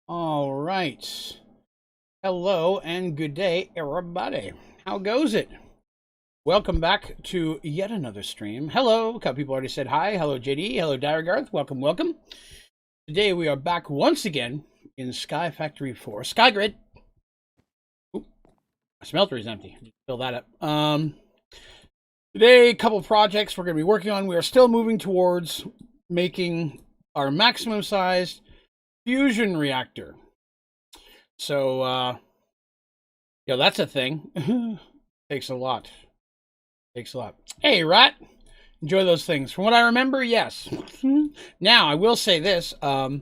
All right. Hello and good day, everybody. How goes it? Welcome back to yet another stream. Hello. A couple people already said hi. Hello, JD. Hello, Diregarth. Welcome, welcome. Today we are back once again in Skyfactory 4. Skygrid. Oop, my smelter is empty. Fill that up. Today, a couple projects we're going to be working on. We are still moving towards making our maximum sized fusion reactor. So, that's a thing. Takes a lot. Takes a lot. Hey, Rat. Enjoy those things. From what I remember, yes. Now, I will say this. I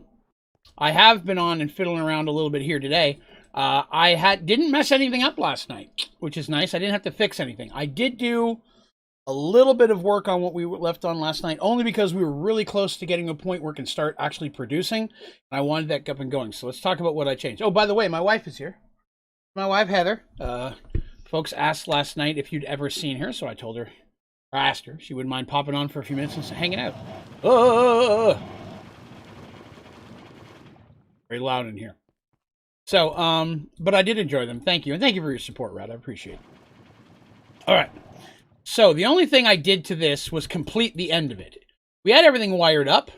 have been on and fiddling around a little bit here today. I didn't mess anything up last night, which is nice. I didn't have to fix anything. I did do a little bit of work on what we left on last night, only because we were really close to getting a point where we can start actually producing, and I wanted that up and going. So let's talk about what I changed. Oh, by the way, my wife is here. My wife, Heather. Folks asked last night if you'd ever seen her, so I told her, or asked her, she wouldn't mind popping on for a few minutes and hanging out. Oh! Very loud in here. So, but I did enjoy them. Thank you, and thank you for your support, Rat. I appreciate it. All right. So the only thing I did to this was complete the end of it. We had everything wired up.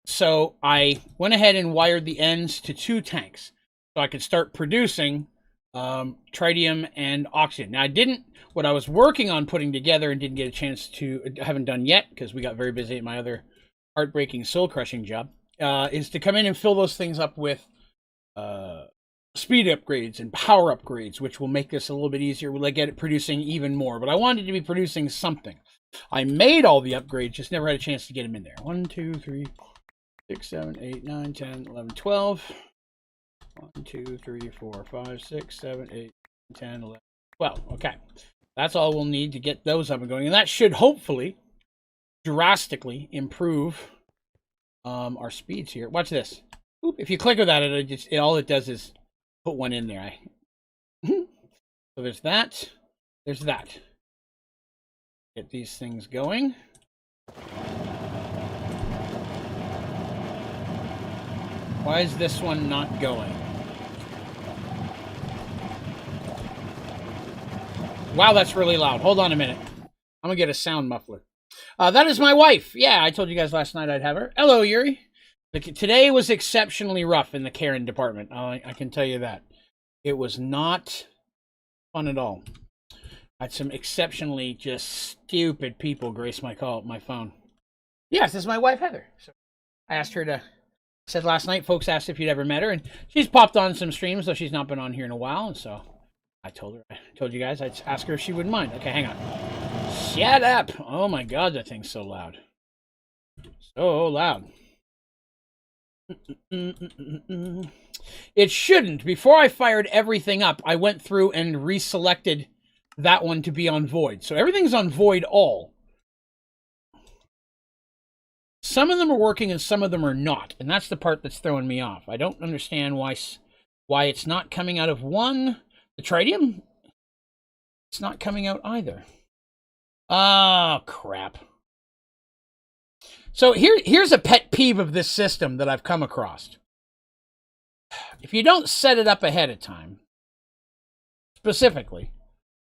So I went ahead and wired the ends to 2 tanks so I could start producing tritium and oxygen. Now what I was working on putting together and didn't get a chance to, haven't done yet because we got very busy at my other heartbreaking soul-crushing job, is to come in and fill those things up with speed upgrades and power upgrades, which will make this a little bit easier. We'll get it producing even more. But I wanted to be producing something. I made all the upgrades, just never had a chance to get them in there. 1, 2, 3, 6, 7, 8, 9, 10, 11, 12. 1, 2, 3, 4, 5, 6, 7, 8, 10, 11, 12. Okay. That's all we'll need to get those up and going. And that should hopefully drastically improve our speeds here. Watch this. Oop, if you click with that, all it does is put one in there. So there's that. There's that. Get these things going. Why is this one not going? Wow, that's really loud. Hold on a minute. I'm going to get a sound muffler. That is my wife. Yeah, I told you guys last night I'd have her. Hello, Yuri. Today was exceptionally rough in the Karen department. I can tell you that. It was not fun at all. I had some exceptionally just stupid people grace my phone. Yes, this is my wife, Heather. So I asked her to, said last night, folks asked if you'd ever met her, and she's popped on some streams, though she's not been on here in a while, and so I told you guys I'd ask her if she wouldn't mind. Okay, hang on. Shut up! Oh my god, that thing's so loud. So loud. It shouldn't. Before I fired everything up, I went through and reselected that one to be on void. So everything's on void all. Some of them are working and some of them are not. And that's the part that's throwing me off. I don't understand why it's not coming out of one. The tritium? It's not coming out either. Oh, crap. So here's a pet peeve of this system that I've come across. If you don't set it up ahead of time, specifically,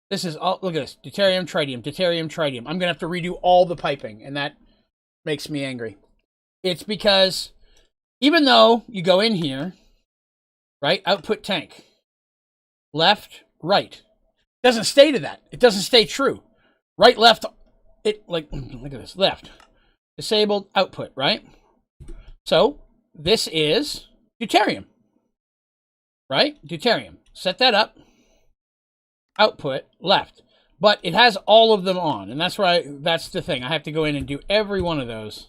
this is all, look at this, deuterium, tritium, deuterium, tritium. I'm going to have to redo all the piping, and that makes me angry. It's because even though you go in here, right, output tank, left, right, it doesn't stay to that. It doesn't stay true. Right, left, look at this, left. Disabled output, right? So this is deuterium, right? Deuterium. Set that up. Output left, but it has all of them on, and that's the thing. I have to go in and do every one of those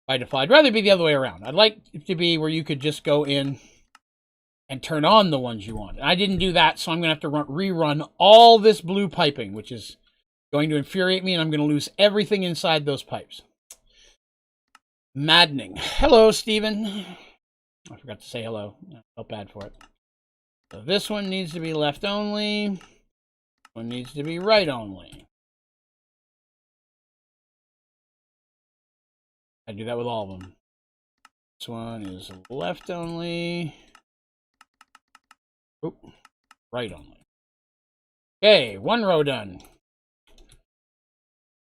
by default. I'd rather be the other way around. I'd like it to be where you could just go in and turn on the ones you want. And I didn't do that, so I'm going to have to rerun all this blue piping, which is going to infuriate me, and I'm going to lose everything inside those pipes. Maddening. Hello, Steven. I forgot to say hello. I felt bad for it. So this one needs to be left only. One needs to be right only. I do that with all of them. This one is left only. Oop, right only. Okay, one row done.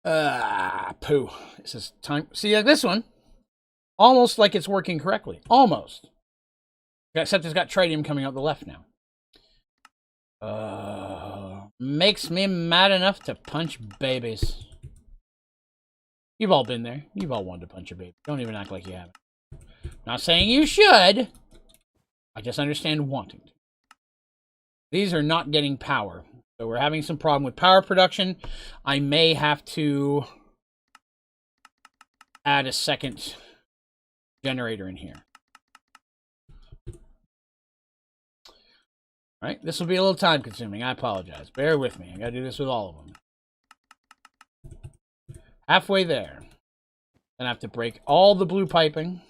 Poo. This is time. See, like this one, almost like it's working correctly. Almost. Except it's got tritium coming out the left now. Makes me mad enough to punch babies. You've all been there. You've all wanted to punch a baby. Don't even act like you haven't. Not saying you should. I just understand wanting to. These are not getting power. So we're having some problem with power production. I may have to add a second generator in here. All right, this will be a little time consuming. I apologize. Bear with me. I gotta do this with all of them. Halfway there. Then I have to break all the blue piping.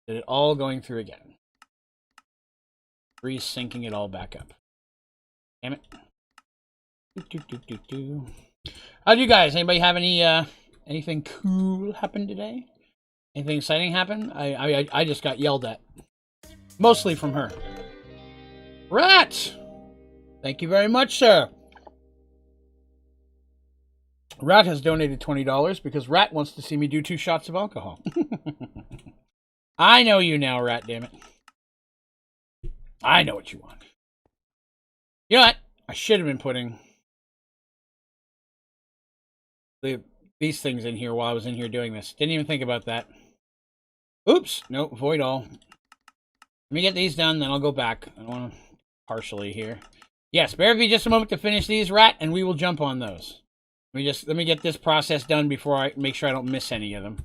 Get it all going through again. Resyncing it all back up. Damn it. How'd you guys? Anybody have any anything cool happen today? Anything exciting happen? I just got yelled at. Mostly from her. Rat! Thank you very much, sir. Rat has donated $20 because Rat wants to see me do 2 shots of alcohol. I know you now, Rat, damn it. I know what you want. You know what? I should have been putting these things in here while I was in here doing this. Didn't even think about that. Oops. Nope. Void all. Let me get these done, then I'll go back. I don't want to partially here. Yes, bear with me just a moment to finish these, Rat, and we will jump on those. Let me get this process done before I make sure I don't miss any of them.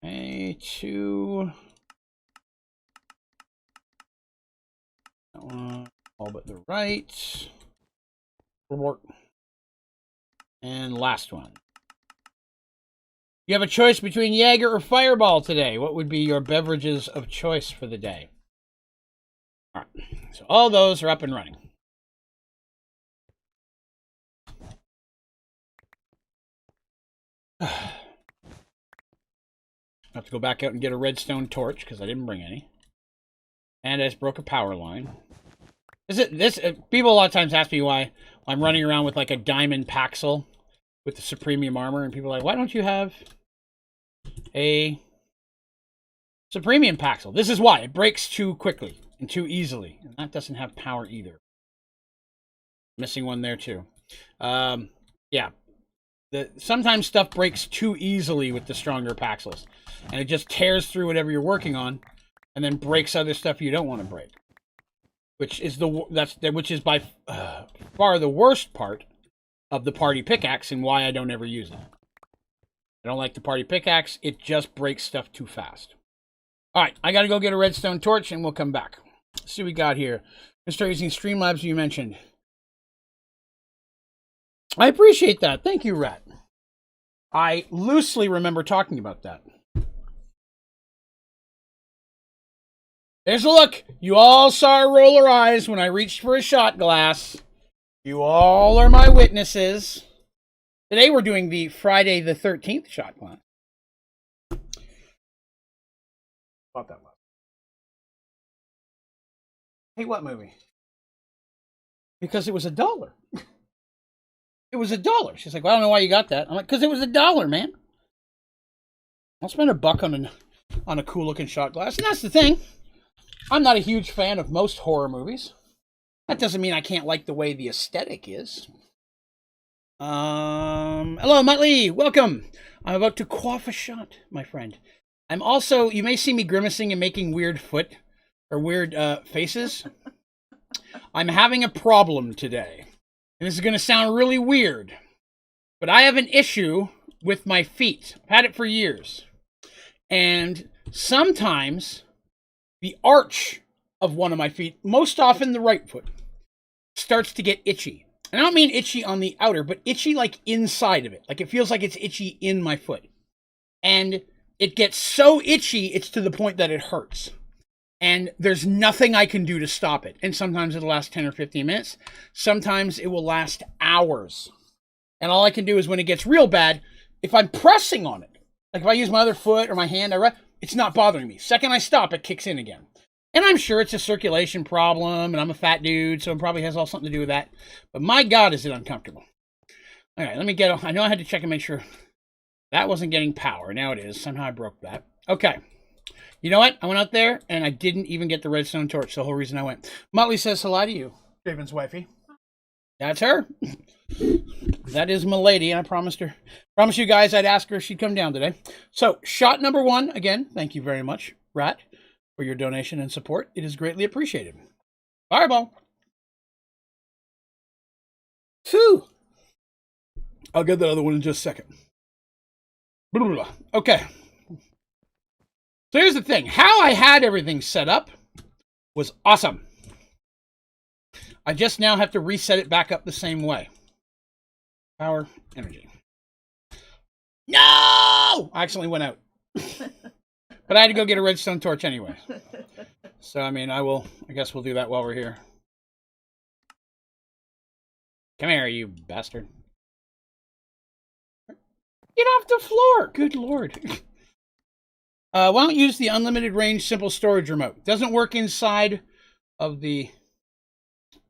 Okay, 2. That one, all but the right. And last one. You have a choice between Jaeger or Fireball today. What would be your beverages of choice for the day? All right, so all those are up and running. I have to go back out and get a redstone torch because I didn't bring any. And I just broke a power line. People a lot of times ask me why I'm running around with like a diamond Paxel with the Supremium armor, and people are like, why don't you have a Supremium Paxel? This is why. It breaks too quickly and too easily. And that doesn't have power either. Missing one there too. Yeah. Sometimes stuff breaks too easily with the stronger Paxels. And it just tears through whatever you're working on and then breaks other stuff you don't want to break. Which is by far the worst part of the party pickaxe and why I don't ever use it. I don't like the party pickaxe. It just breaks stuff too fast. All right, I got to go get a redstone torch and we'll come back. Let's see what we got here. Start using Streamlabs you mentioned. I appreciate that. Thank you, Rat. I loosely remember talking about that. There's a look. You all saw her roll her eyes when I reached for a shot glass. You all are my witnesses. Today we're doing the Friday the 13th shot glass. Bought that one. Hey, what movie? Because it was $1. It was $1. She's like, well, I don't know why you got that. I'm like, because it was $1, man. I'll spend $1 on a cool looking shot glass. And that's the thing. I'm not a huge fan of most horror movies. That doesn't mean I can't like the way the aesthetic is. Hello, Muttley. Welcome. I'm about to quaff a shot, my friend. I'm also, you may see me grimacing and making weird faces. I'm having a problem today. And this is going to sound really weird. But I have an issue with my feet. I've had it for years. And sometimes the arch of one of my feet, most often the right foot, starts to get itchy. And I don't mean itchy on the outer, but itchy like inside of it. Like it feels like it's itchy in my foot. And it gets so itchy, it's to the point that it hurts. And there's nothing I can do to stop it. And sometimes it'll last 10 or 15 minutes. Sometimes it will last hours. And all I can do is when it gets real bad, if I'm pressing on it, Like if I use my other foot or my hand, it's not bothering me. Second I stop, it kicks in again. And I'm sure it's a circulation problem, and I'm a fat dude, so it probably has all something to do with that. But my God, is it uncomfortable. All right, let me get, I know I had to check and make sure that wasn't getting power. Now it is. Somehow I broke that. Okay. You know what? I went out there, and I didn't even get the redstone torch. The whole reason I went. Motley says hello to you, Draven's wifey. That's her. That is my lady, and I promised you guys I'd ask her if she'd come down today. So, shot number 1, again, thank you very much, Rat, for your donation and support. It is greatly appreciated. Fireball. Phew. I'll get that other one in just a second. Okay. So here's the thing. How I had everything set up was awesome. I just now have to reset it back up the same way. Power, energy. No! I accidentally went out. But I had to go get a redstone torch anyway. So, I mean, I guess we'll do that while we're here. Come here, you bastard. Get off the floor! Good Lord. Why don't you use the unlimited range simple storage remote? Doesn't work inside of the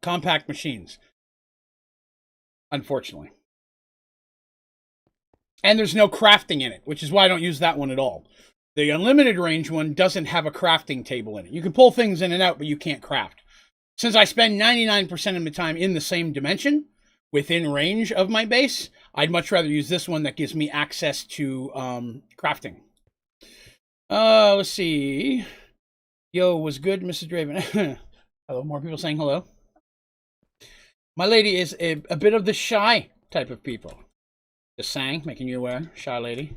compact machines. Unfortunately. And there's no crafting in it, which is why I don't use that one at all. The unlimited range one doesn't have a crafting table in it. You can pull things in and out, but you can't craft. Since I spend 99% of the time in the same dimension, within range of my base, I'd much rather use this one that gives me access to crafting. Let's see. Yo, was good, Mrs. Draven. Hello, more people saying hello. My lady is a bit of the shy type of people. Just saying, making you aware, shy lady.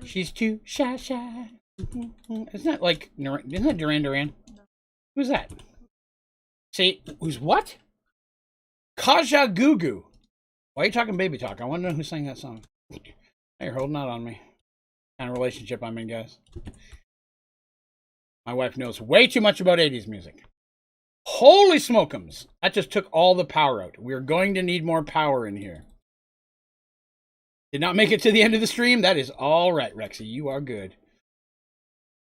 She's too shy. Isn't that like, isn't that Duran Duran? Who's that? See, who's what? Kaja Gugu. Why are you talking baby talk? I want to know who sang that song. Hey, you're holding out on me. Kind of relationship I'm in, guys. My wife knows way too much about 80s music. Holy smokums! That just took all the power out. We're going to need more power in here. Did not make it to the end of the stream? That is all right, Rexy. You are good.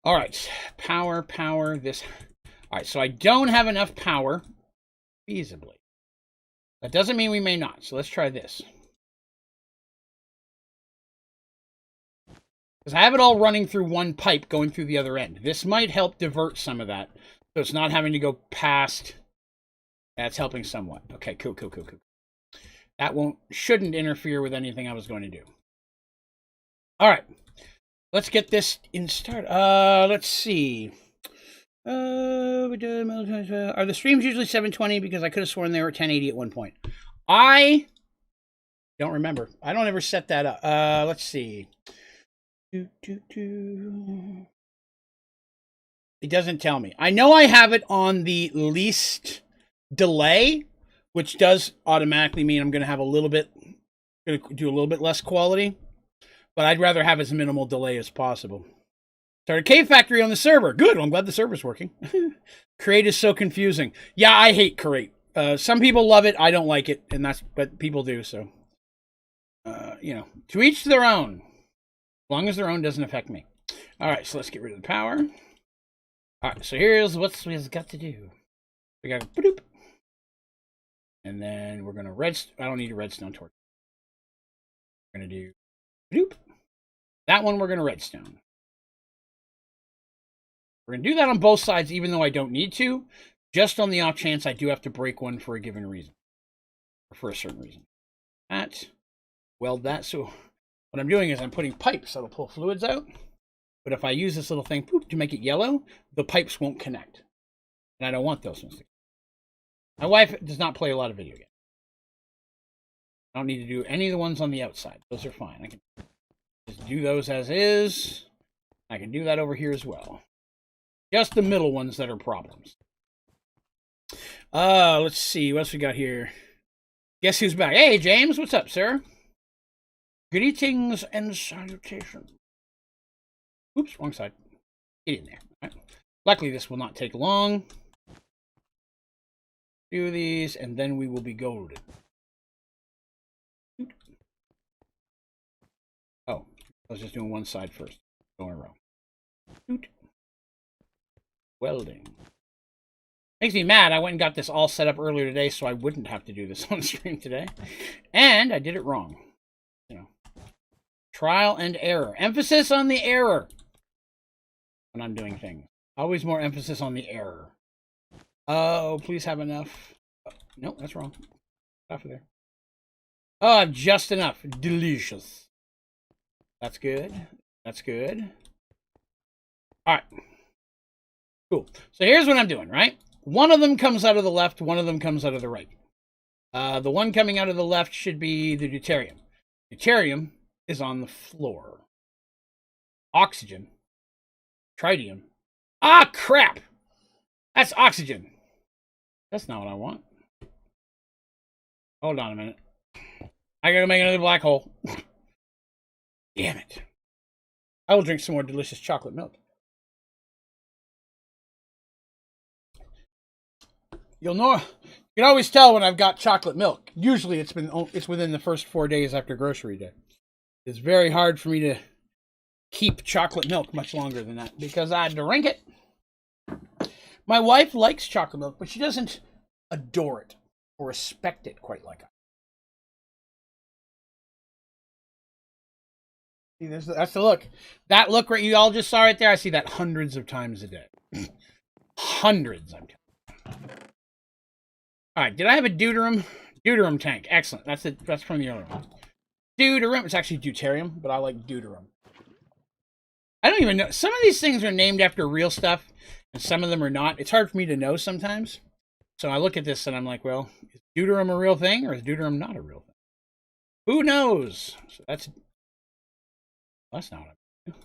All right. Power, this. All right, so I don't have enough power feasibly. That doesn't mean we may not. So let's try this. Because I have it all running through one pipe going through the other end. This might help divert some of that. So it's not having to go past. That's helping somewhat. Okay, cool. That shouldn't interfere with anything I was going to do. All right. Let's get this in start. Let's see. Are the streams usually 720? Because I could have sworn they were 1080 at one point. I don't remember. I don't ever set that up. Let's see. It doesn't tell me. I know I have it on the least delay, which does automatically mean I'm going to have going to do a little bit less quality, but I'd rather have as minimal delay as possible. Started Skyfactory on the server. Good. Well, I'm glad the server's working. Create is so confusing. Yeah, I hate create. Some people love it. I don't like it, but people do. So, to each their own. As long as their own doesn't affect me. All right, so let's get rid of the power. All right, so here's what we've got to do. We got boop. And then we're going to I don't need a redstone torch. We're going to do boop. That one we're going to redstone. We're going to do that on both sides, even though I don't need to. Just on the off chance I do have to break one for a given reason. Or for a certain reason. Weld that. So what I'm doing is I'm putting pipes that'll pull fluids out. But if I use this little thing to make it yellow, the pipes won't connect. And I don't want those ones to. My wife does not play a lot of video games. I don't need to do any of the ones on the outside. Those are fine. I can just do those as is. I can do that over here as well. Just the middle ones that are problems. Let's see. What else we got here? Guess who's back? Hey, James. What's up, sir? Greetings and salutations. Oops, wrong side. Get in there. All right. Luckily, this will not take long. Do these, and then we will be golden. Oh, I was just doing one side first. Go in a row. Doot. Welding. Makes me mad. I went and got this all set up earlier today so I wouldn't have to do this on stream today. And I did it wrong. You know. Trial and error. Emphasis on the error when I'm doing things. Always more emphasis on the error. Oh, please have enough. Oh, nope, that's wrong. Off of there. Oh, I have just enough. Delicious. That's good. That's good. All right. Cool. So here's what I'm doing, right? One of them comes out of the left. One of them comes out of the right. The one coming out of the left should be the deuterium. Deuterium is on the floor. Oxygen. Tritium. Ah, crap! That's oxygen. That's not what I want. Hold on a minute. I gotta make another black hole. Damn it. I will drink some more delicious chocolate milk. You'll know. You can always tell when I've got chocolate milk. Usually it's within the first 4 days after grocery day. It's very hard for me to keep chocolate milk much longer than that because I drink it. My wife likes chocolate milk, but she doesn't adore it or respect it quite like I see. That's the look. That look right you all just saw right there. I see that hundreds of times a day. Hundreds. I'm telling you. All right. Did I have a deuterium? Deuterium tank. Excellent. That's from the other one. Deuterium. It's actually deuterium, but I like deuterium. I don't even know. Some of these things are named after real stuff, and some of them are not. It's hard for me to know sometimes. So I look at this and I'm like, well, is deuterium a real thing or is deuterium not a real thing? Who knows? So that's not what I'm doing.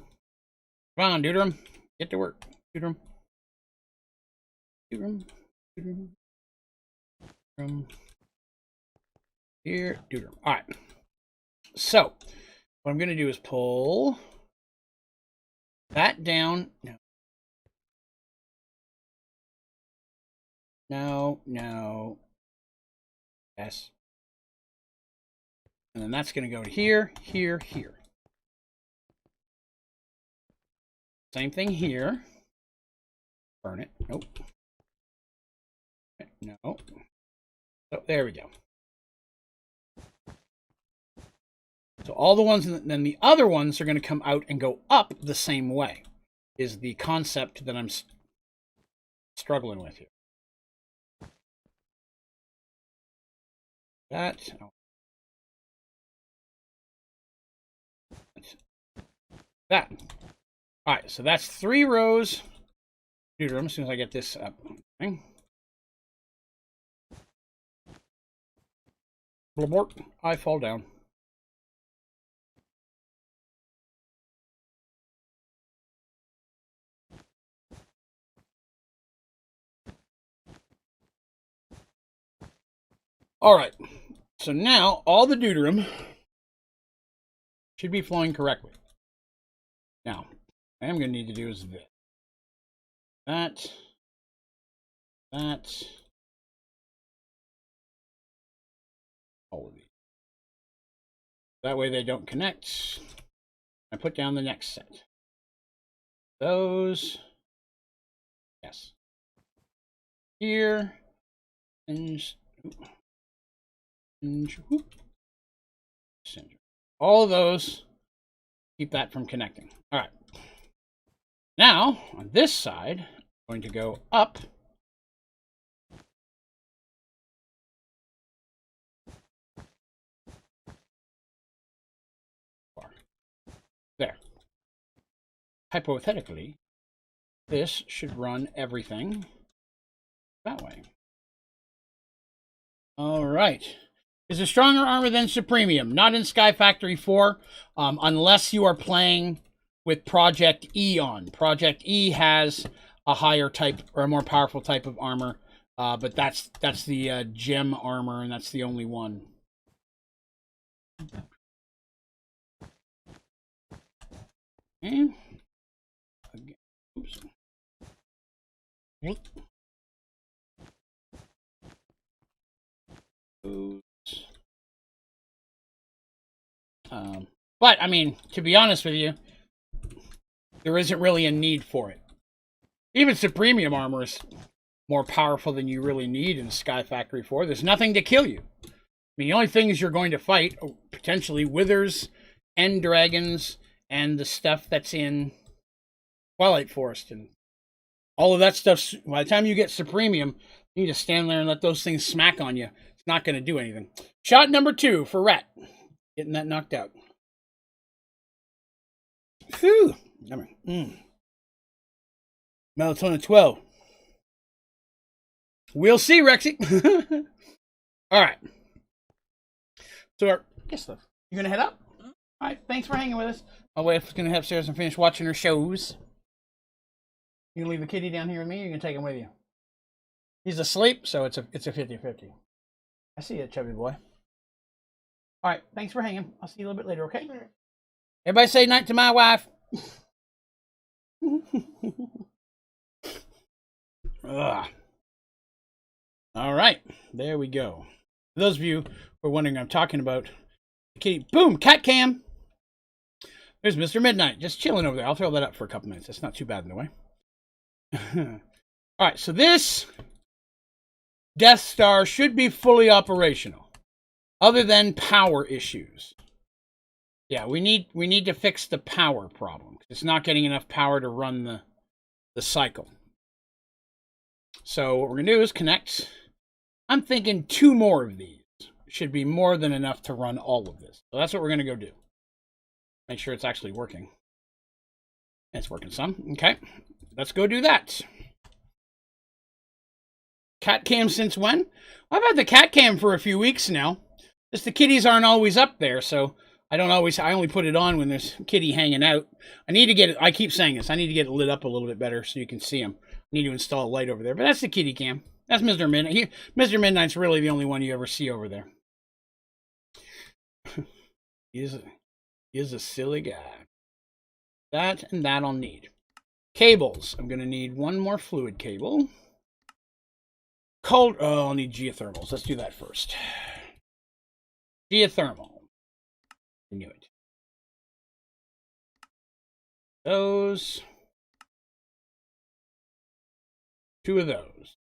Come on, deuterium. Get to work. Deuterium. Deuterium. Deuterium. Deuterium. Here. Deuterium. All right. So what I'm going to do is pull that down. No. Yes. And then that's going to go to here, here, here. Same thing here. Burn it. Nope. No. So there we go. So all the ones, and then the other ones are going to come out and go up the same way, is the concept that I'm struggling with here. That. That. All right, so that's 3 rows. Deuterium, as soon as I get this up. Blabort, I fall down. All right, so now all the deuterium should be flowing correctly. Now, what I'm going to need to do is this. That. All of these. That way they don't connect. I put down the next set. Those. Yes. Here. And all of those. Keep that from connecting. All right. Now, on this side, I'm going to go up. There. Hypothetically, this should run everything that way. All right. Is a stronger armor than Supremium? Not in Skyfactory 4, unless you are playing with Project E on. Project E has a higher type or a more powerful type of armor, but that's the gem armor, and that's the only one. Okay. Oops. Oops. But, I mean, to be honest with you, there isn't really a need for it. Even Supremium armor is more powerful than you really need in Skyfactory 4. There's nothing to kill you. I mean, the only things you're going to fight are potentially withers, end dragons, and the stuff that's in Twilight Forest. And all of that stuff, by the time you get Supremium, you need to stand there and let those things smack on you. It's not going to do anything. Shot number 2 for Rat. Getting that knocked out. Phew. Melatonin 12. We'll see, Rexy. All right. So, I guess you going to head up? All right. Thanks for hanging with us. My wife's going to head upstairs and finish watching her shows. You going to leave the kitty down here with me, or you going to take him with you? He's asleep, so it's a 50-50. I see you, chubby boy. All right. Thanks for hanging. I'll see you a little bit later, okay? Everybody say night to my wife. Ugh. All right, there we go. For those of you who are wondering, I'm talking about kitty. Boom, cat cam. There's Mr. Midnight, just chilling over there. I'll throw that up for a couple minutes. That's not too bad in the way. All right, so this Death Star should be fully operational, other than power issues. Yeah, we need to fix the power problem. It's not getting enough power to run the cycle. So what we're going to do is connect. I'm thinking 2 more of these should be more than enough to run all of this. So that's what we're going to go do. Make sure it's actually working. It's working some. Okay, let's go do that. Cat cam since when? I've had the cat cam for a few weeks now. Just the kitties aren't always up there, so I only put it on when there's a kitty hanging out. I need to get it, I keep saying this, I need to get it lit up a little bit better so you can see them. I need to install a light over there, but that's the kitty cam. That's Mr. Midnight. Mr. Midnight's really the only one you ever see over there. He is a silly guy. That and that I'll need. Cables. I'm going to need 1 more fluid cable. I'll need geothermals. Let's do that first. Geothermal. I knew it. Those. 2 of those.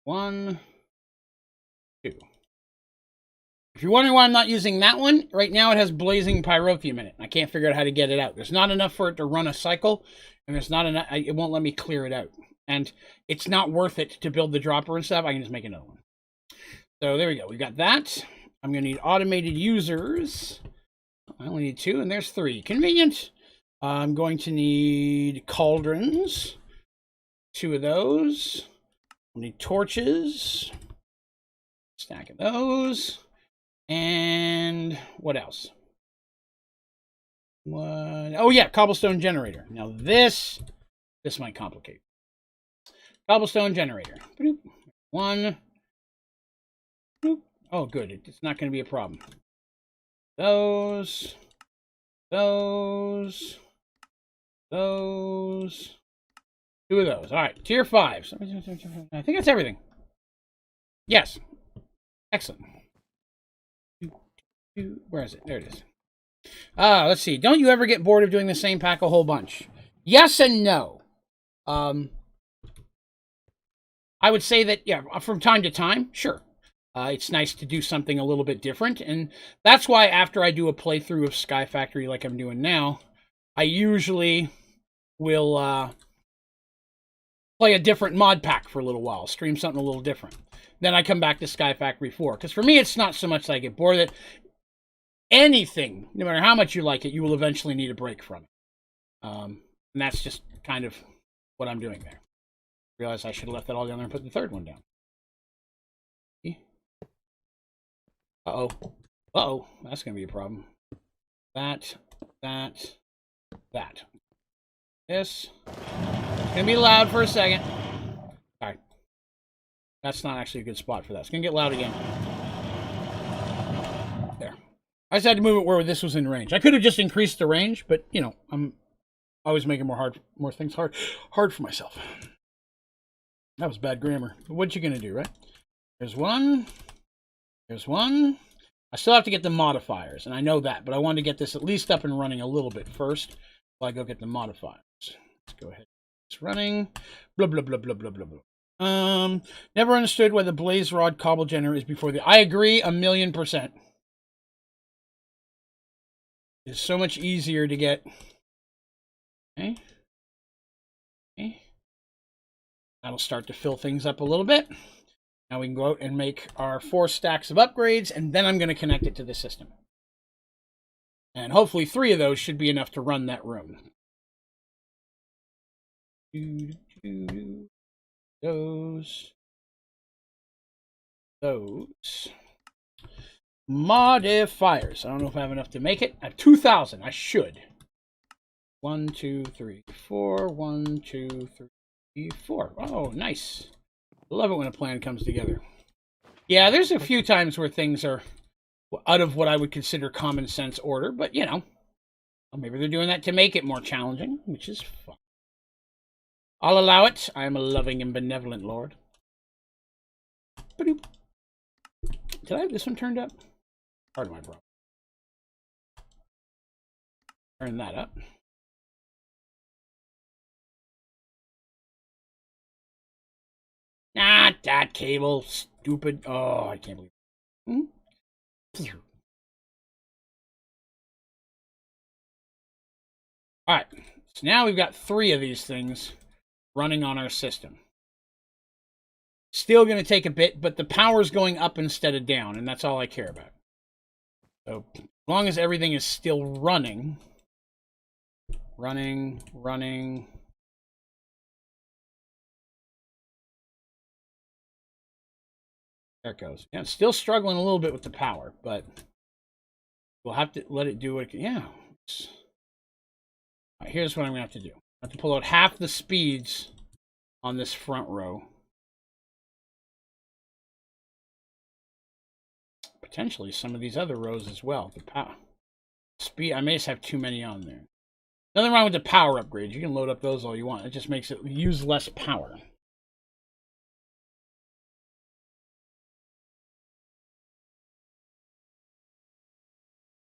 1, 2. If you're wondering why I'm not using that one, right now it has blazing pyrotheum in it. I can't figure out how to get it out. There's not enough for it to run a cycle, and there's not enough. It won't let me clear it out. And it's not worth it to build the dropper and stuff. I can just make another one. So there we go. We got that. I'm going to need automated users. I only need 2, and there's 3. Convenient. I'm going to need cauldrons. 2 of those. I'll need torches. Stack of those. And what else? Oh yeah, cobblestone generator. Now this might complicate. Cobblestone generator. 1. Oh good, it's not going to be a problem. Those. 2 of those. All right, tier 5. I think that's everything. Yes. Excellent. Where is it? There it is. Let's see. Don't you ever get bored of doing the same pack a whole bunch? Yes and no. I would say that, yeah, from time to time, sure. It's nice to do something a little bit different. And that's why after I do a playthrough of Skyfactory like I'm doing now, I usually will play a different mod pack for a little while, stream something a little different. Then I come back to Skyfactory 4. Because for me, it's not so much that I get bored of it. Anything, no matter how much you like it, you will eventually need a break from it. And that's just kind of what I'm doing there. Realize I should have left that all down there and put the 3rd one down. Uh-oh. Uh-oh. That's going to be a problem. That. This. It's going to be loud for a second. Alright. That's not actually a good spot for that. It's going to get loud again. There. I just had to move it where this was in range. I could have just increased the range, but, you know, I'm always making more things hard for myself. That was bad grammar. But what you going to do, right? There's one. There's one. I still have to get the modifiers, and I know that, but I wanted to get this at least up and running a little bit first while I go get the modifiers. Let's go ahead. It's running. Blah, blah, blah, blah, blah, blah, blah. Never understood why the blaze rod cobble generator is before the... I agree 1,000,000%. It's so much easier to get... Okay. Okay. That'll start to fill things up a little bit. Now we can go out and make our 4 stacks of upgrades, and then I'm going to connect it to the system. And hopefully 3 of those should be enough to run that room. Those. Modifiers. I don't know if I have enough to make it. I have 2,000. I should. 1, 2, 3, 4. 1, 2, 3, 4. Oh, nice. I love it when a plan comes together. Yeah, there's a few times where things are out of what I would consider common sense order, but you know, maybe they're doing that to make it more challenging, which is fun. I'll allow it. I am a loving and benevolent Lord. Did I have this one turned up? Pardon my problem. Turn that up. Not that cable, stupid. Oh, I can't believe it. Alright, so now we've got 3 of these things running on our system. Still going to take a bit, but the power's going up instead of down, and that's all I care about. So, as long as everything is still running. There it goes. Yeah, it's still struggling a little bit with the power, but we'll have to let it do what it can. Yeah. Right, here's what I'm going to have to do. I have to pull out half the speeds on this front row. Potentially some of these other rows as well. The power speed, I may just have too many on there. Nothing wrong with the power upgrades. You can load up those all you want. It just makes it use less power.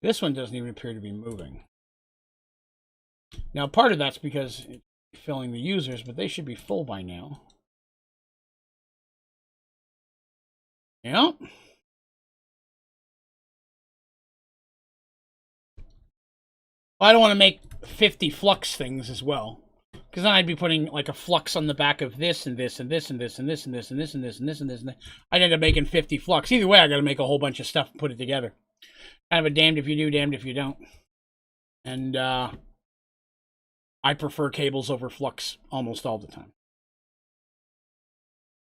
This one doesn't even appear to be moving. Now, part of that's because it's filling the users, but they should be full by now. Yeah. I don't want to make 50 flux things as well, because then I'd be putting like a flux on the back of this and this and this and this and this and this and this and this and this and this and this. I'd end up making 50 flux. Either way, I got to make a whole bunch of stuff and put it together. Kind of a damned if you do, damned if you don't. And I prefer cables over flux almost all the time.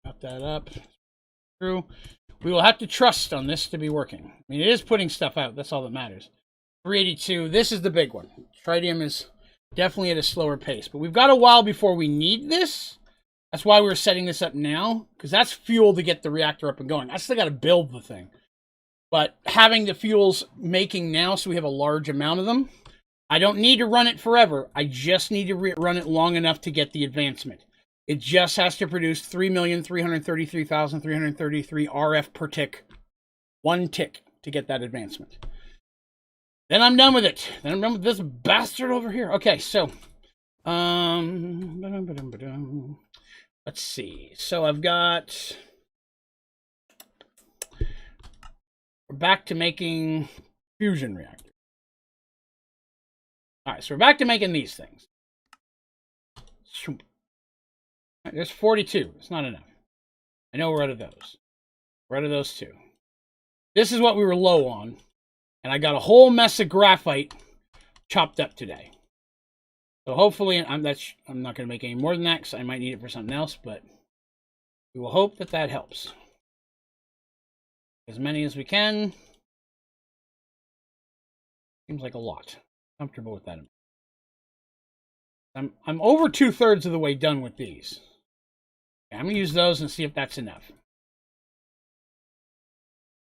Got that up. True. We will have to trust on this to be working. I mean, it is putting stuff out. That's all that matters. 382. This is the big one. Tritium is definitely at a slower pace. But we've got a while before we need this. That's why we're setting this up now. Because that's fuel to get the reactor up and going. I still got to build the thing. But having the fuels making now so we have a large amount of them, I don't need to run it forever. I just need to run it long enough to get the advancement. It just has to produce 3,333,333 RF per tick. 1 tick to get that advancement. Then I'm done with it. Then I'm done with this bastard over here. Okay, so let's see. So I've got... We're back to making fusion reactors. All right, so we're back to making these things. All right, there's 42. It's not enough. I know we're out of those. We're out of those 2. This is what we were low on. And I got a whole mess of graphite chopped up today. So hopefully, I'm not going to make any more than that because I might need it for something else. But we will hope that that helps. As many as we can. Seems like a lot. Comfortable with that. I'm over 2/3 of the way done with these. Okay, I'm going to use those and see if that's enough.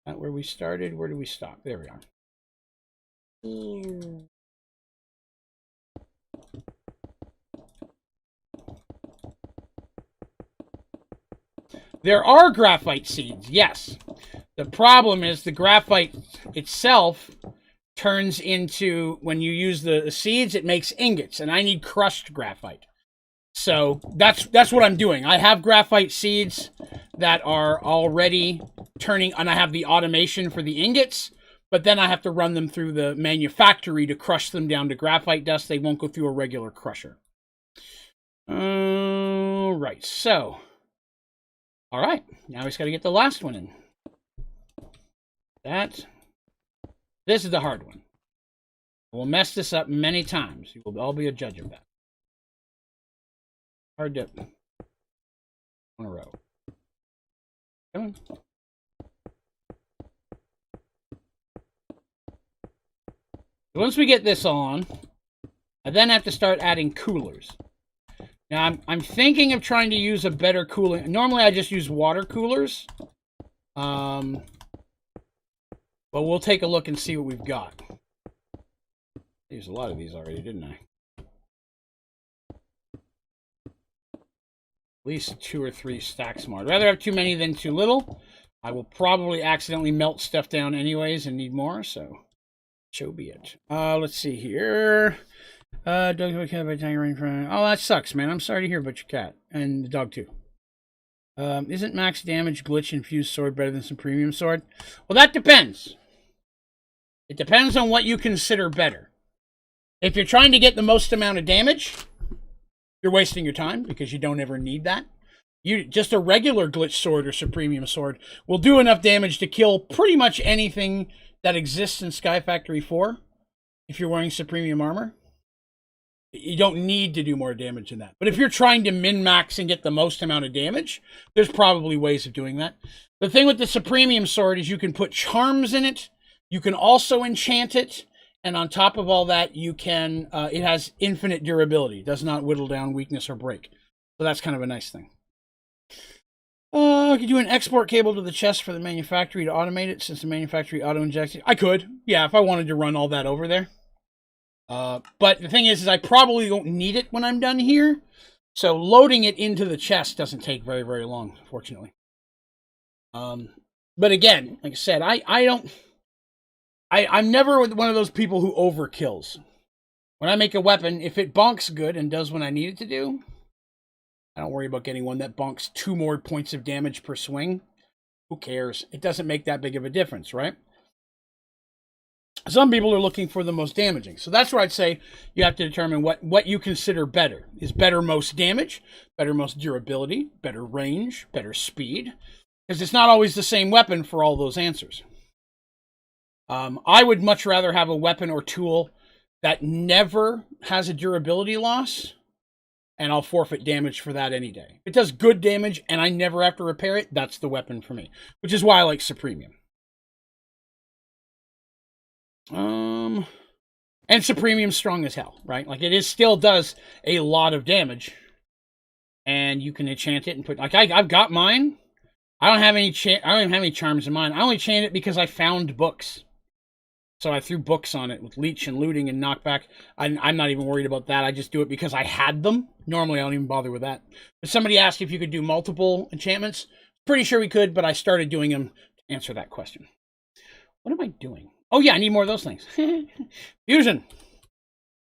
Not where we started. Where do we stop? There we are. There are graphite seeds, yes. The problem is the graphite itself turns into, when you use the seeds, it makes ingots, and I need crushed graphite. So that's what I'm doing. I have graphite seeds that are already turning, and I have the automation for the ingots, but then I have to run them through the manufactory to crush them down to graphite dust. They won't go through a regular crusher. Right, so. All right, now we just got to get the last one in. This is the hard one. We'll mess this up many times. You will all be a judge of that. Hard dip. On a row. Come on. Once we get this on, I then have to start adding coolers. Now, I'm thinking of trying to use a better cooling. Normally, I just use water coolers. But we'll take a look and see what we've got. I used a lot of these already, didn't I? At least 2 or 3 stacks more. I'd rather have too many than too little. I will probably accidentally melt stuff down anyways and need more, so so be it. Let's see here. Dog cat by tiger rain from. Oh, that sucks, man. I'm sorry to hear about your cat and the dog too. Isn't max damage glitch infused sword better than some premium sword? Well, that depends. It depends on what you consider better. If you're trying to get the most amount of damage, you're wasting your time because you don't ever need that. Just a regular glitch sword or supremium sword will do enough damage to kill pretty much anything that exists in Skyfactory 4 if you're wearing supremium armor. You don't need to do more damage than that. But if you're trying to min-max and get the most amount of damage, there's probably ways of doing that. The thing with the supremium sword is you can put charms in it. You can also enchant it. And on top of all that, you can, it has infinite durability. It does not whittle down, weakness, or break. So that's kind of a nice thing. Could you do an export cable to the chest for the manufactory to automate it since the manufactory auto-injects it? I could. Yeah, if I wanted to run all that over there. But the thing is I probably don't need it when I'm done here. So loading it into the chest doesn't take very, very long, fortunately. But again, like I said, I'm never one of those people who overkills. When I make a weapon, if it bonks good and does what I need it to do, I don't worry about getting one that bonks 2 more points of damage per swing. Who cares? It doesn't make that big of a difference, right? Some people are looking for the most damaging. So that's where I'd say you have to determine what you consider better. Is better most damage, better most durability, better range, better speed? Because it's not always the same weapon for all those answers. I would much rather have a weapon or tool that never has a durability loss, and I'll forfeit damage for that any day. If it does good damage and I never have to repair it, that's the weapon for me. Which is why I like Supremium. And Supremium's strong as hell, right? Like, it still does a lot of damage. And you can enchant it and put, like, I've got mine. I don't even have any charms in mine. I only enchant it because I found books. So I threw books on it with leech and looting and knockback. I'm not even worried about that. I just do it because I had them. Normally, I don't even bother with that. But somebody asked if you could do multiple enchantments. Pretty sure we could, but I started doing them to answer that question. What am I doing? Oh, yeah, I need more of those things. Fusion.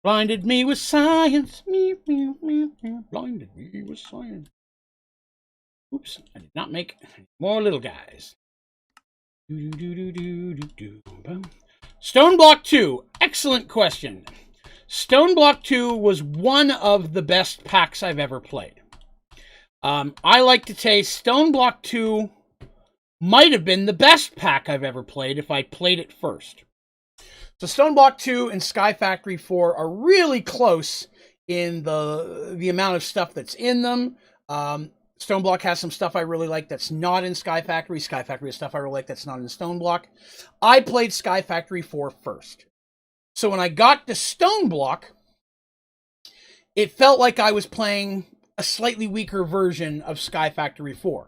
Blinded me with science. Blinded me with science. Oops, I did not make more little guys. Stone Block 2. Excellent question. Stone Block 2 was one of the best packs I've ever played. I like to say Stone Block 2 might have been the best pack I've ever played if I played it first. So Stone Block 2 and Skyfactory 4 are really close in the amount of stuff that's in them. Stone Block has some stuff I really like that's not in Skyfactory. Skyfactory has stuff I really like that's not in Stone Block. I played Skyfactory 4 first. So when I got to Stone Block, it felt like I was playing a slightly weaker version of Skyfactory 4.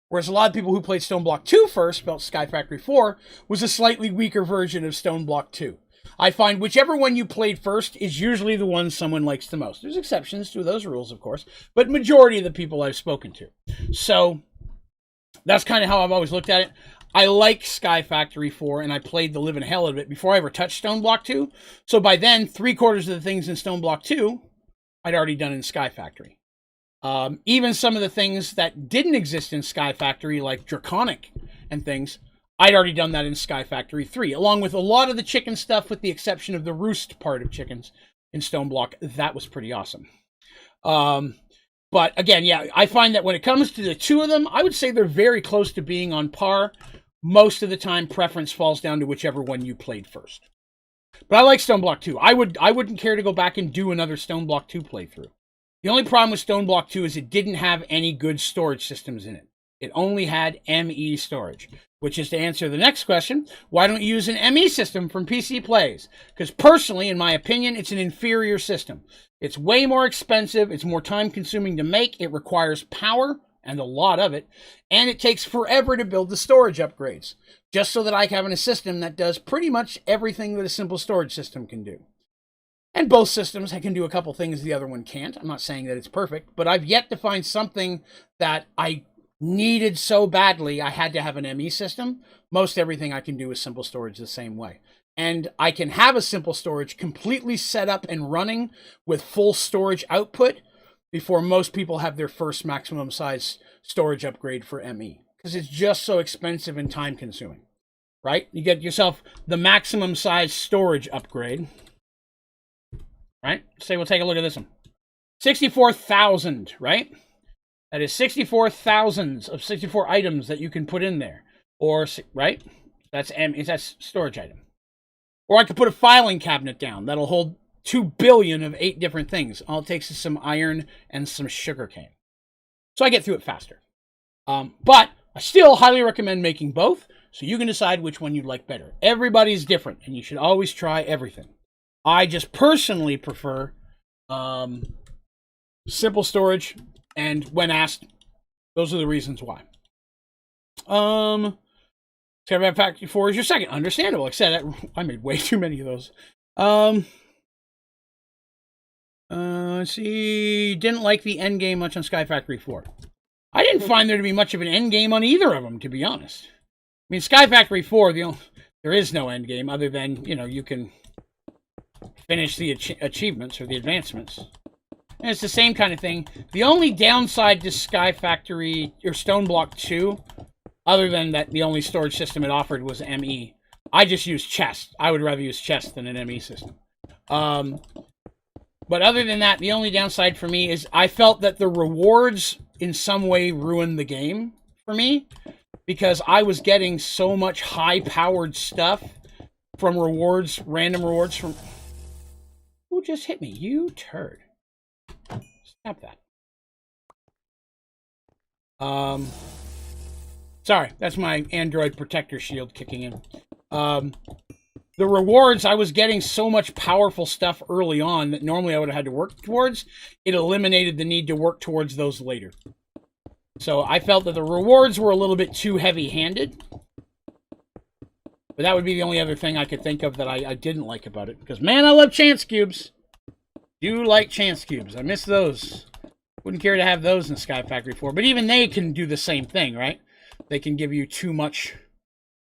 Whereas a lot of people who played Stone Block 2 first felt Skyfactory 4 was a slightly weaker version of Stone Block 2. I find whichever one you played first is usually the one someone likes the most. There's exceptions to those rules, of course, but majority of the people I've spoken to. So that's kind of how I've always looked at it. I like Skyfactory 4, and I played the living hell out of it before I ever touched Stone Block 2. So by then, 3/4 of the things in Stone Block 2, I'd already done in Skyfactory. Even some of the things that didn't exist in Skyfactory, like Draconic and things, I'd already done that in Skyfactory 3, along with a lot of the chicken stuff, with the exception of the roost part of chickens in Stone Block. That was pretty awesome. But again, yeah, I find that when it comes to the two of them, I would say they're very close to being on par. Most of the time, preference falls down to whichever one you played first. But I like Stone Block 2. I wouldn't care to go back and do another Stone Block 2 playthrough. The only problem with Stone Block 2 is it didn't have any good storage systems in it. It only had ME storage, which is to answer the next question, why don't you use an ME system from PC Plays? Because personally, in my opinion, it's an inferior system. It's way more expensive, it's more time-consuming to make, it requires power, and a lot of it, and it takes forever to build the storage upgrades, just so that I have a system that does pretty much everything that a simple storage system can do. And both systems can do a couple things the other one can't. I'm not saying that it's perfect, but I've yet to find something that I needed so badly I had to have an ME system. Most everything I can do with simple storage the same way. And I can have a simple storage completely set up and running with full storage output before most people have their first maximum size storage upgrade for ME. Because it's just so expensive and time consuming, right? You get yourself the maximum size storage upgrade, right? Say we'll take a look at this one. 64,000, right? That is 64 thousands of 64 items that you can put in there. Or, right? That's storage item. Or I could put a filing cabinet down that'll hold 2 billion of 8 different things. All it takes is some iron and some sugar cane. So I get through it faster. But I still highly recommend making both, so you can decide which one you'd like better. Everybody's different, and you should always try everything. I just personally prefer simple storage, and when asked, those are the reasons why. Skyfactory 4 is your second. Understandable. Like I said, I made way too many of those. Let's see. Didn't like the end game much on Skyfactory 4. I didn't find there to be much of an end game on either of them, to be honest. I mean, Skyfactory 4, there is no end game other than, you can finish the achievements or the advancements. And it's the same kind of thing. The only downside to Skyfactory or Stone Block 2, other than that the only storage system it offered was ME, I just used chest. I would rather use chest than an ME system. But other than that, the only downside for me is I felt that the rewards in some way ruined the game for me, because I was getting so much high-powered stuff from rewards, random rewards from... Who just hit me? You turd. Stop that. Sorry, that's my Android protector shield kicking in. The rewards, I was getting so much powerful stuff early on that normally I would have had to work towards. It eliminated the need to work towards those later. So I felt that the rewards were a little bit too heavy-handed. But that would be the only other thing I could think of that I didn't like about it. Because, man, I love chance cubes. Do like chance cubes. I miss those. Wouldn't care to have those in Skyfactory 4. But even they can do the same thing, right? They can give you too much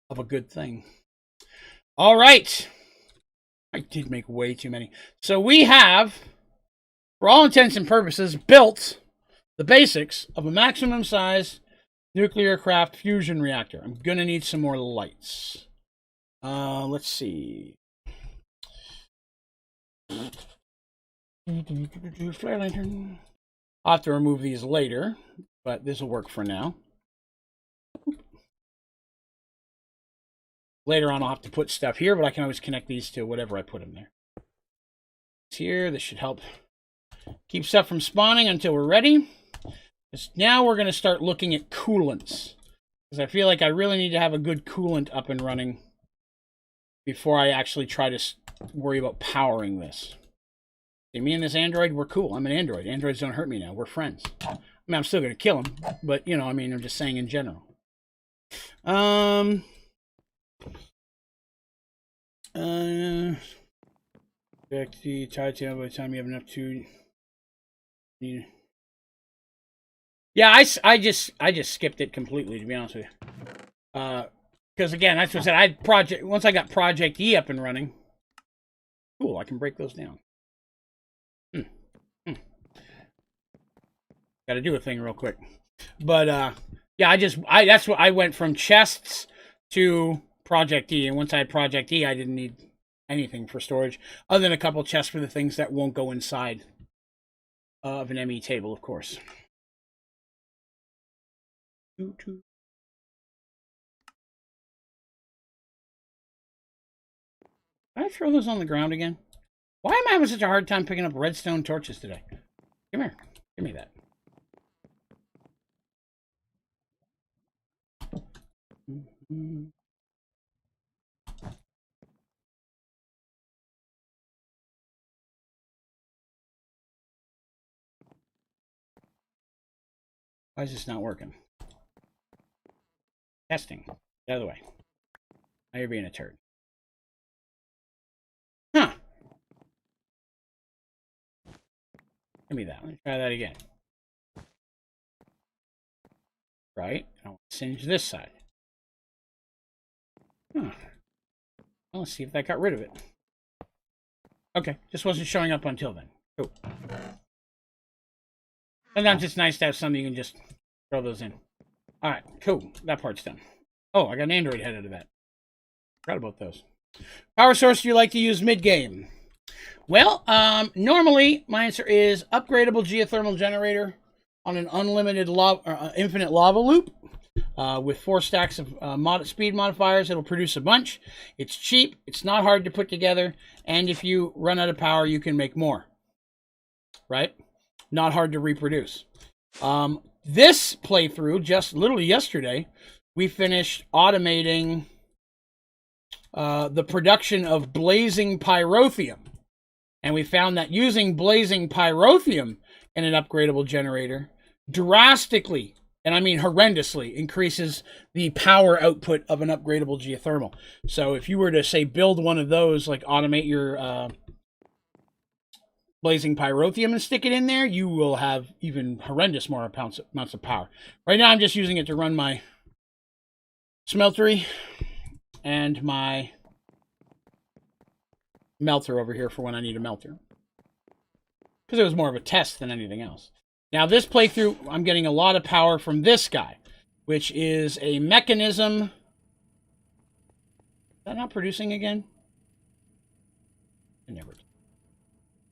of a good thing. All right. I did make way too many. So we have, for all intents and purposes, built the basics of a maximum size nuclear craft fusion reactor. I'm going to need some more lights. Let's see. Flare lantern. I'll have to remove these later, but this will work for now. Later on, I'll have to put stuff here, but I can always connect these to whatever I put them there. It's here. This should help keep stuff from spawning until we're ready. Now we're going to start looking at coolants, because I feel like I really need to have a good coolant up and running before I actually try to worry about powering this. See, me and this Android, we're cool. I'm an Android. Androids don't hurt me now. We're friends. I mean, I'm still going to kill them, but, I mean, I'm just saying in general. Back to the title by the time you have enough to... Yeah, I just skipped it completely, to be honest with you. Because again, that's what I said. Once I got Project E up and running. Cool, I can break those down. Got to do a thing real quick. But yeah, that's what I went from chests to Project E, and once I had Project E, I didn't need anything for storage other than a couple chests for the things that won't go inside of an ME table, of course. Can I throw those on the ground again? Why am I having such a hard time picking up redstone torches today? Come here. Give me that. Why is this not working? Testing. The other way. Now you're being a turd. Huh. Give me that. Let me try that again. Right. I want to singe this side. Huh. Well, let's see if that got rid of it. Okay. Just wasn't showing up until then. Cool. Sometimes it's nice to have something you can just throw those in. Alright, cool. That part's done. Oh, I got an Android head out of that. Forgot about those. Power source do you like to use mid-game? Well, normally my answer is upgradable geothermal generator on an unlimited infinite lava loop with 4 stacks of speed modifiers. It'll produce a bunch. It's cheap. It's not hard to put together. And if you run out of power, you can make more. Right? Not hard to reproduce. This playthrough, just literally yesterday, we finished automating the production of blazing pyrotheum. And we found that using blazing pyrotheum in an upgradable generator drastically, and I mean horrendously, increases the power output of an upgradable geothermal. So if you were to, say, build one of those, like automate your blazing pyrotheum and stick it in there, you will have even horrendous more amounts of power. Right now I'm just using it to run my smeltery and my melter over here for when I need a melter. Because it was more of a test than anything else. Now this playthrough, I'm getting a lot of power from this guy, which is a mechanism. Is that not producing again? I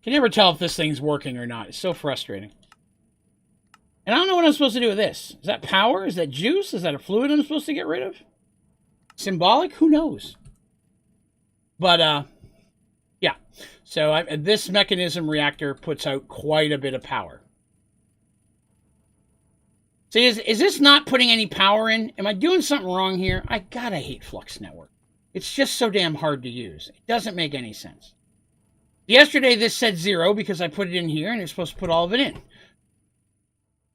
can never tell if this thing's working or not. It's so frustrating. And I don't know what I'm supposed to do with this. Is that power? Is that juice? Is that a fluid I'm supposed to get rid of? Symbolic? Who knows? But, yeah. So this mechanism reactor puts out quite a bit of power. See, is this not putting any power in? Am I doing something wrong here? I gotta hate Flux Network. It's just so damn hard to use. It doesn't make any sense. Yesterday, this said 0 because I put it in here and it's supposed to put all of it in.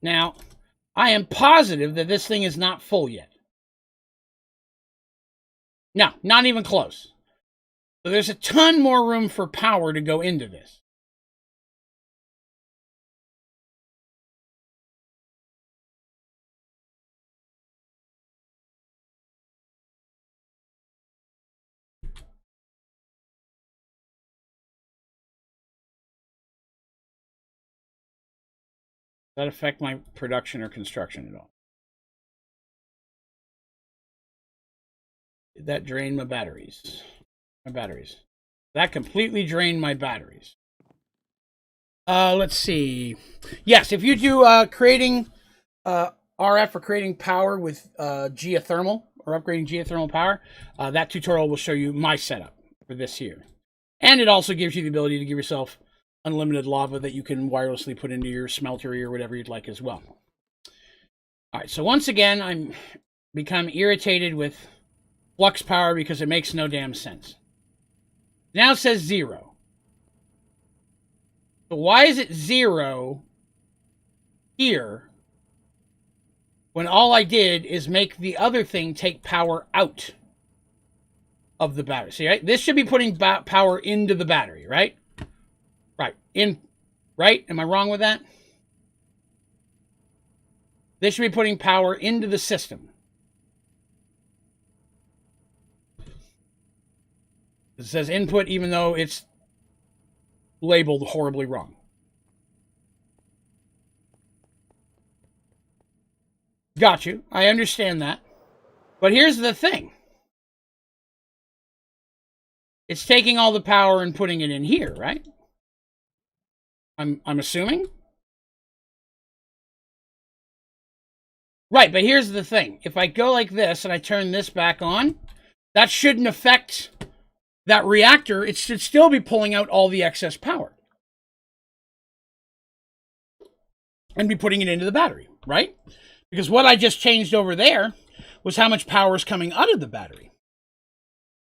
Now, I am positive that this thing is not full yet. No, not even close. So there's a ton more room for power to go into this. Does that affect my production or construction at all? Did that drain my batteries? That completely drained my batteries. Let's see. Yes, if you do creating RF or creating power with geothermal or upgrading geothermal power, that tutorial will show you my setup for this here. And it also gives you the ability to give yourself unlimited lava that you can wirelessly put into your smeltery or whatever you'd like as well. All right, so once again, I'm become irritated with flux power because it makes no damn sense. Now it says 0. So why is it 0 here when all I did is make the other thing take power out of the battery? See, right? This should be putting power into the battery, right? Right? Am I wrong with that? This should be putting power into the system. It says input even though it's labeled horribly wrong. Got you. I understand that. But here's the thing. It's taking all the power and putting it in here, right? I'm assuming. Right, but here's the thing. If I go like this and I turn this back on, that shouldn't affect that reactor. It should still be pulling out all the excess power. And be putting it into the battery, right? Because what I just changed over there was how much power is coming out of the battery.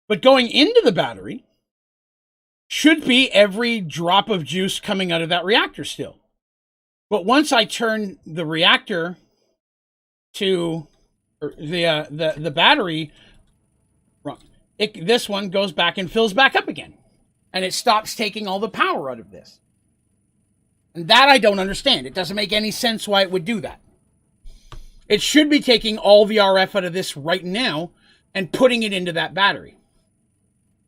But going into the battery should be every drop of juice coming out of that reactor still. But once I turn the reactor to the battery, this one goes back and fills back up again. And it stops taking all the power out of this. And that I don't understand. It doesn't make any sense why it would do that. It should be taking all the RF out of this right now and putting it into that battery.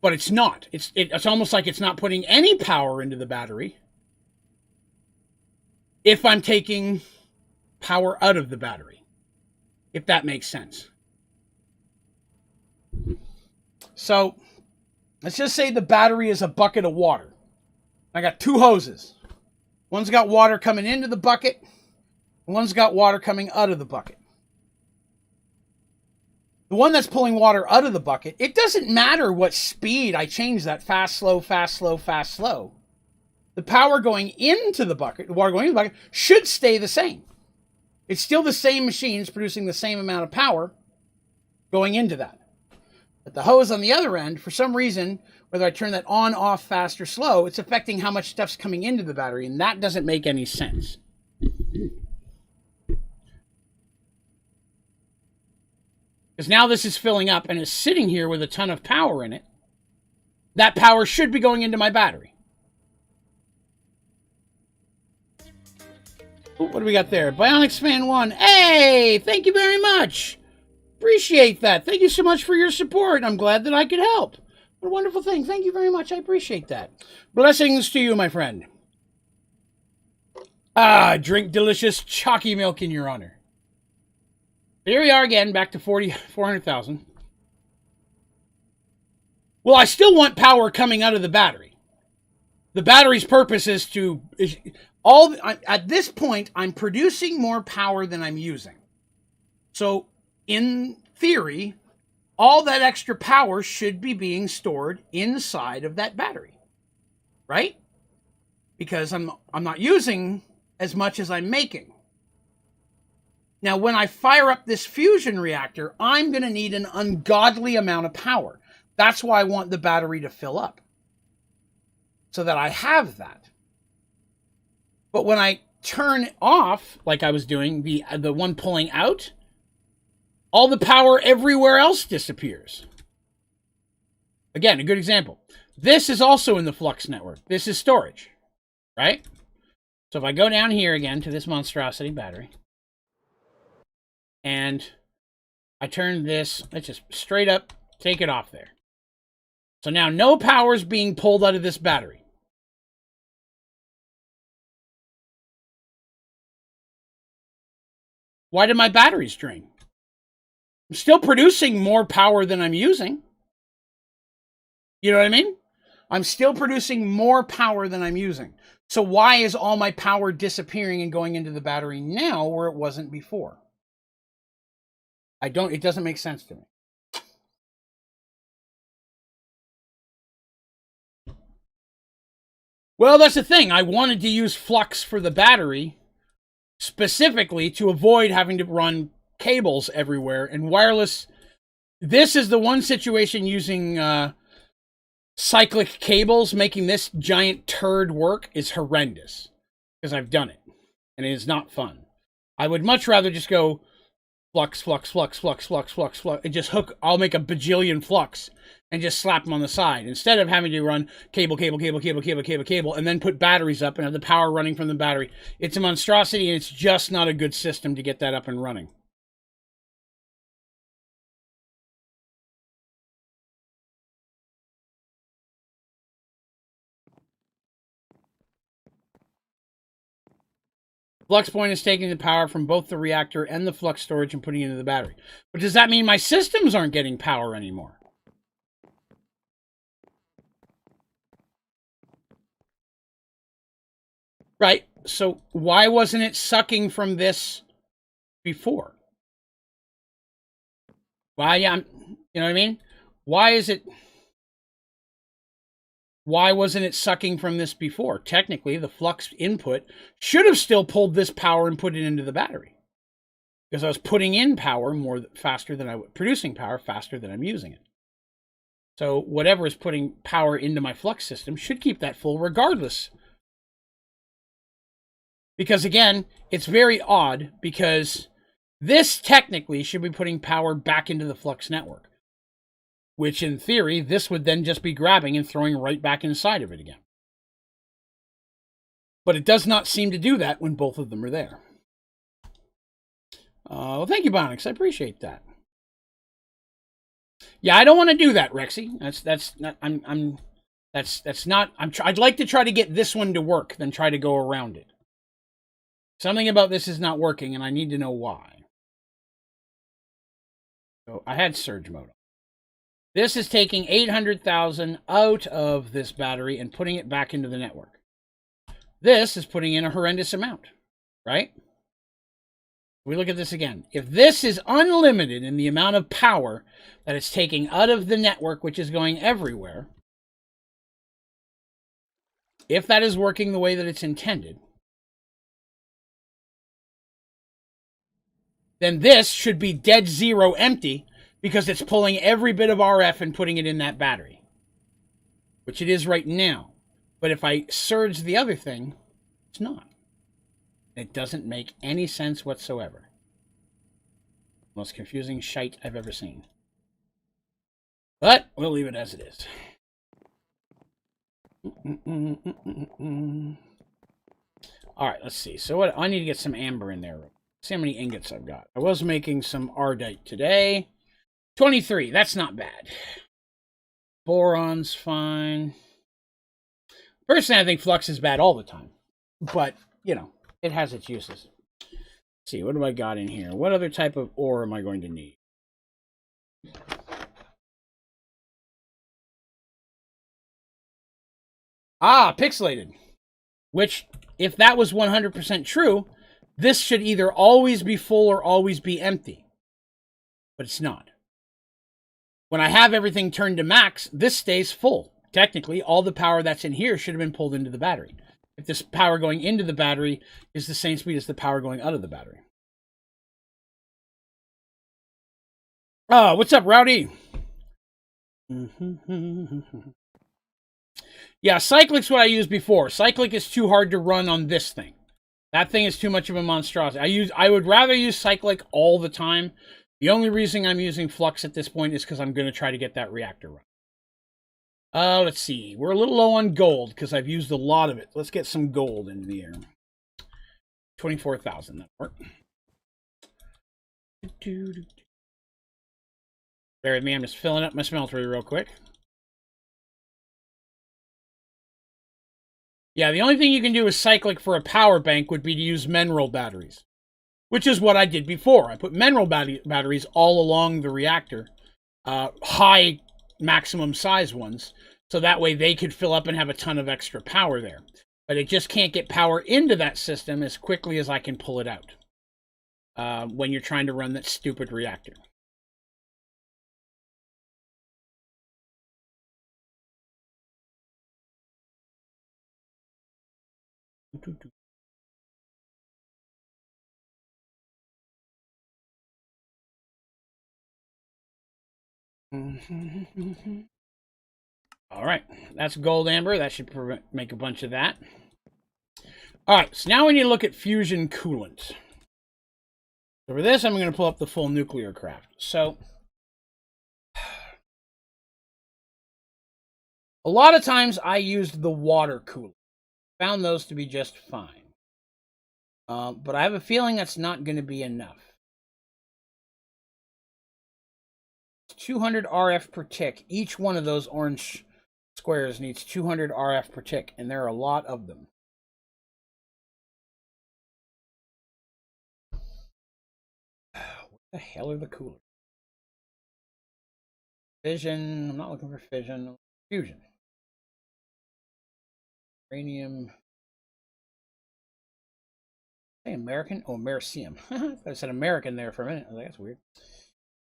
But it's not. It's almost like it's not putting any power into the battery if I'm taking power out of the battery. If that makes sense. So, let's just say the battery is a bucket of water. I got two hoses. One's got water coming into the bucket. One's got water coming out of the bucket. The one that's pulling water out of the bucket, it doesn't matter what speed I change that, fast, slow, fast, slow, fast, slow. The power going into the bucket, the water going into the bucket, should stay the same. It's still the same machines producing the same amount of power going into that. But the hose on the other end, for some reason, whether I turn that on, off, fast, or slow, it's affecting how much stuff's coming into the battery, and that doesn't make any sense. Because now this is filling up and is sitting here with a ton of power in it. That power should be going into my battery. What do we got there? Bionics Fan 1. Hey, thank you very much. Appreciate that. Thank you so much for your support. I'm glad that I could help. What a wonderful thing. Thank you very much. I appreciate that. Blessings to you, my friend. Drink delicious chalky milk in your honor. Here we are again, back to 400,000. Well, I still want power coming out of the battery. The battery's purpose is to... at this point, I'm producing more power than I'm using. So, in theory, all that extra power should be being stored inside of that battery. Right? Because I'm not using as much as I'm making. Now, when I fire up this fusion reactor, I'm going to need an ungodly amount of power. That's why I want the battery to fill up. So that I have that. But when I turn off, like I was doing, the one pulling out, all the power everywhere else disappears. Again, a good example. This is also in the Flux network. This is storage, right? So if I go down here again to this monstrosity battery, and I turn this, let's just straight up take it off there. So now no power is being pulled out of this battery. Why did my batteries drain? I'm still producing more power than I'm using. You know what I mean? I'm still producing more power than I'm using. So why is all my power disappearing and going into the battery now where it wasn't before? It doesn't make sense to me. Well, that's the thing. I wanted to use Flux for the battery specifically to avoid having to run cables everywhere and wireless. This is the one situation using cyclic cables, making this giant turd work is horrendous because I've done it and it is not fun. I would much rather just go flux, flux, flux, flux, flux, flux, flux, and just hook, I'll make a bajillion flux and just slap them on the side instead of having to run cable, cable, cable, cable, cable, cable, cable, and then put batteries up and have the power running from the battery. It's a monstrosity and it's just not a good system to get that up and running. Flux point is taking the power from both the reactor and the flux storage and putting it into the battery. But does that mean my systems aren't getting power anymore? Right. So why wasn't it sucking from this before? Why, yeah, you know what I mean? Why wasn't it sucking from this before? Technically, the flux input should have still pulled this power and put it into the battery. Because I was putting in power faster than producing power faster than I'm using it. So whatever is putting power into my flux system should keep that full regardless. Because again, it's very odd because this technically should be putting power back into the flux network. Which in theory, this would then just be grabbing and throwing right back inside of it again. But it does not seem to do that when both of them are there. Well, thank you, Bonix. I appreciate that. Yeah, I don't want to do that, Rexy. I'd like to try to get this one to work than try to go around it. Something about this is not working, and I need to know why. So I had surge mode. This is taking 800,000 out of this battery and putting it back into the network. This is putting in a horrendous amount, right? We look at this again. If this is unlimited in the amount of power that it's taking out of the network, which is going everywhere, if that is working the way that it's intended, then this should be dead zero empty because it's pulling every bit of RF and putting it in that battery, which it is right now. But if I surge the other thing, it's not. It doesn't make any sense whatsoever. Most confusing shite I've ever seen. But we'll leave it as it is. All right, let's see. So what I need to get some amber in there. See how many ingots I've got. I was making some ardite today. 23, that's not bad. Boron's fine. Personally, I think flux is bad all the time. But, you know, it has its uses. Let's see, what do I got in here? What other type of ore am I going to need? Ah, pixelated. Which, if that was 100% true, this should either always be full or always be empty. But it's not. When I have everything turned to max, this stays full. Technically, all the power that's in here should have been pulled into the battery. If this power going into the battery is the same speed as the power going out of the battery. Oh, what's up, Rowdy? Yeah, Cyclic's what I used before. Cyclic is too hard to run on this thing. That thing is too much of a monstrosity. I would rather use Cyclic all the time. The only reason I'm using Flux at this point is because I'm going to try to get that reactor run. Let's see. We're a little low on gold because I've used a lot of it. Let's get some gold into the air. 24,000. That'll work. Bear with me. I'm just filling up my smeltery real quick. Yeah, the only thing you can do with Cyclic for a power bank would be to use mineral batteries, which is what I did before. I put mineral batteries all along the reactor, high maximum size ones, so that way they could fill up and have a ton of extra power there. But it just can't get power into that system as quickly as I can pull it out when you're trying to run that stupid reactor. All right, that's gold amber. That should make a bunch of that. All right, so now we need to look at fusion coolant. So for this, I'm going to pull up the full nuclear craft. So a lot of times I used the water coolant. Found those to be just fine. But I have a feeling that's not going to be enough. 200 RF per tick. Each one of those orange squares needs 200 RF per tick, and there are a lot of them. The hell are the coolers? Fission. I'm not looking for fission. Fusion. Uranium. Hey, American? Oh, Americium. I said American there for a minute. I was like, that's weird.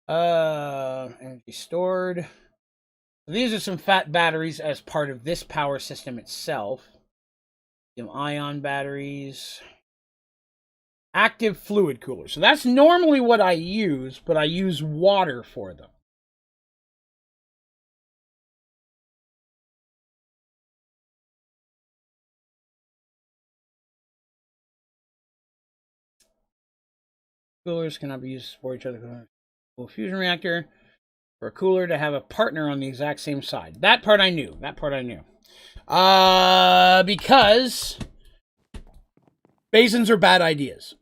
Energy stored. These are some fat batteries as part of this power system itself. Some ion batteries. Active fluid cooler. So that's normally what I use, but I use water for them. Coolers cannot be used for each other. Fusion reactor for a cooler to have a partner on the exact same side. That part I knew. Because basins are bad ideas.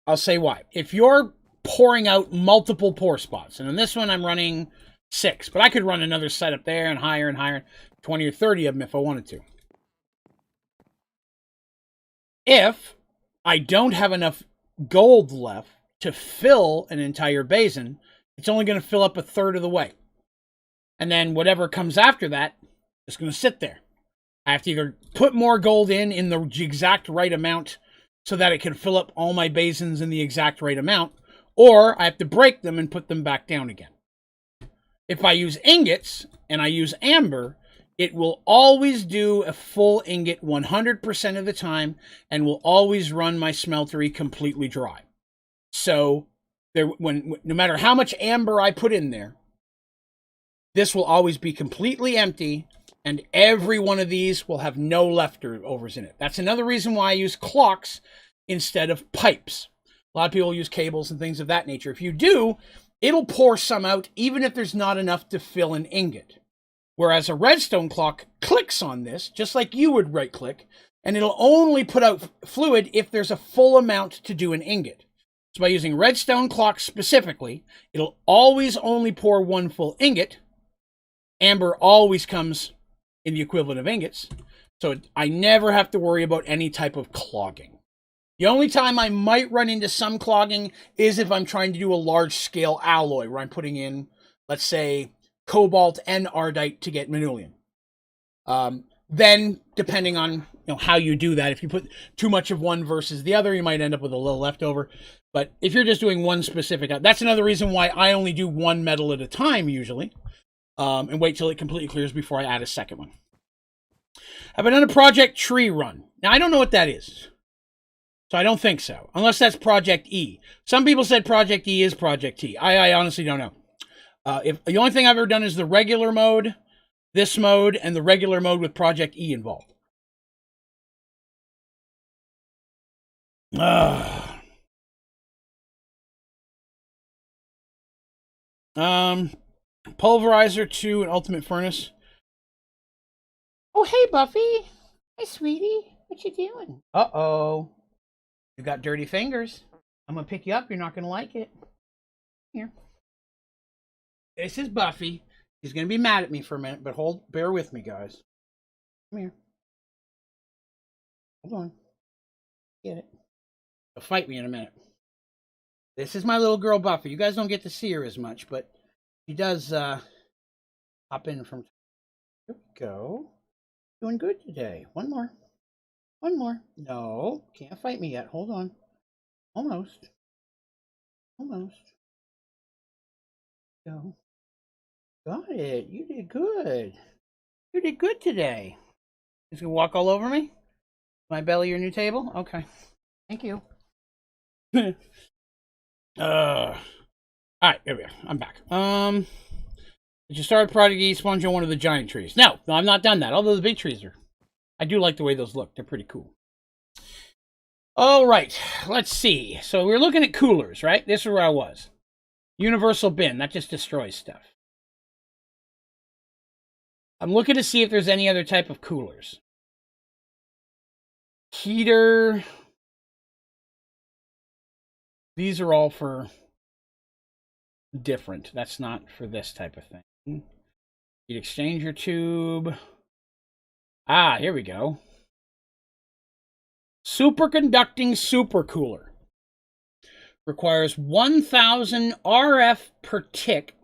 I'll say why. If you're pouring out multiple pour spots, and in this one I'm running 6, but I could run another set up there and higher, 20 or 30 of them if I wanted to. If I don't have enough gold left to fill an entire basin, it's only going to fill up a third of the way. And then whatever comes after that is going to sit there. I have to either put more gold in the exact right amount so that it can fill up all my basins in the exact right amount, or I have to break them and put them back down again. If I use ingots and I use amber, it will always do a full ingot 100% of the time and will always run my smeltery completely dry. So no matter how much amber I put in there, this will always be completely empty, and every one of these will have no leftovers in it. That's another reason why I use clocks instead of pipes. A lot of people use cables and things of that nature. If you do, it'll pour some out even if there's not enough to fill an ingot. Whereas a redstone clock clicks on this, just like you would right-click, and it'll only put out fluid if there's a full amount to do an ingot. So by using redstone clocks specifically, it'll always only pour one full ingot. Amber always comes in the equivalent of ingots, so I never have to worry about any type of clogging. The only time I might run into some clogging is if I'm trying to do a large-scale alloy, where I'm putting in, let's say, cobalt and ardite to get manulium. Then, depending on how you do that, if you put too much of one versus the other, you might end up with a little leftover. But if you're just doing one specific, that's another reason why I only do one metal at a time usually, and wait till it completely clears before I add a second one. Have I done a project tree run? Now, I don't know what that is, so I don't think so, unless that's Project E. Some people said Project E is Project T. I honestly don't know. If the only thing I've ever done is the regular mode, this mode, and the regular mode with Project E involved. Pulverizer to an ultimate furnace. Oh, hey, Buffy. Hey, sweetie. What you doing? Uh-oh. You got dirty fingers. I'm going to pick you up. You're not going to like it. Here. This is Buffy. She's going to be mad at me for a minute, but bear with me, guys. Come here. Hold on. Get it. She'll fight me in a minute. This is my little girl, Buffy. You guys don't get to see her as much, but she does hop in from... Here we go. Doing good today. One more. One more. No, can't fight me yet. Hold on. Almost. Almost. Go. Got it. You did good. You did good today. Just gonna walk all over me? My belly, your new table? Okay. Thank you. Alright, here we are. I'm back. Did you start Project E sponge on one of the giant trees? No, I've not done that. Although the big trees are... I do like the way those look. They're pretty cool. Alright, let's see. So we're looking at coolers, right? This is where I was. Universal bin. That just destroys stuff. I'm looking to see if there's any other type of coolers. Heater. These are all for different. That's not for this type of thing. Heat exchanger tube. Ah, here we go. Superconducting supercooler. requires 1,000 RF per tick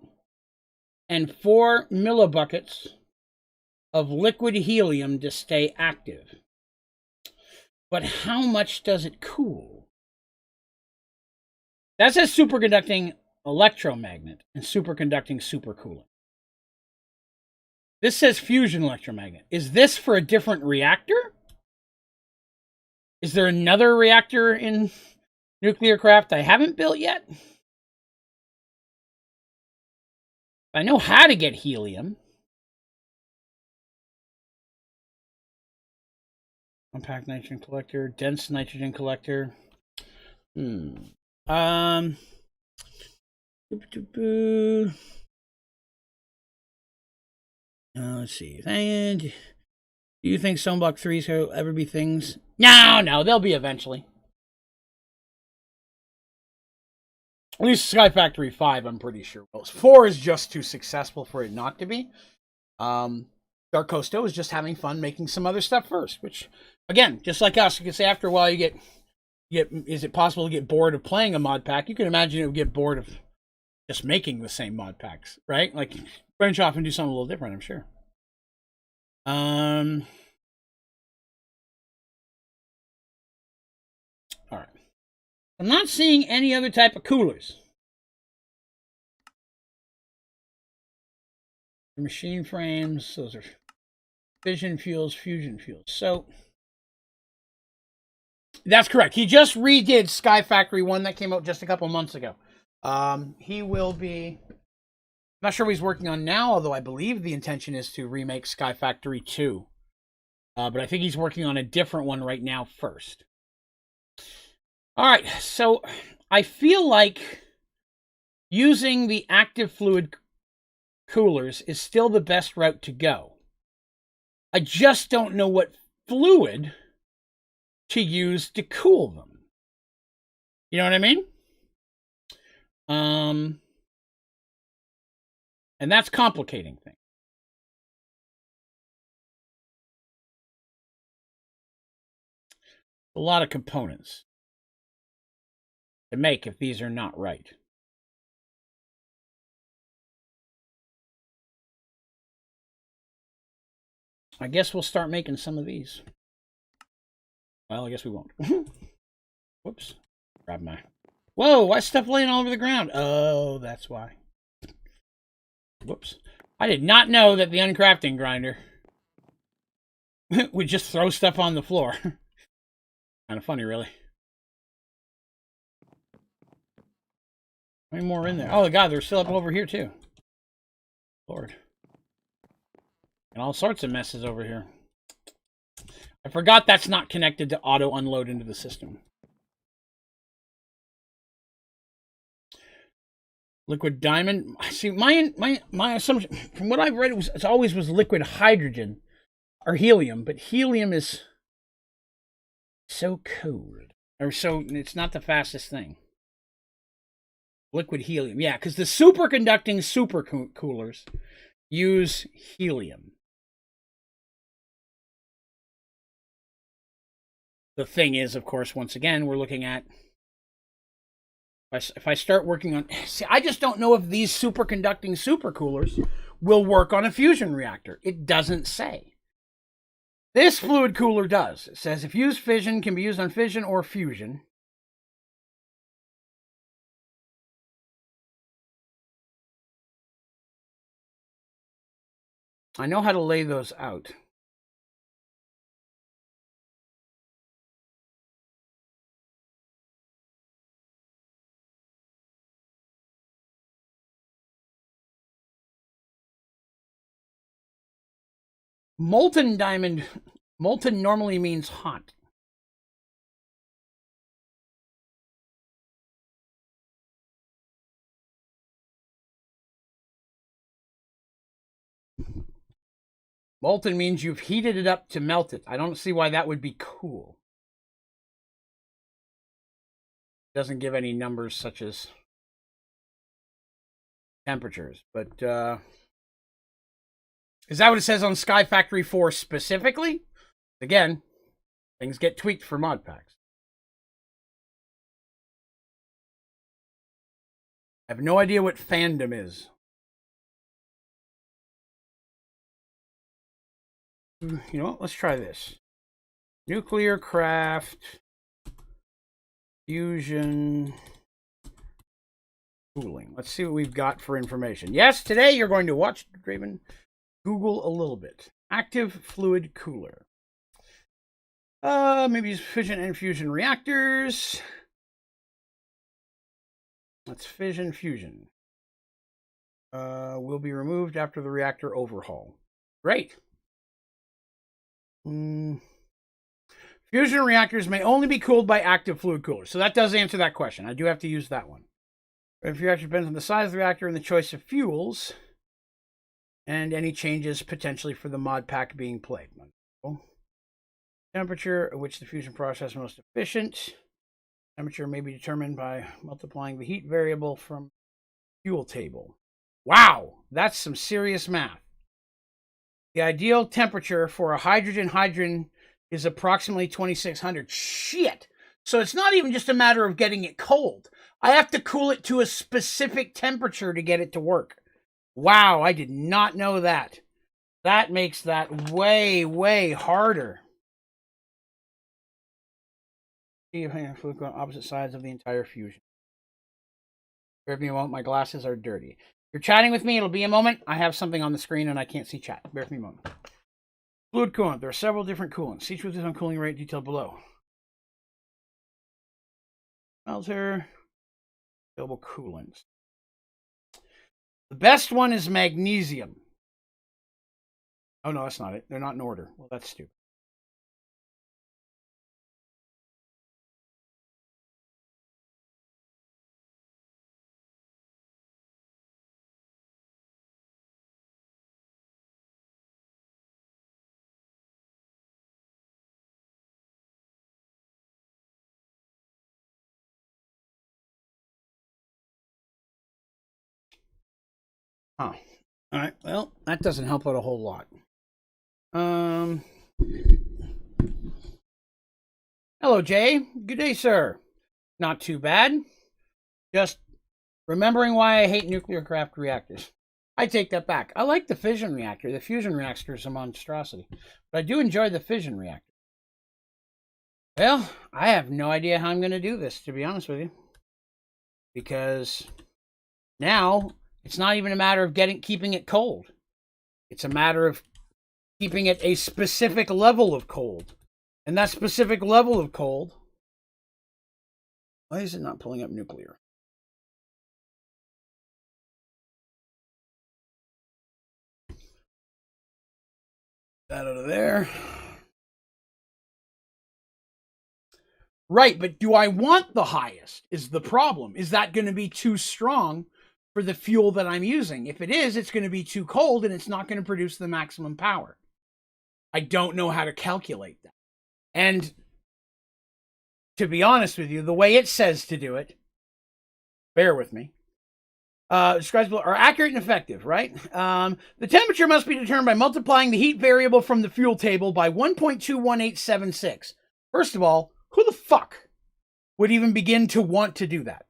and 4 millibuckets of liquid helium to stay active. But how much does it cool? That says superconducting electromagnet and superconducting supercooling. This says fusion electromagnet. Is this for a different reactor? Is there another reactor in nuclear craft I haven't built yet? I know how to get helium. Compact nitrogen collector, dense nitrogen collector. Let's see. And do you think Stoneblock 3s will ever be things? No, they'll be eventually. At least Skyfactory 5, I'm pretty sure. 4 is just too successful for it not to be. Dark Costo is just having fun making some other stuff first, which, again, just like us, you can say after a while you get, is it possible to get bored of playing a mod pack? You can imagine it would get bored of just making the same mod packs, right? Like, branch off and do something a little different, I'm sure. All right. I'm not seeing any other type of coolers. Machine frames, those are fission fuels, fusion fuels. So that's correct. He just redid Skyfactory 1 that came out just a couple months ago. He will be, I'm not sure what he's working on now, although I believe the intention is to remake Skyfactory 2. But I think he's working on a different one right now first. All right, so I feel like using the active fluid coolers is still the best route to go. I just don't know what fluid to use to cool them. You know what I mean? And that's complicating things. A lot of components to make if these are not right. I guess we'll start making some of these. Well, I guess we won't. Whoops. Grab my... Whoa, why is stuff laying all over the ground? Oh, that's why. Whoops. I did not know that the uncrafting grinder would just throw stuff on the floor. Kind of funny, really. How many more in there? Oh, God, they're still up over here, too. Lord. And all sorts of messes over here. I forgot that's not connected to auto-unload into the system. Liquid diamond. See, my assumption, from what I've read, it always was liquid hydrogen or helium, but helium is so cold. Or so, it's not the fastest thing. Liquid helium. Yeah, because the superconducting supercoolers use helium. The thing is, of course, once again, we're looking at, if I start working on, see, I just don't know if these superconducting supercoolers will work on a fusion reactor. It doesn't say. This fluid cooler does. It says if used fission, can be used on fission or fusion. I know how to lay those out. Molten diamond, molten normally means hot. Molten means you've heated it up to melt it. I don't see why that would be cool. Doesn't give any numbers such as temperatures, but is that what it says on Skyfactory 4 specifically? Again, things get tweaked for mod packs. I have no idea what fandom is. You know what? Let's try this. Nuclear craft, fusion, cooling. Let's see what we've got for information. Yes, today you're going to watch Draven Google a little bit. Active fluid cooler. Maybe use fission and fusion reactors. That's fission fusion. Will be removed after the reactor overhaul. Great. Fusion reactors may only be cooled by active fluid coolers. So that does answer that question. I do have to use that one. If your reactor depends on the size of the reactor and the choice of fuels, and any changes potentially for the mod pack being played. Temperature at which the fusion process is most efficient. Temperature may be determined by multiplying the heat variable from fuel table. Wow, that's some serious math. The ideal temperature for a hydrogen is approximately 2600. Shit. So it's not even just a matter of getting it cold. I have to cool it to a specific temperature to get it to work. Wow, I did not know that. That makes that way, way harder. See if I can flip on opposite sides of the entire fusion. Bear with me a moment, my glasses are dirty. You're chatting with me, it'll be a moment. I have something on the screen and I can't see chat. Bear with me a moment. Fluid coolant. There are several different coolants, each with its own cooling rate detailed below. Melter. Available coolants. The best one is magnesium. Oh no, that's not it. They're not in order. Well, that's stupid. Huh. All right. Well, that doesn't help out a whole lot. Hello, Jay. Good day, sir. Not too bad. Just remembering why I hate nuclear craft reactors. I take that back. I like the fission reactor. The fusion reactor is a monstrosity. But I do enjoy the fission reactor. Well, I have no idea how I'm going to do this, to be honest with you. Because now it's not even a matter of keeping it cold. It's a matter of keeping it a specific level of cold. And that specific level of cold... Why is it not pulling up nuclear? That out of there. Right, but do I want the highest is the problem. Is that going to be too strong for the fuel that I'm using? If it is, it's going to be too cold and it's not going to produce the maximum power. I don't know how to calculate that. And to be honest with you, the way it says to do it, bear with me, describes are accurate and effective, right? The temperature must be determined by multiplying the heat variable from the fuel table by 1.21876. First of all, who the fuck would even begin to want to do that?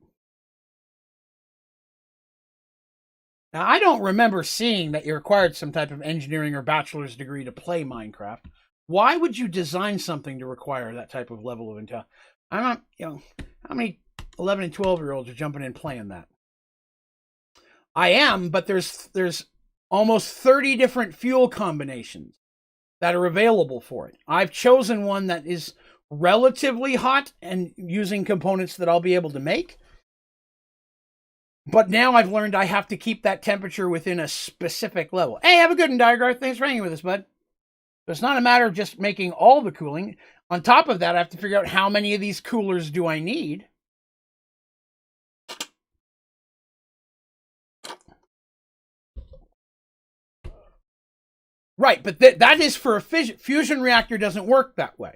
Now, I don't remember seeing that you required some type of engineering or bachelor's degree to play Minecraft. Why would you design something to require that type of level of intel? I'm not, how many 11 and 12-year-olds are jumping in playing that? I am, but there's almost 30 different fuel combinations that are available for it. I've chosen one that is relatively hot and using components that I'll be able to make. But now I've learned I have to keep that temperature within a specific level. Hey, have a good one, Diagar. Thanks for hanging with us, bud. So it's not a matter of just making all the cooling. On top of that, I have to figure out how many of these coolers do I need. Right, but that is for a fusion reactor. Doesn't work that way.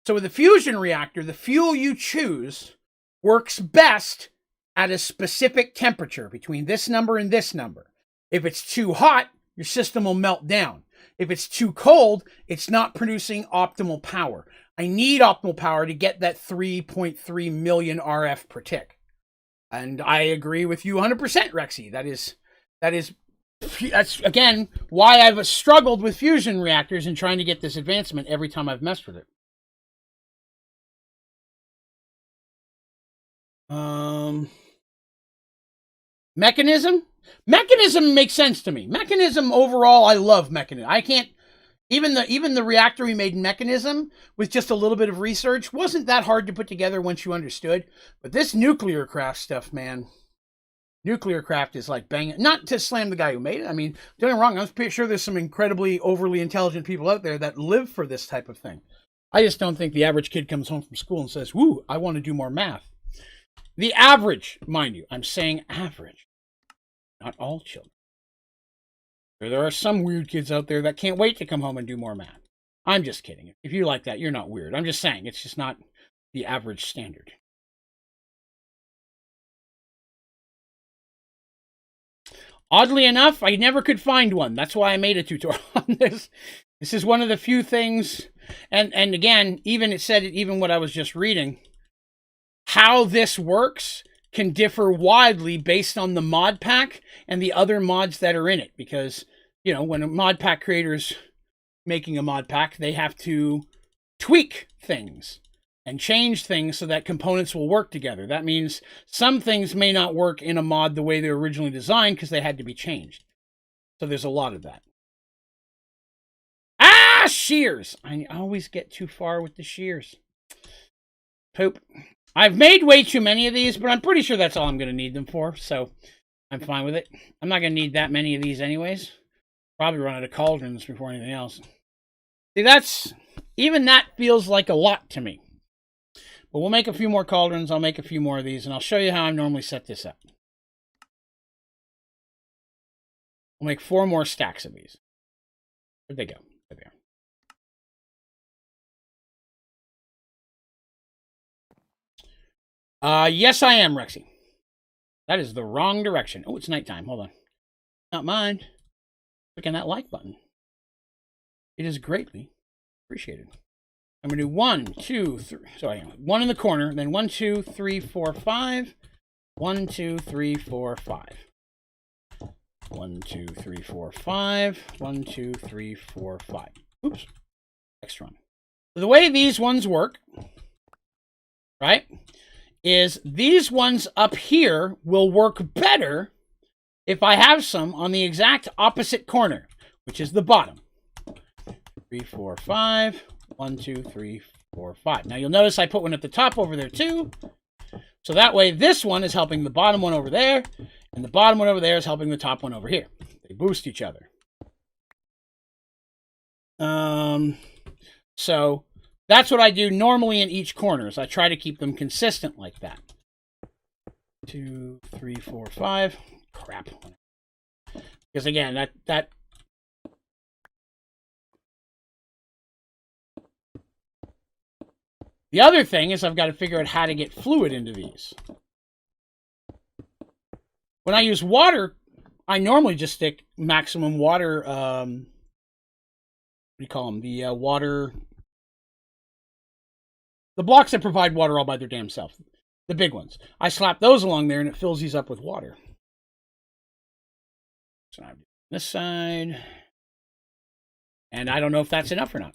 So with a fusion reactor, the fuel you choose works best at a specific temperature between this number and this number. If it's too hot, your system will melt down. If it's too cold, it's not producing optimal power. I need optimal power to get that 3.3 million RF per tick. And I agree with you 100%, Rexy. That's again why I've struggled with fusion reactors and trying to get this advancement every time I've messed with it. Mechanism makes sense to me. Mechanism overall, I love mechanism. I can't even the reactor we made Mechanism with just a little bit of research wasn't that hard to put together once you understood. But this nuclear craft stuff, man. Nuclear craft is like banging. Not to slam the guy who made it. I mean, don't get me wrong. I'm pretty sure there's some incredibly overly intelligent people out there that live for this type of thing. I just don't think the average kid comes home from school and says, "Woo, I want to do more math." The average, mind you, I'm saying average. Not all children. There are some weird kids out there that can't wait to come home and do more math. I'm just kidding. If you like that, you're not weird. I'm just saying it's just not the average standard. Oddly enough, I never could find one. That's why I made a tutorial on this. This is one of the few things, and again, even what I was just reading, how this works can differ widely based on the mod pack and the other mods that are in it. Because, you know, when a mod pack creator is making a mod pack, they have to tweak things and change things so that components will work together. That means some things may not work in a mod the way they were originally designed because they had to be changed. So there's a lot of that. Ah, shears! I always get too far with the shears. Poop. I've made way too many of these, but I'm pretty sure that's all I'm going to need them for, so I'm fine with it. I'm not going to need that many of these anyways. Probably run out of cauldrons before anything else. See, even that feels like a lot to me. But we'll make a few more cauldrons, I'll make a few more of these, and I'll show you how I normally set this up. We'll make 4 more stacks of these. Where'd they go? There they are. Yes, I am, Rexy. That is the wrong direction. Oh, it's nighttime. Hold on. Not mine. Click on that like button. It is greatly appreciated. I'm going to do 1, 2, 3. Sorry, 1 in the corner, then 1, 2, 3, 4, 5. 1, 2, 3, 4, 5. 1, 2, 3, 4, 5. 1, 2, 3, 4, 5. Oops. Extra one. So the way these ones work, right, is these ones up here will work better if I have some on the exact opposite corner, which is the bottom. 3, 4, 5. 1, 2, 3, 4, 5. Now you'll notice I put one at the top over there too. So that way this one is helping the bottom one over there, and the bottom one over there is helping the top one over here. They boost each other. So that's what I do normally in each corner, is I try to keep them consistent like that. 2, 3, 4, 5. Crap. Because again, that the other thing is I've got to figure out how to get fluid into these. When I use water, I normally just stick maximum water, what do you call them? The water, the blocks that provide water all by their damn self. The big ones. I slap those along there and it fills these up with water. So I'm doing this side. And I don't know if that's enough or not.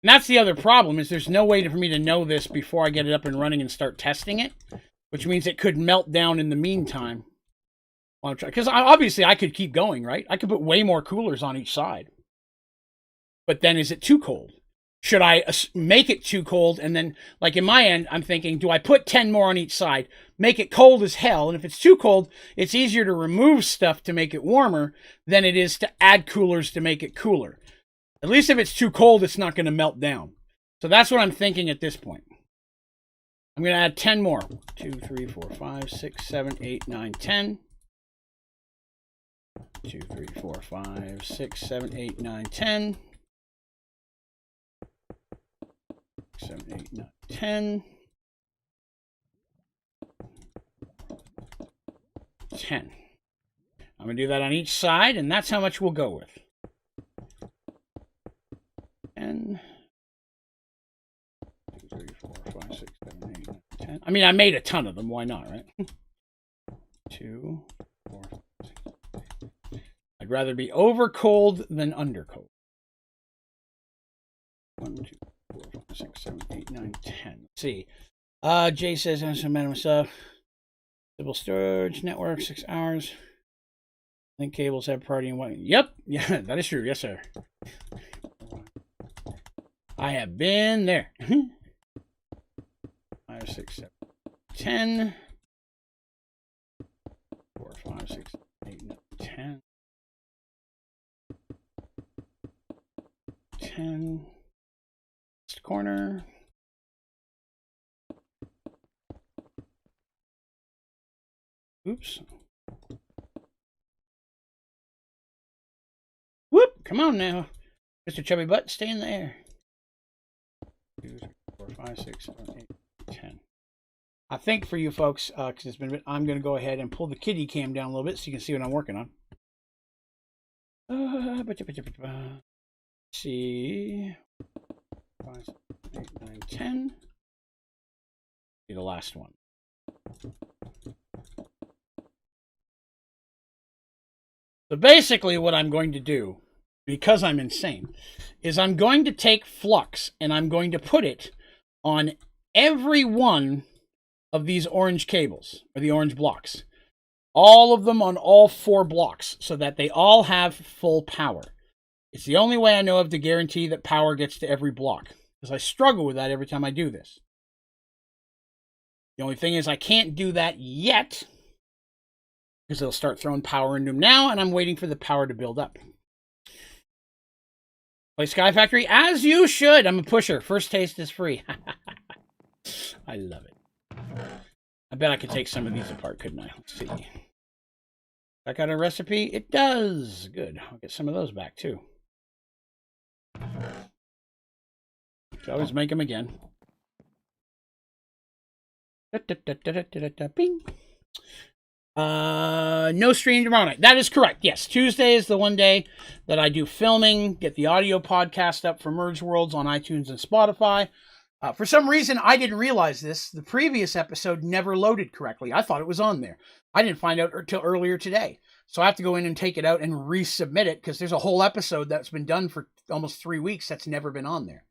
And that's the other problem, is there's no way for me to know this before I get it up and running and start testing it, which means it could melt down in the meantime. Because obviously I could keep going, right? I could put way more coolers on each side. But then is it too cold? Should I make it too cold? And then, like in my end, I'm thinking, do I put 10 more on each side, make it cold as hell? And if it's too cold, it's easier to remove stuff to make it warmer than it is to add coolers to make it cooler. At least if it's too cold, it's not going to melt down. So that's what I'm thinking at this point. I'm going to add 10 more. 2, 3, 4, 5, 6, 7, 8, 9, 10. 2, 3, 4, 5, 6, 7, 8, 9, 10. 7, 8, 9, 10. 10. I'm going to do that on each side, and that's how much we'll go with. 10. 2, 3, 4, I mean, I made a ton of them. Why not, right? 2, 4, 6. I'd rather be over cold than under cold. 1, 2, 4, 5, 6, 7, 8, 9, 10. Let's see. Jay says, I'm some man myself. Stable storage network, 6 hours. Link cables have party and what? Yep. Yeah, that is true. Yes, sir. I have been there. 5, 6, 7, 10. 4, 5, 6, 8, 9, 10. 10. Last corner. Oops. Whoop! Come on now, Mr. Chubby Butt, stay in there. 2, 3, 4, 5, 6, 7, 8, 10. I think for you folks, because it's been a bit, I'm going to go ahead and pull the kitty cam down a little bit so you can see what I'm working on. Let's see. 5, 6, 8, 9, 10. Be the last one. So basically what I'm going to do, because I'm insane, is I'm going to take Flux and I'm going to put it on every one of these orange cables, or the orange blocks. All of them on all 4 blocks, so that they all have full power. It's the only way I know of to guarantee that power gets to every block, because I struggle with that every time I do this. The only thing is I can't do that yet, because they'll start throwing power into them now, and I'm waiting for the power to build up. Play Skyfactory as you should. I'm a pusher. First taste is free. I love it. I bet I could take some of these apart, couldn't I? Let's see. I got a recipe? It does. Good. I'll get some of those back, too. So always make them again. Bing. No stream tomorrow night. That is correct. Yes, Tuesday is the one day that I do filming, get the audio podcast up for Merge Worlds on iTunes and Spotify. For some reason, I didn't realize this. The previous episode never loaded correctly. I thought it was on there. I didn't find out until earlier today. So I have to go in and take it out and resubmit it, because there's a whole episode that's been done for almost 3 weeks that's never been on there.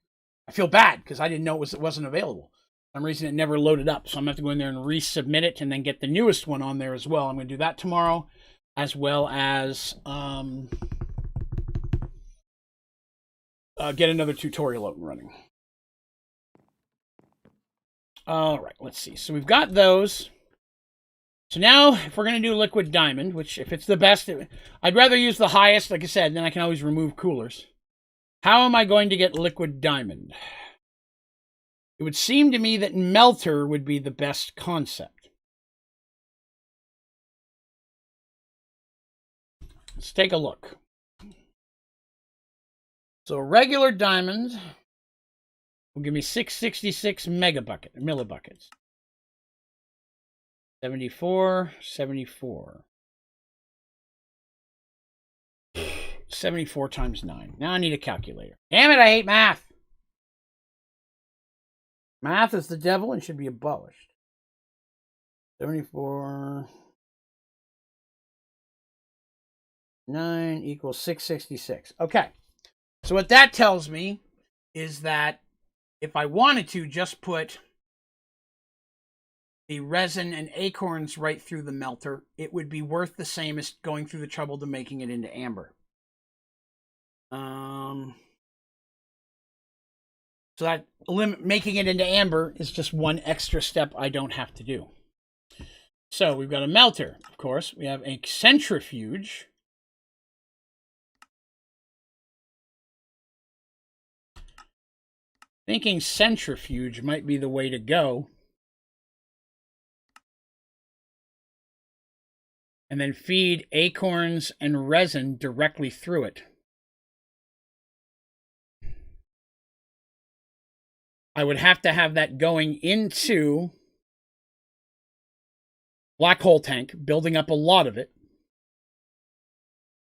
I feel bad because I didn't know it wasn't available. For some reason, it never loaded up. So I'm going to have to go in there and resubmit it and then get the newest one on there as well. I'm going to do that tomorrow, as well as get another tutorial up and running. All right, let's see. So we've got those. So now, if we're going to do liquid diamond, which if it's the best, I'd rather use the highest, like I said, then I can always remove coolers. How am I going to get liquid diamond? It would seem to me that melter would be the best concept. Let's take a look. So regular diamond will give me 666 millibuckets. 74, 74. 74 times 9. Now I need a calculator. Damn it, I hate math. Math is the devil and should be abolished. 74. 9 equals 666. Okay. So what that tells me is that if I wanted to just put the resin and acorns right through the melter, it would be worth the same as going through the trouble to making it into amber. So that making it into amber is just one extra step I don't have to do. So we've got a melter, of course. We have a centrifuge. Thinking centrifuge might be the way to go. And then feed acorns and resin directly through it. I would have to have that going into black hole tank, building up a lot of it.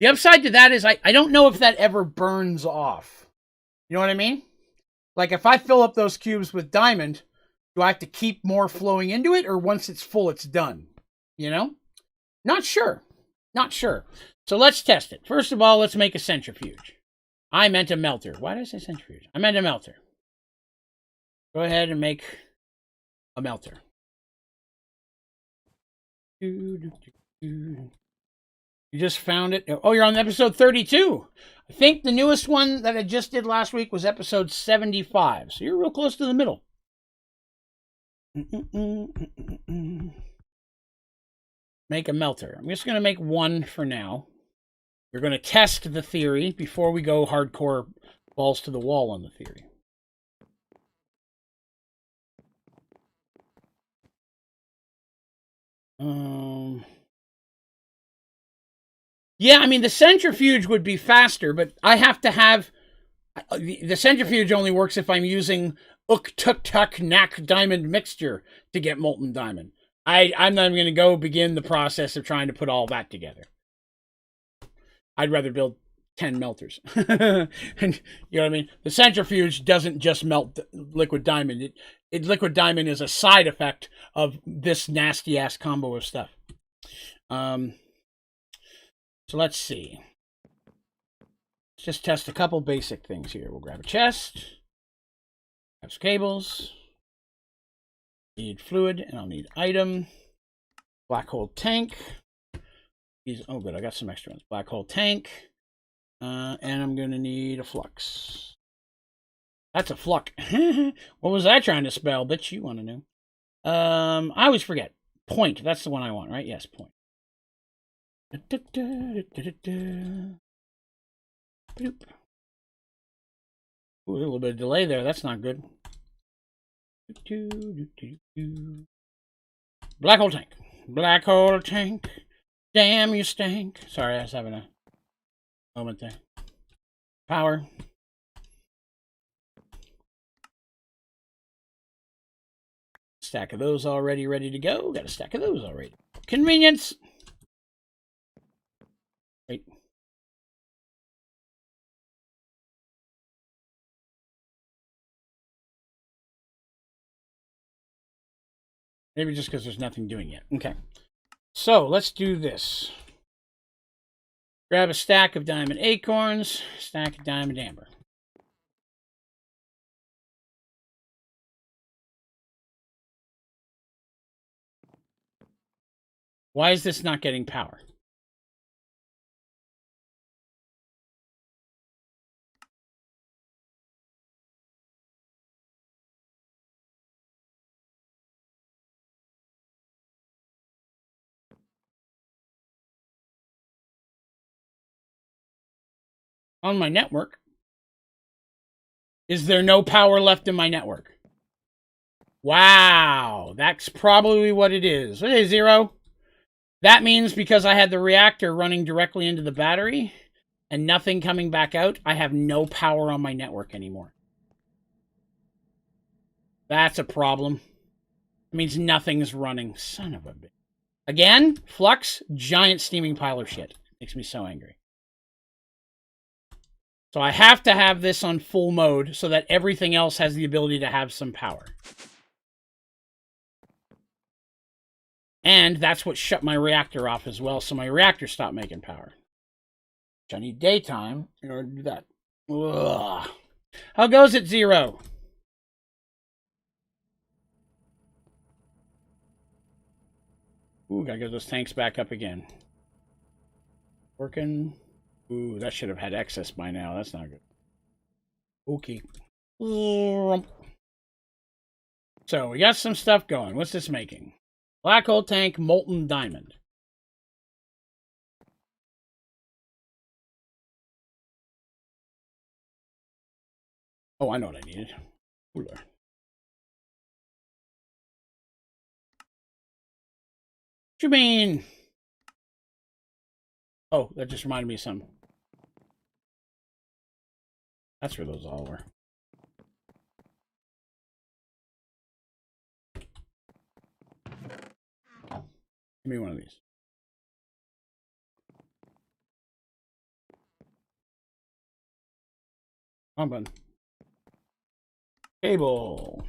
The upside to that is I don't know if that ever burns off. You know what I mean? Like if I fill up those cubes with diamond, Do I have to keep more flowing into it, or once it's full, it's done? You know? Not sure. Not sure. So let's test it. First of all, let's make a centrifuge. I meant a melter. Why did I say centrifuge? I meant a melter. Go ahead and make a melter. You just found it. Oh, you're on episode 32. I think the newest one that I just did last week was episode 75. So you're real close to the middle. Make a melter. I'm just going to make one for now. We're going to test the theory before we go hardcore balls to the wall on the theory. Yeah, I mean, the centrifuge would be faster, but I have to have... The centrifuge only works if I'm using Tuk-Tuk-Nak diamond mixture to get molten diamond. I'm not even going to go begin the process of trying to put all that together. I'd rather build 10 melters. And, you know what I mean? The centrifuge doesn't just melt liquid diamond. Liquid diamond is a side effect of this nasty-ass combo of stuff. So let's see. Let's just test a couple basic things here. We'll grab a chest. Grab some cables. Need fluid, and I'll need item. Black hole tank. Oh, good. I got some extra ones. Black hole tank. And I'm going to need a flux. That's a flux. What was I trying to spell? Bet you want to know. I always forget. Point. That's the one I want, right? Yes, point. Boop. Ooh, a little bit of delay there. That's not good. Black hole tank. Black hole tank. Damn, you stink. Sorry, I was having a moment there. Power. Stack of those already ready to go. Got a stack of those already. Convenience. Wait. Maybe just because there's nothing doing yet. Okay. So let's do this. Grab a stack of diamond acorns, stack of diamond amber. Why is this not getting power? On my network. Is there no power left in my network? Wow, that's probably what it is. Hey, Zero. That means because I had the reactor running directly into the battery and nothing coming back out, I have no power on my network anymore. That's a problem. It means nothing's running. Son of a bitch. Again, Flux, giant steaming pile of shit. Makes me so angry. So I have to have this on full mode so that everything else has the ability to have some power. And that's what shut my reactor off as well, so my reactor stopped making power. Which I need daytime in order to do that. Ugh. How goes it, Zero? Ooh, gotta get those tanks back up again. Working. Ooh, that should have had excess by now. That's not good. Okay. So, we got some stuff going. What's this making? Black hole tank, molten diamond. Oh, I know what I needed. Cooler. What you mean? Oh, that just reminded me of something. That's where those all were. Give me one of these. Come on, button. Cable.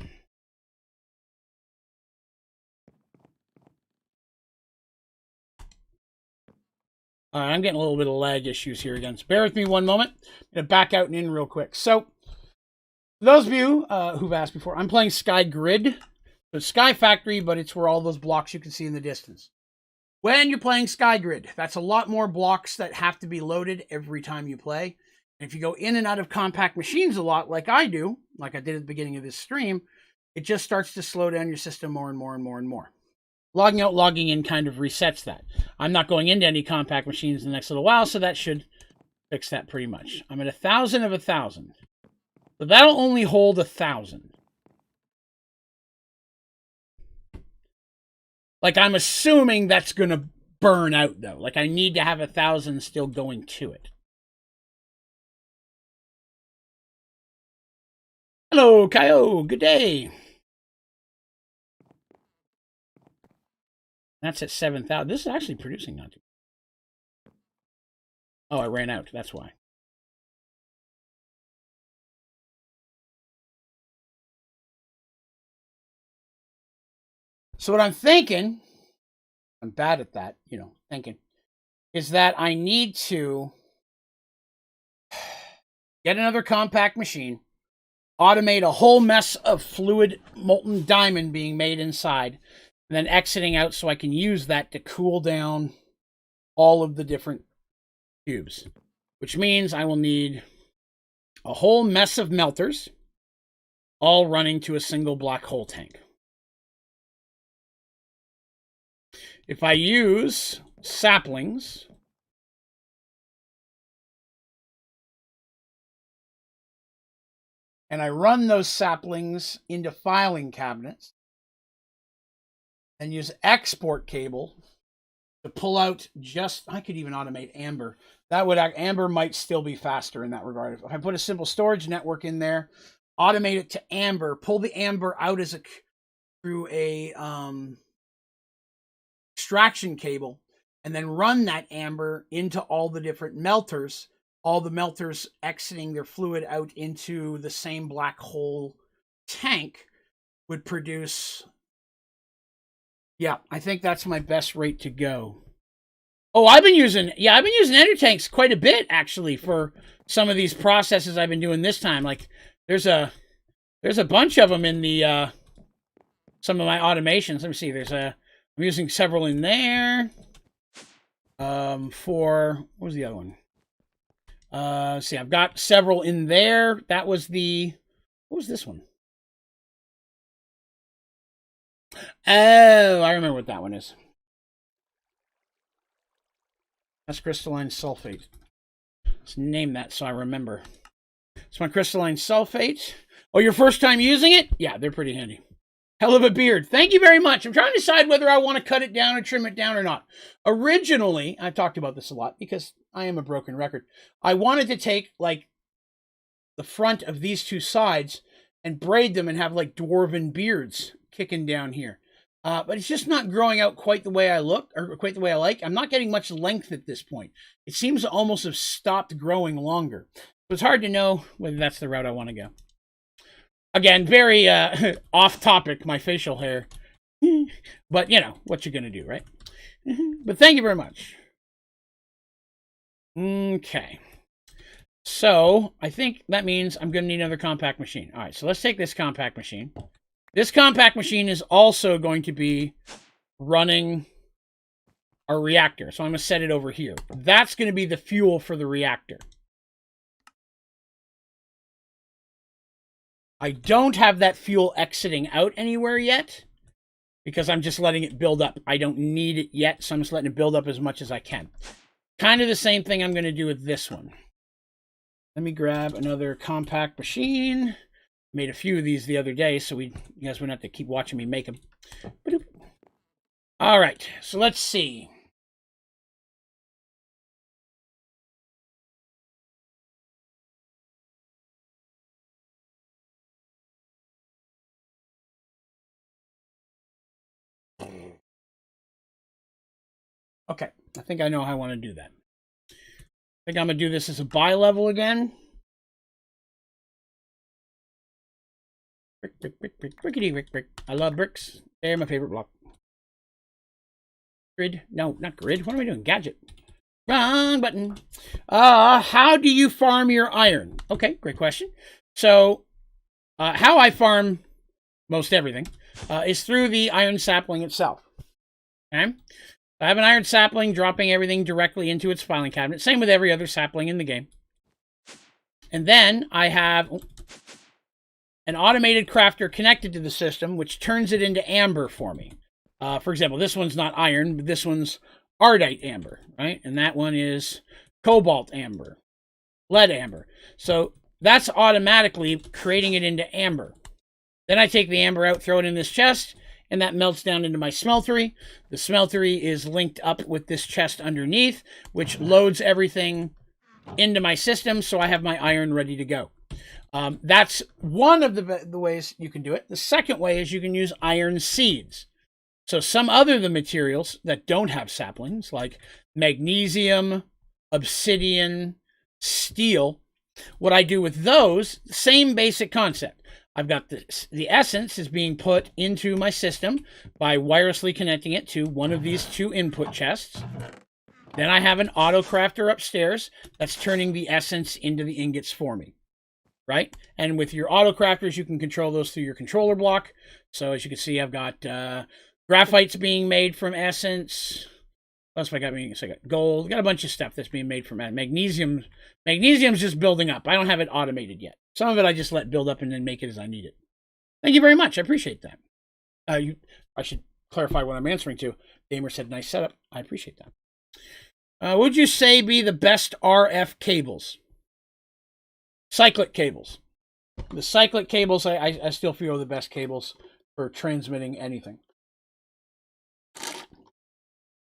All right, I'm getting a little bit of lag issues here again. So bear with me one moment. I'm going to back out and in real quick. So, for those of you who've asked before, I'm playing Sky Grid. So it's Skyfactory, but it's where all those blocks you can see in the distance. When you're playing Sky Grid, that's a lot more blocks that have to be loaded every time you play. And if you go in and out of compact machines a lot, like I do, like I did at the beginning of this stream, it just starts to slow down your system more and more and more and more. Logging out, logging in kind of resets that. I'm not going into any compact machines in the next little while, so that should fix that pretty much. I'm at 1,000 of 1,000. So that'll only hold 1,000. Like, I'm assuming that's going to burn out, though. Like, I need to have 1,000 still going to it. Hello, Kyo. Good day. That's at 7,000. This is actually producing not too. Oh, I ran out. That's why. So what I'm thinking, I'm bad at that, you know, thinking, is that I need to get another compact machine, automate a whole mess of fluid molten diamond being made inside, and then exiting out so I can use that to cool down all of the different cubes. Which means I will need a whole mess of melters, all running to a single black hole tank. If I use saplings, and I run those saplings into filing cabinets, and use export cable to pull out just, I could even automate Amber. That would, Amber might still be faster in that regard. If I put a simple storage network in there, automate it to Amber, pull the Amber out as through a extraction cable, and then run that Amber into all the different melters, all the melters exiting their fluid out into the same black hole tank, would produce, yeah, I think that's my best rate to go. Oh, I've been using ender tanks quite a bit, actually, for some of these processes I've been doing this time. Like, there's a bunch of them in the some of my automations. Let me see. I'm using several in there. For what was the other one? Let's see, I've got several in there. That was what was this one? Oh, I remember what that one is. That's crystalline sulfate. Let's name that so I remember. It's my crystalline sulfate. Oh, your first time using it? Yeah, they're pretty handy. Hell of a beard. Thank you very much. I'm trying to decide whether I want to cut it down or trim it down or not. Originally, I've talked about this a lot because I am a broken record. I wanted to take, like, the front of these two sides and braid them and have, like, dwarven beards kicking down here. But it's just not growing out quite the way I look, or quite the way I like. I'm not getting much length at this point. It seems to almost have stopped growing longer. So it's hard to know whether that's the route I want to go. Again, very off topic, my facial hair. But, you know, what you're going to do, right? But thank you very much. Okay. So, I think that means I'm going to need another compact machine. All right, so let's take this compact machine. This compact machine is also going to be running our reactor. So I'm going to set it over here. That's going to be the fuel for the reactor. I don't have that fuel exiting out anywhere yet because I'm just letting it build up. I don't need it yet, so I'm just letting it build up as much as I can. Kind of the same thing I'm going to do with this one. Let me grab another compact machine. Made a few of these the other day, so you guys wouldn't have to keep watching me make them. All right, so let's see. Okay, I think I know how I want to do that. I think I'm going to do this as a bi-level again. Brick. I love bricks. They're my favorite block. Grid. No, not grid. What am I doing? Gadget. Wrong button. How do you farm your iron? Okay, great question. So, how I farm most everything is through the iron sapling itself. Okay? I have an iron sapling dropping everything directly into its filing cabinet. Same with every other sapling in the game. And then I have an automated crafter connected to the system, which turns it into amber for me. For example, this one's not iron, but this one's ardite amber, right? And that one is cobalt amber, lead amber. So that's automatically creating it into amber. Then I take the amber out, throw it in this chest, and that melts down into my smeltery. The smeltery is linked up with this chest underneath, which loads everything into my system, so I have my iron ready to go. That's one of the ways you can do it. The second way is you can use iron seeds. So some other the materials that don't have saplings, like magnesium, obsidian, steel, what I do with those, same basic concept. I've got the essence is being put into my system by wirelessly connecting it to one of these two input chests. Then I have an auto crafter upstairs that's turning the essence into the ingots for me, right? And with your auto crafters, you can control those through your controller block. So as you can see, I've got graphite's being made from essence. What else have I got? So I got gold. Got a bunch of stuff that's being made from magnesium. Magnesium's just building up. I don't have it automated yet. Some of it I just let build up and then make it as I need it. Thank you very much. I appreciate that. I should clarify what I'm answering to. Gamer said, nice setup. I appreciate that. Would you say be the best RF cables? Cyclic cables. The cyclic cables, I still feel are the best cables for transmitting anything.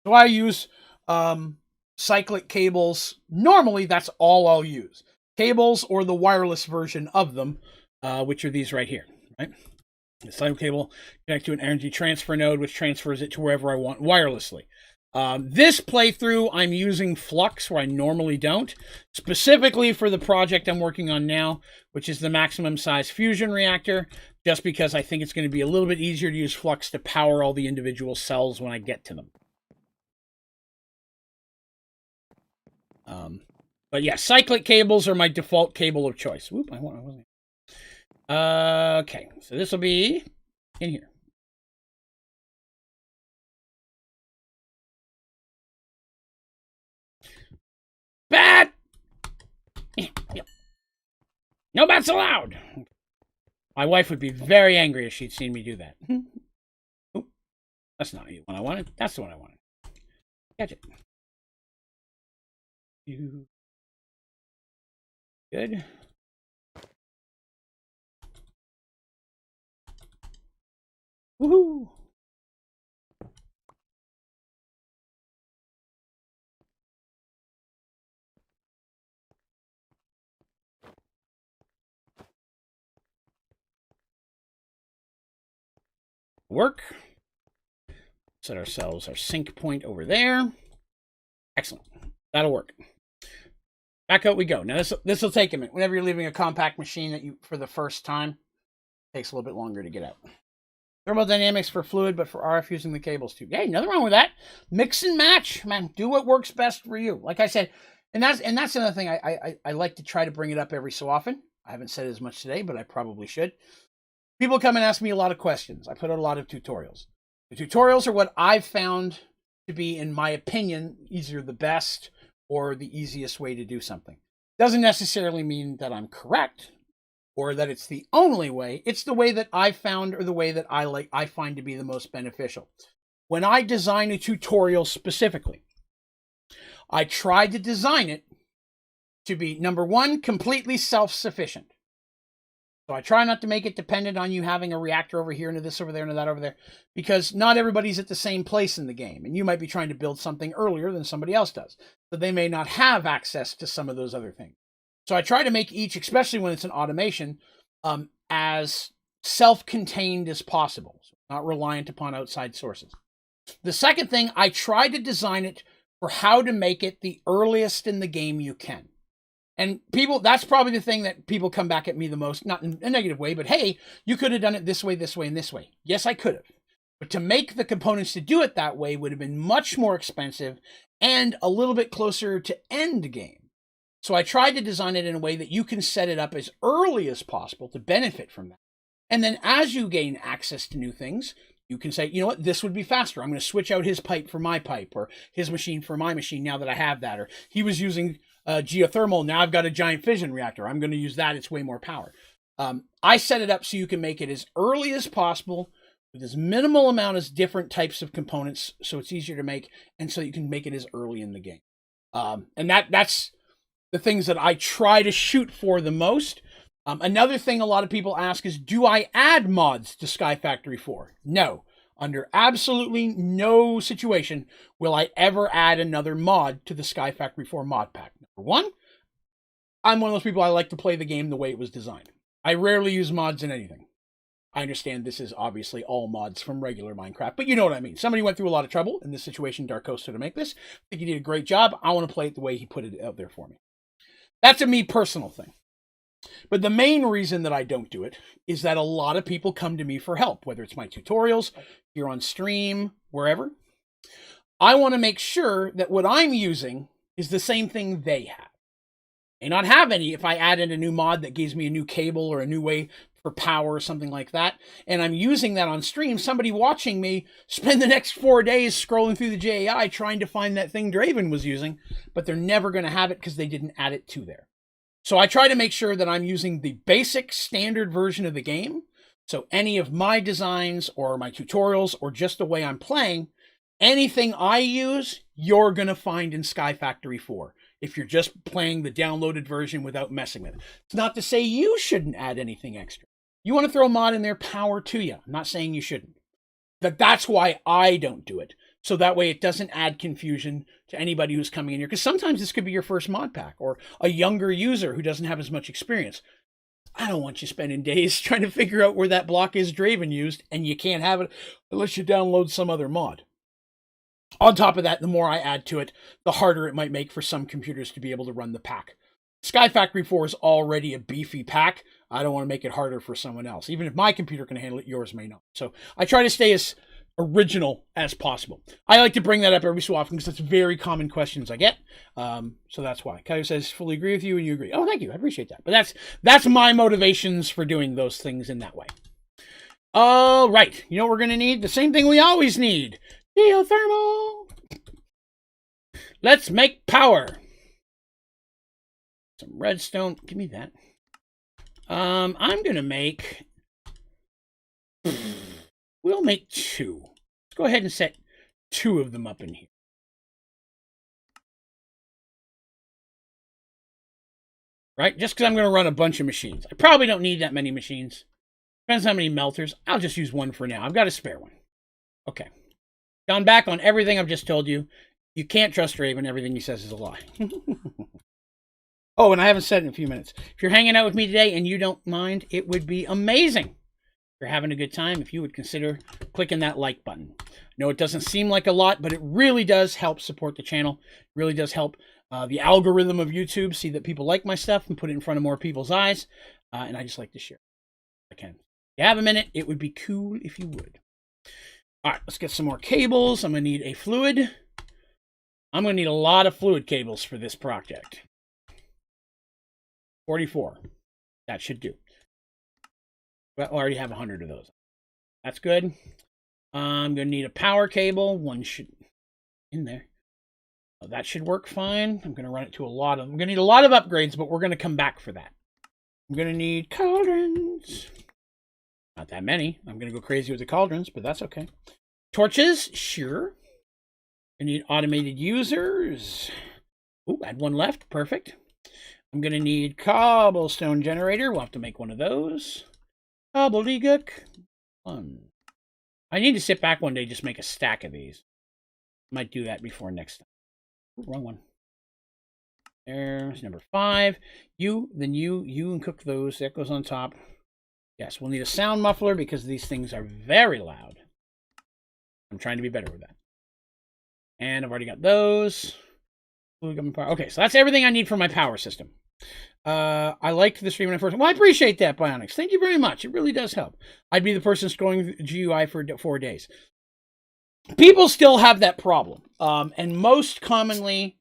So I use cyclic cables. Normally, that's all I'll use. Cables or the wireless version of them, which are these right here. Right? The cyclic cable connects to an energy transfer node, which transfers it to wherever I want wirelessly. This playthrough, I'm using Flux, where I normally don't, specifically for the project I'm working on now, which is the maximum size fusion reactor, just because I think it's going to be a little bit easier to use Flux to power all the individual cells when I get to them. But yeah, cyclic cables are my default cable of choice. Whoop, I wasn't. Okay, so this will be in here. Bat! Yep. No bats allowed! My wife would be very angry if she'd seen me do that. Oop, that's not the one I wanted. That's the one I wanted. Catch it. Good. Woohoo! Work. Set ourselves our sync point over there. Excellent. That'll work. Back out we go. Now this will take a minute. Whenever you're leaving a compact machine that you for the first time, it takes a little bit longer to get out. Thermodynamics for fluid, but for RF using the cables too. Hey, nothing wrong with that. Mix and match, man. Do what works best for you. Like I said, and that's another thing I like to try to bring it up every so often. I haven't said it as much today, but I probably should. People come and ask me a lot of questions. I put out a lot of tutorials. The tutorials are what I've found to be, in my opinion, either the best or the easiest way to do something. Doesn't necessarily mean that I'm correct or that it's the only way. It's the way that I found, or the way that I find to be the most beneficial. When I design a tutorial specifically, I try to design it to be, number one, completely self-sufficient. So I try not to make it dependent on you having a reactor over here and this over there and that over there, because not everybody's at the same place in the game. And you might be trying to build something earlier than somebody else does. So they may not have access to some of those other things. So I try to make each, especially when it's an automation, as self-contained as possible, so not reliant upon outside sources. The second thing, I try to design it for how to make it the earliest in the game you can. And people, that's probably the thing that people come back at me the most, not in a negative way, but hey, you could have done it this way, and this way. Yes, I could have. But to make the components to do it that way would have been much more expensive and a little bit closer to end game. So I tried to design it in a way that you can set it up as early as possible to benefit from that. And then as you gain access to new things, you can say, you know what, this would be faster. I'm going to switch out his pipe for my pipe, or his machine for my machine now that I have that. Or he was using geothermal, now I've got a giant fission reactor. I'm going to use that. It's way more power. I set it up so you can make it as early as possible with as minimal amount as different types of components, so it's easier to make, and so you can make it as early in the game. And that's the things that I try to shoot for the most. Another thing a lot of people ask is, do I add mods to Skyfactory 4? No. Under absolutely no situation will I ever add another mod to the Skyfactory 4 mod pack. Number one, I'm one of those people, I like to play the game the way it was designed. I rarely use mods in anything. I understand this is obviously all mods from regular Minecraft, but you know what I mean. Somebody went through a lot of trouble in this situation, Dark Coaster, to make this. I think he did a great job. I want to play it the way he put it out there for me. That's a me personal thing. But the main reason that I don't do it is that a lot of people come to me for help, whether it's my tutorials, here on stream, wherever. I want to make sure that what I'm using is the same thing they have. May not have any if I add in a new mod that gives me a new cable or a new way for power or something like that, and I'm using that on stream, somebody watching me spend the next 4 days scrolling through the JAI trying to find that thing Draven was using, but they're never going to have it because they didn't add it to there. So I try to make sure that I'm using the basic standard version of the game, so any of my designs or my tutorials or just the way I'm playing, anything I use, you're going to find in Skyfactory 4. If you're just playing the downloaded version without messing with it. It's not to say you shouldn't add anything extra. You want to throw a mod in there, power to you. I'm not saying you shouldn't. That's why I don't do it. So that way it doesn't add confusion to anybody who's coming in here. Because sometimes this could be your first mod pack or a younger user who doesn't have as much experience. I don't want you spending days trying to figure out where that block is Draven used, and you can't have it unless you download some other mod. On top of that, the more I add to it, the harder it might make for some computers to be able to run the pack. Skyfactory 4 is already a beefy pack. I don't want to make it harder for someone else. Even if my computer can handle it, yours may not. So I try to stay as original as possible. I like to bring that up every so often because it's very common questions I get. So that's why. Kyle says, fully agree with you, and you agree. Oh, thank you. I appreciate that. But that's my motivations for doing those things in that way. All right. You know what we're going to need? The same thing we always need. Geothermal. Let's make power. Some redstone. Give me that. I'm going to make... We'll make 2. Let's go ahead and set 2 of them up in here. Right? Just because I'm going to run a bunch of machines. I probably don't need that many machines. Depends how many melters. I'll just use 1 for now. I've got a spare one. Okay. Gone back on everything I've just told you. You can't trust Raven. Everything he says is a lie. Oh, and I haven't said it in a few minutes. If you're hanging out with me today and you don't mind, it would be amazing. If you're having a good time, if you would consider clicking that like button. No, it doesn't seem like a lot, but it really does help support the channel. It really does help the algorithm of YouTube see that people like my stuff and put it in front of more people's eyes. And I just like to share if I can. If you have a minute, it would be cool if you would. All right, let's get some more cables. I'm going to need a fluid. I'm going to need a lot of fluid cables for this project. 44. That should do. Well, I already have 100 of those. That's good. I'm going to need a power cable. One should in there. Oh, that should work fine. I'm going to run it to a lot of... I'm going to need a lot of upgrades, but we're going to come back for that. I'm going to need cauldrons. Not that many. I'm going to go crazy with the cauldrons, but that's okay. Torches, sure. I need automated users. Ooh, I had one left. Perfect. I'm going to need cobblestone generator. We'll have to make one of those. Gobbledygook. Fun. I need to sit back one day, just make a stack of these. Might do that before next time. Ooh, wrong one. There's number 5. You, then you and cook those. That goes on top. Yes, we'll need a sound muffler because these things are very loud. I'm trying to be better with that. And I've already got those. Okay, so that's everything I need for my power system. I liked the stream when I first... Well, I appreciate that, Bionics. Thank you very much. It really does help. I'd be the person scrolling GUI for 4 days. people still have that problem. And most commonly,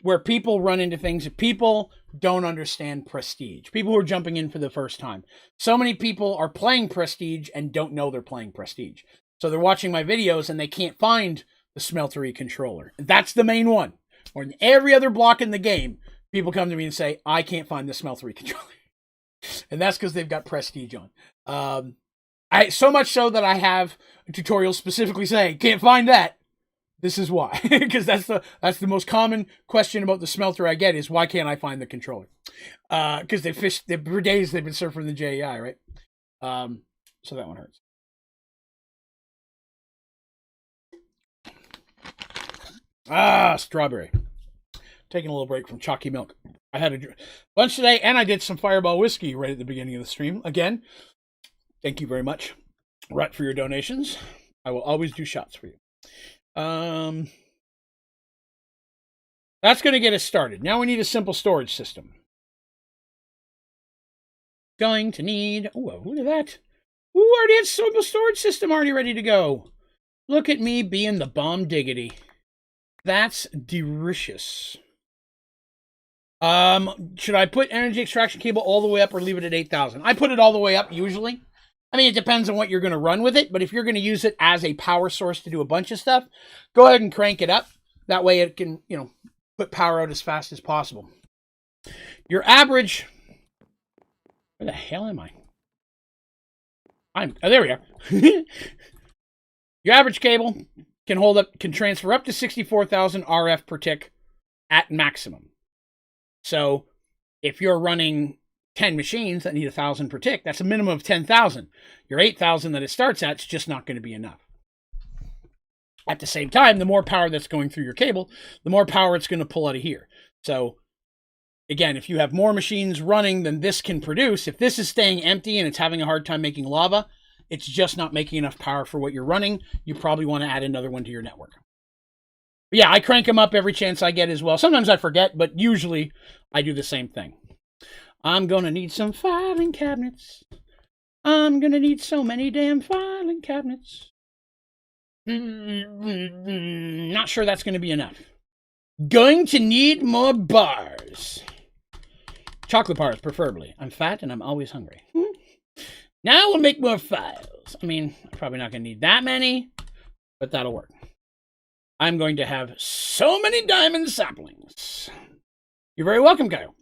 where people run into things, people don't understand Prestige. People who are jumping in for the first time. So many people are playing Prestige and don't know they're playing Prestige. So they're watching my videos and they can't find the smeltery controller. That's the main one. Or in every other block in the game, people come to me and say, I can't find the smeltery controller. And that's because they've got Prestige on. So much so that I have a tutorial specifically saying, can't find that. This is why. Because that's the most common question about the smelter I get is, why can't I find the controller? Because for days they've been surfing the JEI, right? So that one hurts. Strawberry. Taking a little break from chalky milk. I had a lunch today, and I did some Fireball whiskey right at the beginning of the stream. Again, thank you very much, Rhett, for your donations. I will always do shots for you. That's going to get us started. Now we need a simple storage system. Going to need... Oh, look at that. Ooh, already had a simple storage system already ready to go. Look at me being the bomb diggity. That's delicious. Should I put energy extraction cable all the way up or leave it at 8,000? I put it all the way up usually. I mean, it depends on what you're going to run with it, but if you're going to use it as a power source to do a bunch of stuff, go ahead and crank it up. That way it can, put power out as fast as possible. Your average... Where the hell am I? There we are. Your average cable can transfer up to 64,000 RF per tick at maximum. So if you're running 10 machines that need 1,000 per tick, that's a minimum of 10,000. Your 8,000 that it starts at is just not going to be enough. At the same time, the more power that's going through your cable, the more power it's going to pull out of here. So again, if you have more machines running than this can produce, if this is staying empty and it's having a hard time making lava, it's just not making enough power for what you're running. You probably want to add another one to your network. But yeah, I crank them up every chance I get as well. Sometimes I forget, but usually I do the same thing. I'm going to need some filing cabinets. I'm going to need so many damn filing cabinets. Not sure that's going to be enough. Going to need more bars. Chocolate bars, preferably. I'm fat and I'm always hungry. Now we'll make more files. I mean, I'm probably not going to need that many, but that'll work. I'm going to have so many diamond saplings. You're very welcome, Kyle.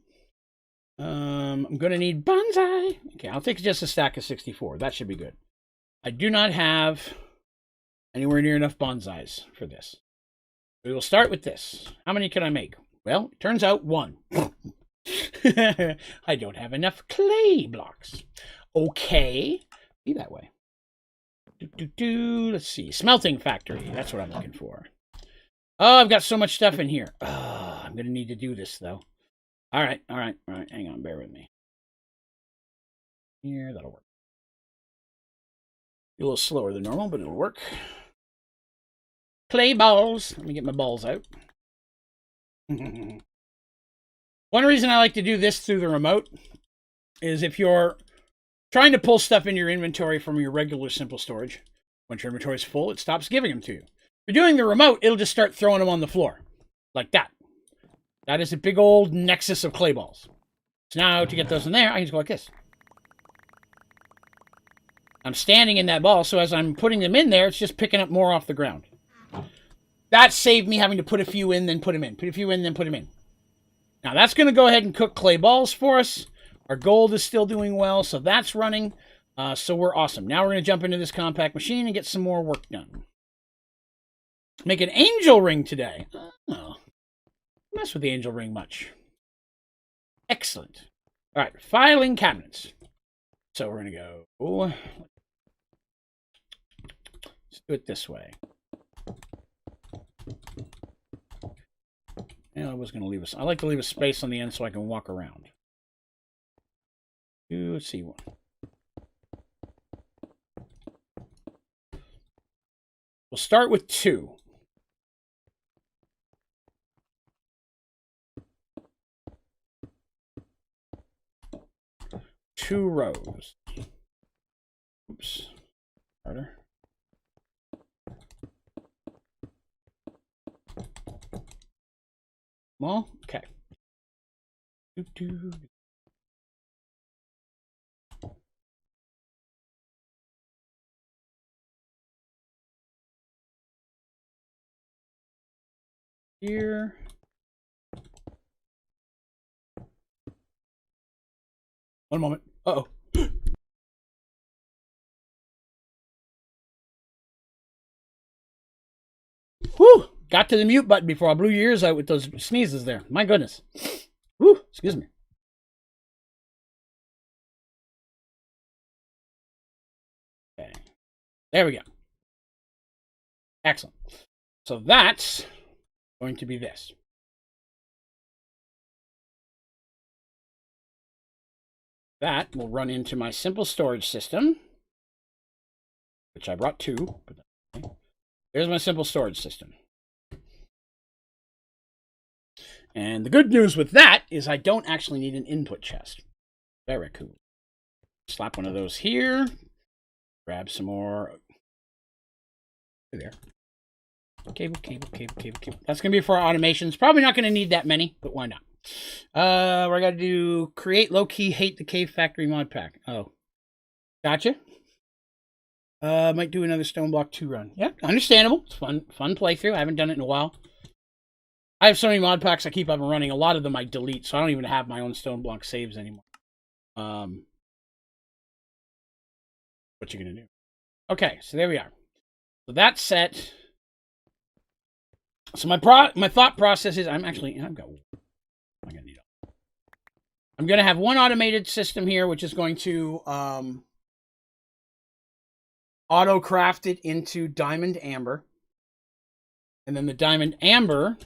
I'm going to need bonsai. Okay, I'll take just a stack of 64. That should be good. I do not have anywhere near enough bonsais for this. We will start with this. How many can I make? Well, it turns out 1. I don't have enough clay blocks. Okay, be that way. Let's see. Smelting factory. That's what I'm looking for. Oh, I've got so much stuff in here. Oh, I'm going to need to do this, though. All right. Hang on. Bear with me. Here, that'll work. A little slower than normal, but it'll work. Clay balls. Let me get my balls out. One reason I like to do this through the remote is if you're trying to pull stuff in your inventory from your regular simple storage, once your inventory is full, it stops giving them to you. If you're doing the remote, it'll just start throwing them on the floor. Like that. That is a big old nexus of clay balls. So now to get those in there, I can just go like this. I'm standing in that ball, so as I'm putting them in there, it's just picking up more off the ground. That saved me having to put a few in, then put them in. Put a few in, then put them in. Now that's going to go ahead and cook clay balls for us. Our gold is still doing well, so that's running. So we're awesome. Now we're going to jump into this compact machine and get some more work done. Make an angel ring today. Oh, mess with the angel ring much. Excellent. All right, filing cabinets. So we're going to go. Let's do it this way. Yeah, I was going to leave us. I like to leave a space on the end so I can walk around. Let's see one. We'll start with 2. Two rows. Oops. Harder. Well, okay. Here. One moment. Uh-oh. Whew! Got to the mute button before I blew your ears out with those sneezes there. My goodness. Whew! Excuse me. Okay. There we go. Excellent. So that's going to be this. That will run into my simple storage system, which I brought two. There's my simple storage system. And the good news with that is I don't actually need an input chest. Very cool. Slap one of those here. Grab some more. There. Cable. That's going to be for our automations. Probably not going to need that many, but why not? We're going to do create low-key hate the cave factory mod pack. Oh. Gotcha. Might do another Stone Block 2 run. Yeah, understandable. It's fun playthrough. I haven't done it in a while. I have so many mod packs I keep up and running. A lot of them I delete, so I don't even have my own Stone Block saves anymore. What you gonna do? Okay, so there we are. So that's set. So my thought process is I'm gonna have one automated system here, which is going to auto craft it into diamond amber, and then the diamond amber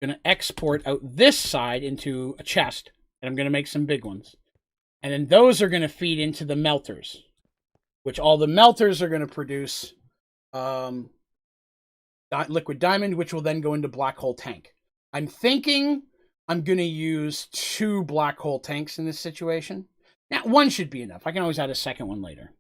going to export out this side into a chest, and I'm going to make some big ones, and then those are going to feed into the melters, which all the melters are going to produce liquid diamond, which will then go into black hole tank. I'm thinking I'm going to use 2 black hole tanks in this situation. Now, one should be enough. I can always add a second one later.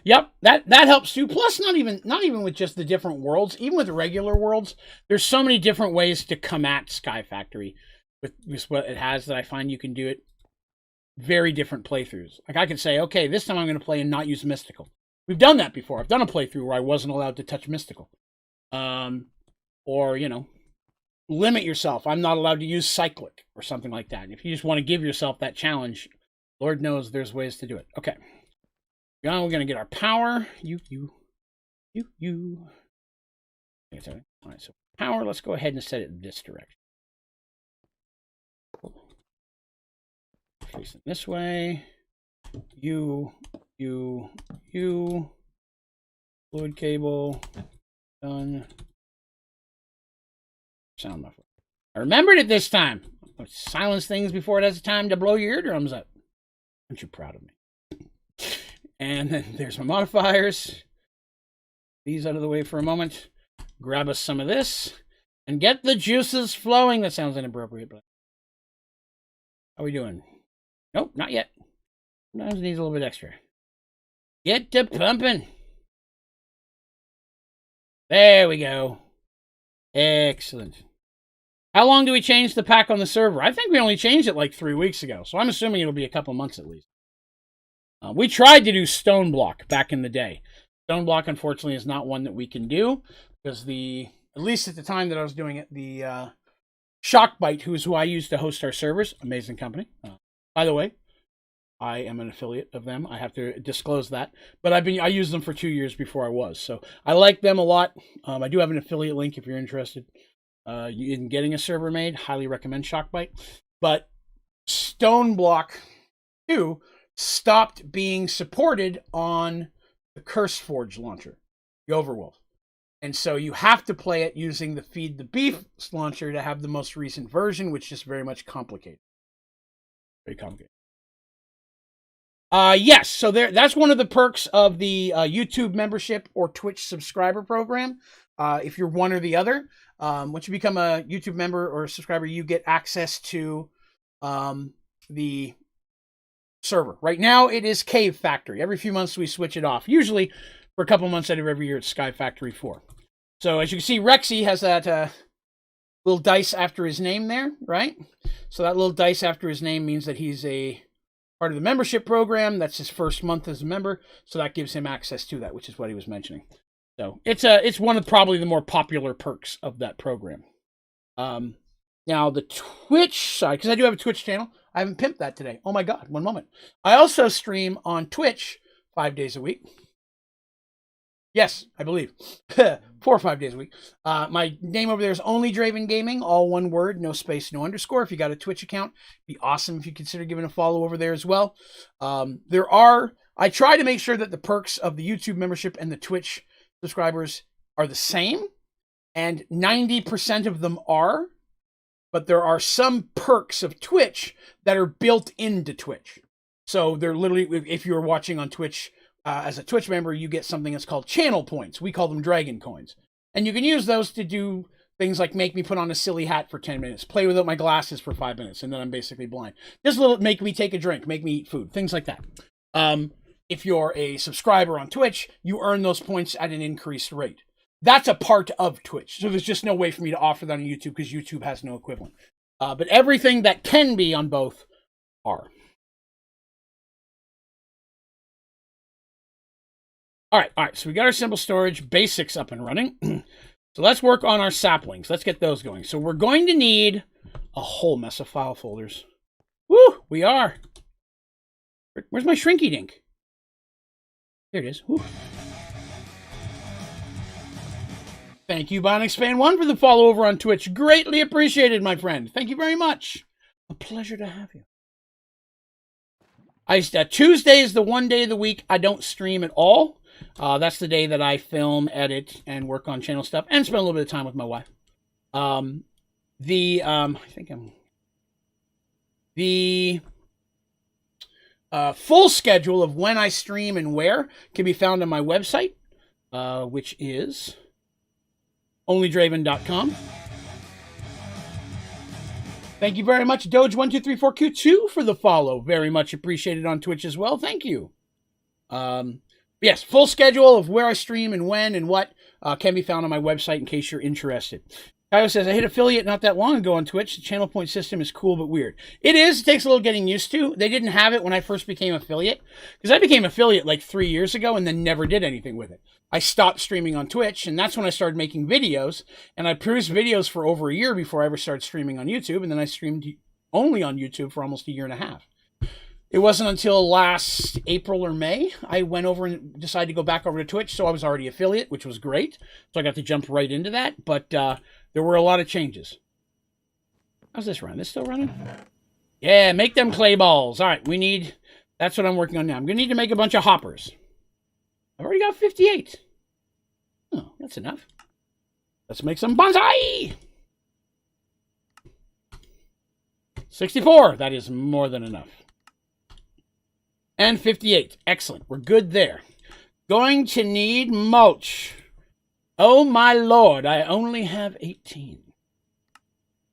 Yep, that helps too. Plus, not even with just the different worlds, even with regular worlds, there's so many different ways to come at Skyfactory with what it has that I find you can do it very different playthroughs. Like I can say, okay, this time I'm going to play and not use mystical. We've done that before. I've done a playthrough where I wasn't allowed to touch mystical, or limit yourself. I'm not allowed to use cyclic or something like that. If you just want to give yourself that challenge, Lord knows there's ways to do it. Okay. Now we're going to get our power. You. All right, so power, let's go ahead and set it this direction. Facing this way. You. Fluid cable. Done. Sound muffler. I remembered it this time. I'll silence things before it has time to blow your eardrums up. Aren't you proud of me? And then there's my modifiers. These out of the way for a moment. Grab us some of this. And get the juices flowing. That sounds inappropriate, but how are we doing? Nope, not yet. Sometimes it needs a little bit extra. Get to pumping. There we go. Excellent. How long do we change the pack on the server? I think we only changed it like 3 weeks ago, so I'm assuming it'll be a couple months at least. We tried to do Stone Block back in the day. Stone Block, unfortunately, is not one that we can do because at least at the time that I was doing it, the Shockbite, who I used to host our servers, amazing company. By the way, I am an affiliate of them. I have to disclose that, but I used them for 2 years before I was, so I like them a lot. I do have an affiliate link if you're interested in getting a server made. Highly recommend Shockbite. But Stone Block 2 stopped being supported on the CurseForge launcher, the Overwolf. And so you have to play it using the Feed the Beef launcher to have the most recent version, which is very much complicated. Very complicated. Yes, so that's one of the perks of the YouTube membership or Twitch subscriber program. If you're one or the other, once you become a YouTube member or a subscriber, you get access to the server. Right now, it is Cave Factory. Every few months, we switch it off. Usually, for a couple months out of every year, it's Skyfactory 4. So, as you can see, Rexy has that little dice after his name there, right? So that little dice after his name means that he's a part of the membership program. That's his first month as a member, so that gives him access to that, which is what he was mentioning. So it's one of probably the more popular perks of that program. Now the Twitch side, because I do have a Twitch channel. I haven't pimped that today. Oh my God, one moment. I also stream on Twitch 5 days a week. Yes, I believe. 4 or 5 days a week. My name over there is Onlydraven Gaming, all one word, no space, no underscore. If you got a Twitch account, it'd be awesome if you consider giving a follow over there as well. I try to make sure that the perks of the YouTube membership and the Twitch subscribers are the same, and 90% of them are, but there are some perks of Twitch that are built into Twitch. So they're literally, if you're watching on Twitch, as a Twitch member, you get something that's called channel points. We call them dragon coins. And you can use those to do things like make me put on a silly hat for 10 minutes, play without my glasses for 5 minutes, and then I'm basically blind. Just a little, make me take a drink, make me eat food, things like that. If you're a subscriber on Twitch, you earn those points at an increased rate. That's a part of Twitch. So there's just no way for me to offer that on YouTube because YouTube has no equivalent. But everything that can be on both are. All right, so we got our simple storage basics up and running. So let's work on our saplings. Let's get those going. So we're going to need a whole mess of file folders. Woo, we are. Where's my shrinky dink? There it is. Woo. Thank you, BionicSpan1, for the follow over on Twitch. Greatly appreciated, my friend. Thank you very much. A pleasure to have you. Tuesday is the one day of the week I don't stream at all. That's the day that I film, edit, and work on channel stuff, and spend a little bit of time with my wife. The full schedule of when I stream and where can be found on my website, which is Onlydraven.com. Thank you very much, Doge1234Q2, for the follow. Very much appreciated on Twitch as well. Thank you. Yes, full schedule of where I stream and when and what can be found on my website in case you're interested. Kyle says, I hit affiliate not that long ago on Twitch. The channel point system is cool but weird. It is. It takes a little getting used to. They didn't have it when I first became affiliate. Because I became affiliate like 3 years ago and then never did anything with it. I stopped streaming on Twitch, and that's when I started making videos. And I produced videos for over a year before I ever started streaming on YouTube. And then I streamed only on YouTube for almost a year and a half. It wasn't until last April or May I went over and decided to go back over to Twitch. So I was already affiliate, which was great. So I got to jump right into that. But there were a lot of changes. How's this run? This still running? Yeah, make them clay balls. All right, that's what I'm working on now. I'm going to need to make a bunch of hoppers. I've already got 58. Oh, that's enough. Let's make some bonsai. 64. That is more than enough. And 58. Excellent. We're good there. Going to need mulch. Oh, my Lord. I only have 18.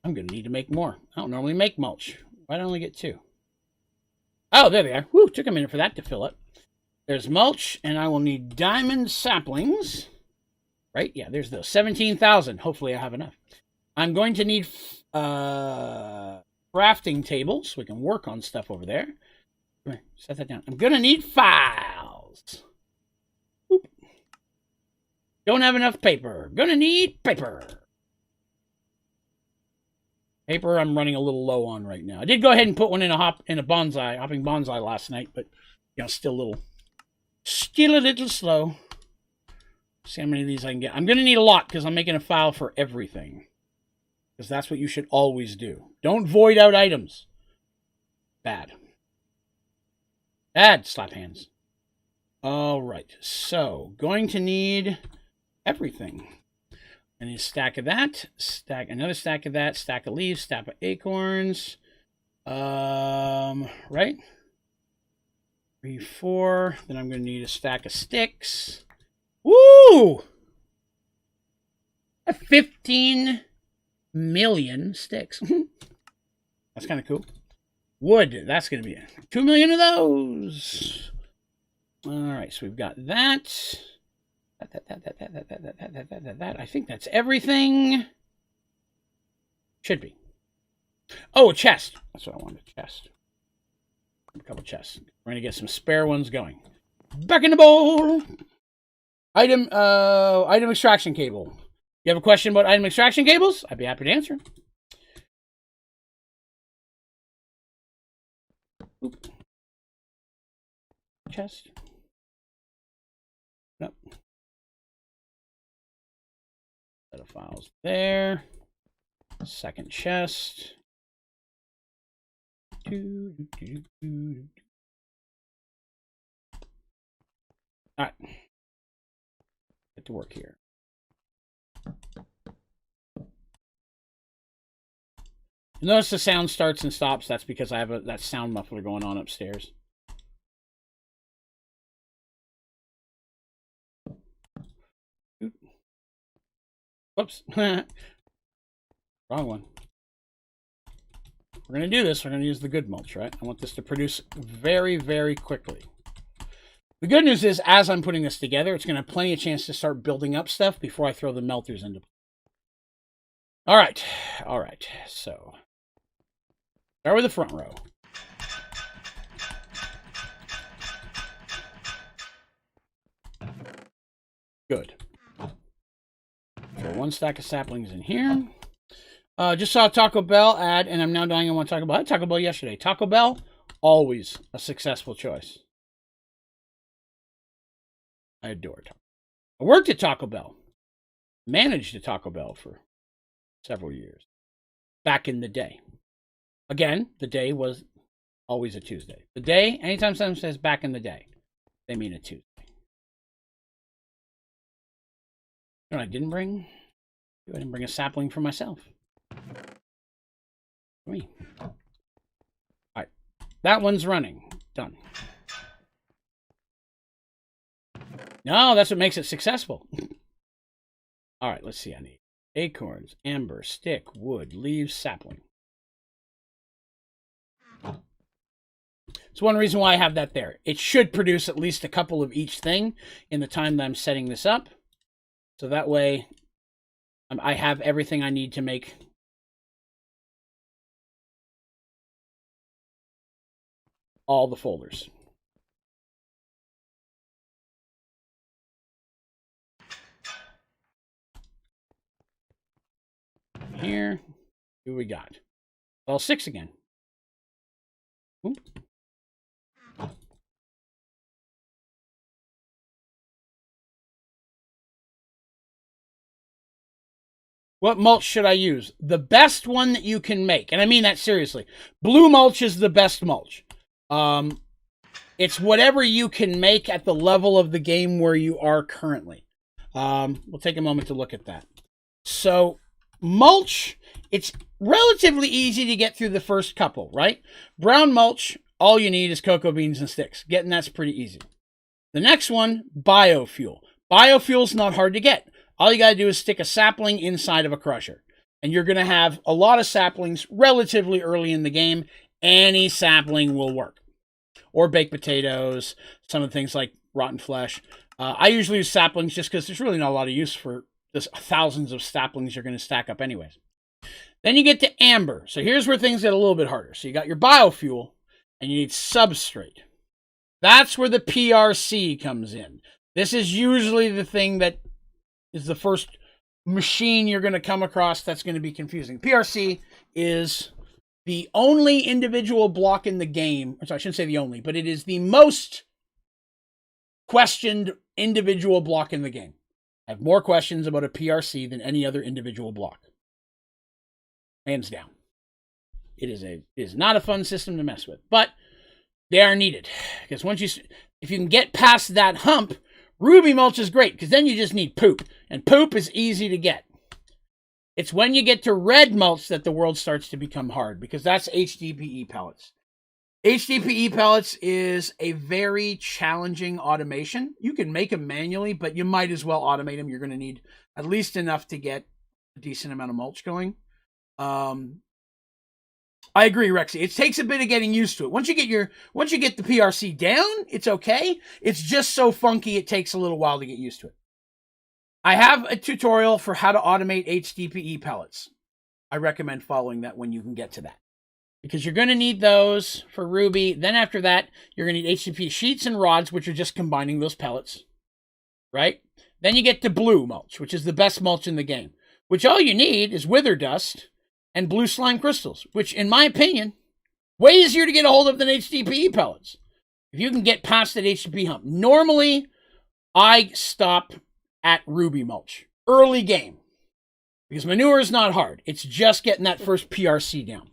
I'm going to need to make more. I don't normally make mulch. Why do I only get 2? Oh, there they are. Woo, took a minute for that to fill up. There's mulch, and I will need diamond saplings. Right? Yeah, there's those. 17,000. Hopefully I have enough. I'm going to need crafting tables so we can work on stuff over there. Come here, set that down. I'm going to need files. Oop. Don't have enough paper. Going to need paper. Paper I'm running a little low on right now. I did go ahead and put one in a hopping bonsai last night, but still a little slow. See how many of these I can get. I'm going to need a lot because I'm making a file for everything. Because that's what you should always do. Don't void out items. Bad. Bad, slap hands. All right, so going to need everything. I need a stack of that, another stack of that, stack of leaves, stack of acorns. Right? 3, 4. Then I'm going to need a stack of sticks. Woo! 15 million sticks. That's kind of cool. Wood, that's going to be 2 million of those. All right, so we've got that. That. I think that's everything. Should be. Oh, a chest. That's what I wanted, a chest. A couple chests. We're going to get some spare ones going. Back in the bowl. Item extraction cable. You have a question about item extraction cables? I'd be happy to answer. Oop. Chest. Nope. Set of files there. Second chest. All right. Get to work here. You notice the sound starts and stops. That's because I have that sound muffler going on upstairs. Whoops. Wrong one. We're going to do this. We're going to use the good mulch, right? I want this to produce very, very quickly. The good news is, as I'm putting this together, it's going to have plenty of chance to start building up stuff before I throw the melters into. All right. All right. So, start with the front row. Good. Throw one stack of saplings in here. Just saw a Taco Bell ad, and I'm now dying. I want Taco Bell. I had Taco Bell yesterday. Taco Bell, always a successful choice. I adore Taco Bell. I worked at Taco Bell. Managed a Taco Bell for several years. Back in the day. Again, the day was always a Tuesday. The day, anytime someone says back in the day, they mean a Tuesday. You know what I didn't bring? I didn't bring a sapling for myself. Me. All right. That one's running. Done. No, that's what makes it successful. All right, let's see. I need acorns, amber, stick, wood, leaves, sapling. It's one reason why I have that there. It should produce at least a couple of each thing in the time that I'm setting this up. So that way I have everything I need to make all the folders. Here, who we got? Well, 6 again. Oop. What mulch should I use? The best one that you can make. And I mean that seriously. Blue mulch is the best mulch. It's whatever you can make at the level of the game where you are currently. We'll take a moment to look at that. So, mulch, it's relatively easy to get through the first couple, right? Brown mulch, all you need is cocoa beans and sticks. Getting that's pretty easy. The next one, biofuel. Biofuel's not hard to get. All you got to do is stick a sapling inside of a crusher. And you're going to have a lot of saplings relatively early in the game. Any sapling will work. Or baked potatoes, some of the things like rotten flesh. I usually use saplings just because there's really not a lot of use for this thousands of saplings you're going to stack up anyways. Then you get to amber. So here's where things get a little bit harder. So you got your biofuel and you need substrate. That's where the PRC comes in. This is usually the thing that is the first machine you're going to come across that's going to be confusing. PRC is the only individual block in the game. Sorry, I shouldn't say the only, but it is the most questioned individual block in the game. I have more questions about a PRC than any other individual block. Hands down. It is not a fun system to mess with, but they are needed. Because if you can get past that hump, ruby mulch is great, because then you just need poop. And poop is easy to get. It's when you get to red mulch that the world starts to become hard, because that's HDPE pellets. HDPE pellets is a very challenging automation. You can make them manually, but you might as well automate them. You're going to need at least enough to get a decent amount of mulch going. I agree, Rexy. It takes a bit of getting used to it. Once you get the PRC down, it's okay. It's just so funky, it takes a little while to get used to it. I have a tutorial for how to automate HDPE pellets. I recommend following that when you can get to that. Because you're going to need those for Ruby. Then after that, you're going to need HDP sheets and rods, which are just combining those pellets. Right? Then you get to blue mulch, which is the best mulch in the game. Which all you need is wither dust and blue slime crystals, which, in my opinion, way easier to get a hold of than HDPE pellets. If you can get past that HDPE hump. Normally, I stop at Ruby mulch. Early game. Because manure is not hard. It's just getting that first PRC down.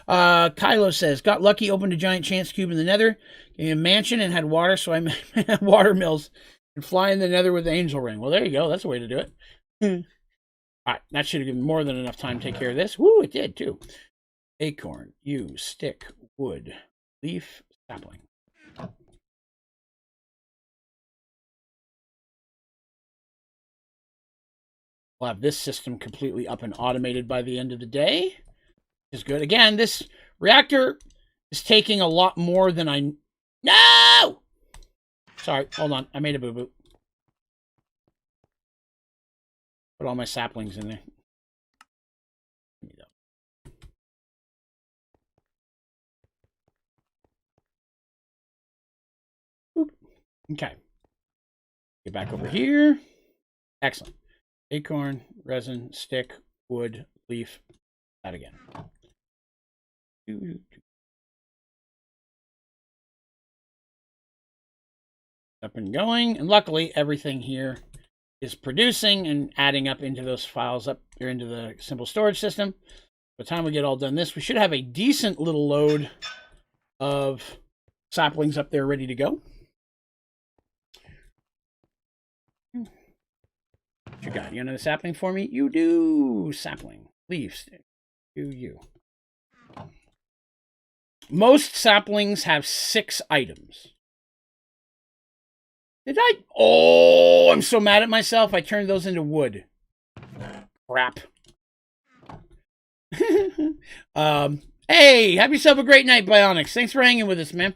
Kylo says, got lucky, opened a giant chance cube in the nether, in a mansion, and had water, so I made water mills and fly in the nether with the angel ring. Well, there you go. That's a way to do it. All right. That should have given more than enough time to take care of this. Woo, it did, too. Acorn, yew, stick, wood, leaf, sapling. We'll have this system completely up and automated by the end of the day. Which is good. Again, this reactor is taking a lot more than I... No! Sorry, hold on. I made a boo-boo. Put all my saplings in there. Boop. Okay. Get back over here. Excellent. Acorn, resin, stick, wood, leaf. That again. Up and going. And luckily, everything here is producing and adding up into those files up here into the simple storage system. By the time we get all done this, we should have a decent little load of saplings up there ready to go. What you got? You got another sapling for me? You do. Sapling. Leaf stick. Do you. Most saplings have 6 items. Did I? Oh, I'm so mad at myself. I turned those into wood. Crap. Hey, have yourself a great night, Bionics. Thanks for hanging with us, man.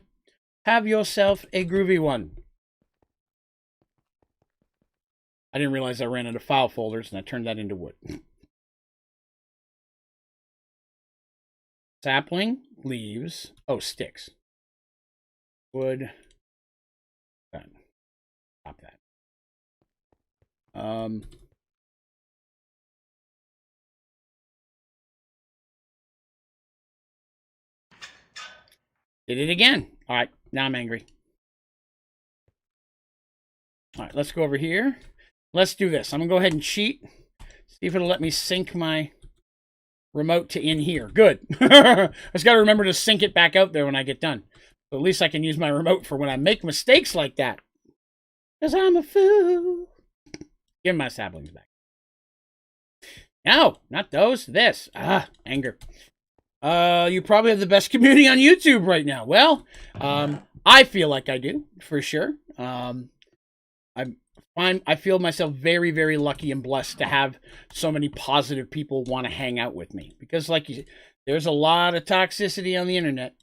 Have yourself a groovy one. I didn't realize I ran out of file folders, and I turned that into wood. Sapling, leaves, oh, sticks. Wood. Done. Stop that. Did it again. All right, now I'm angry. All right, let's go over here. Let's do this. I'm going to go ahead and cheat. See if it'll let me sync my remote to in here. Good. I just got to remember to sync it back out there when I get done. So at least I can use my remote for when I make mistakes like that. Because I'm a fool. Give my saplings back. No, not those. This. Anger. You probably have the best community on YouTube right now. Well, I feel like I do, for sure. I feel myself very, very lucky and blessed to have so many positive people want to hang out with me. Because like you said, there's a lot of toxicity on the internet.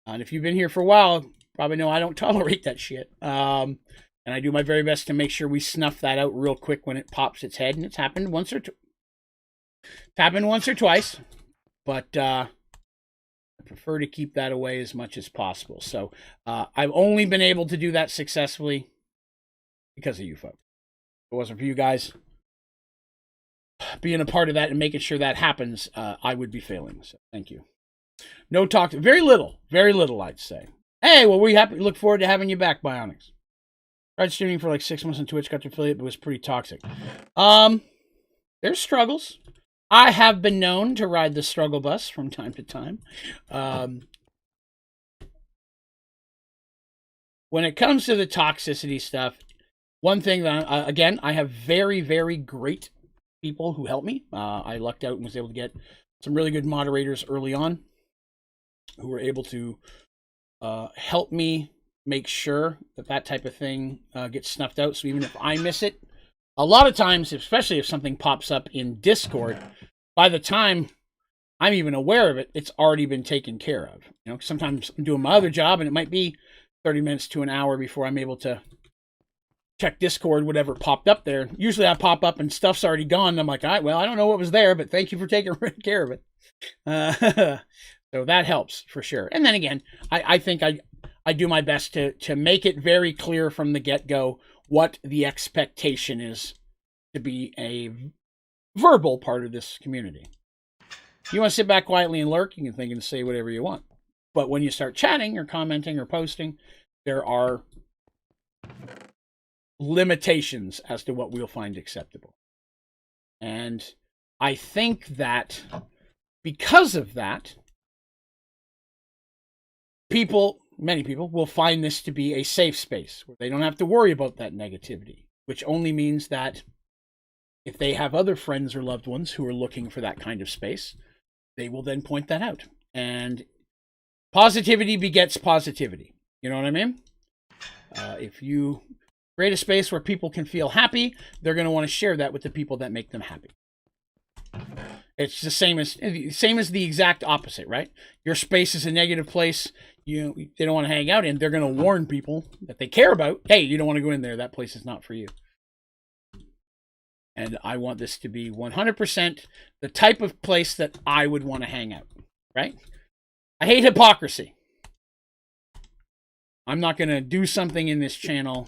And if you've been here for a while, probably know I don't tolerate that shit. And I do my very best to make sure we snuff that out real quick when it pops its head. And it's happened once or twice. But I prefer to keep that away as much as possible. So I've only been able to do that successfully because of you folks. If it wasn't for you guys being a part of that and making sure that happens, I would be failing. So thank you. No talk. Very little, I'd say. Hey, well, we look forward to having you back, Bionics. Tried streaming for like 6 months on Twitch, got to affiliate, but it was pretty toxic. There's struggles. I have been known to ride the struggle bus from time to time. When it comes to the toxicity stuff, one thing that, again, I have very, very great people who help me. I lucked out and was able to get some really good moderators early on who were able to help me make sure that that type of thing gets snuffed out. So even if I miss it, a lot of times, especially if something pops up in Discord, by the time I'm even aware of it, it's already been taken care of. You know, sometimes I'm doing my other job and it might be 30 minutes to an hour before I'm able to check Discord, whatever popped up there. Usually I pop up and stuff's already gone. And I'm like, all right, well, I don't know what was there, but thank you for taking care of it. So that helps for sure. And then again, I think I do my best to make it very clear from the get-go what the expectation is to be a verbal part of this community. If you want to sit back quietly and lurk, you can think and say whatever you want. But when you start chatting or commenting or posting, there are limitations as to what we'll find acceptable. And I think that because of that, many people will find this to be a safe space where they don't have to worry about that negativity, which only means that if they have other friends or loved ones who are looking for that kind of space, they will then point that out. And positivity begets positivity. You know what I mean? If you create a space where people can feel happy, they're going to want to share that with the people that make them happy. It's the same as the exact opposite, right? Your space is a negative place they don't want to hang out in. They're going to warn people that they care about, hey, you don't want to go in there. That place is not for you. And I want this to be 100% the type of place that I would want to hang out, right? I hate hypocrisy. I'm not going to do something in this channel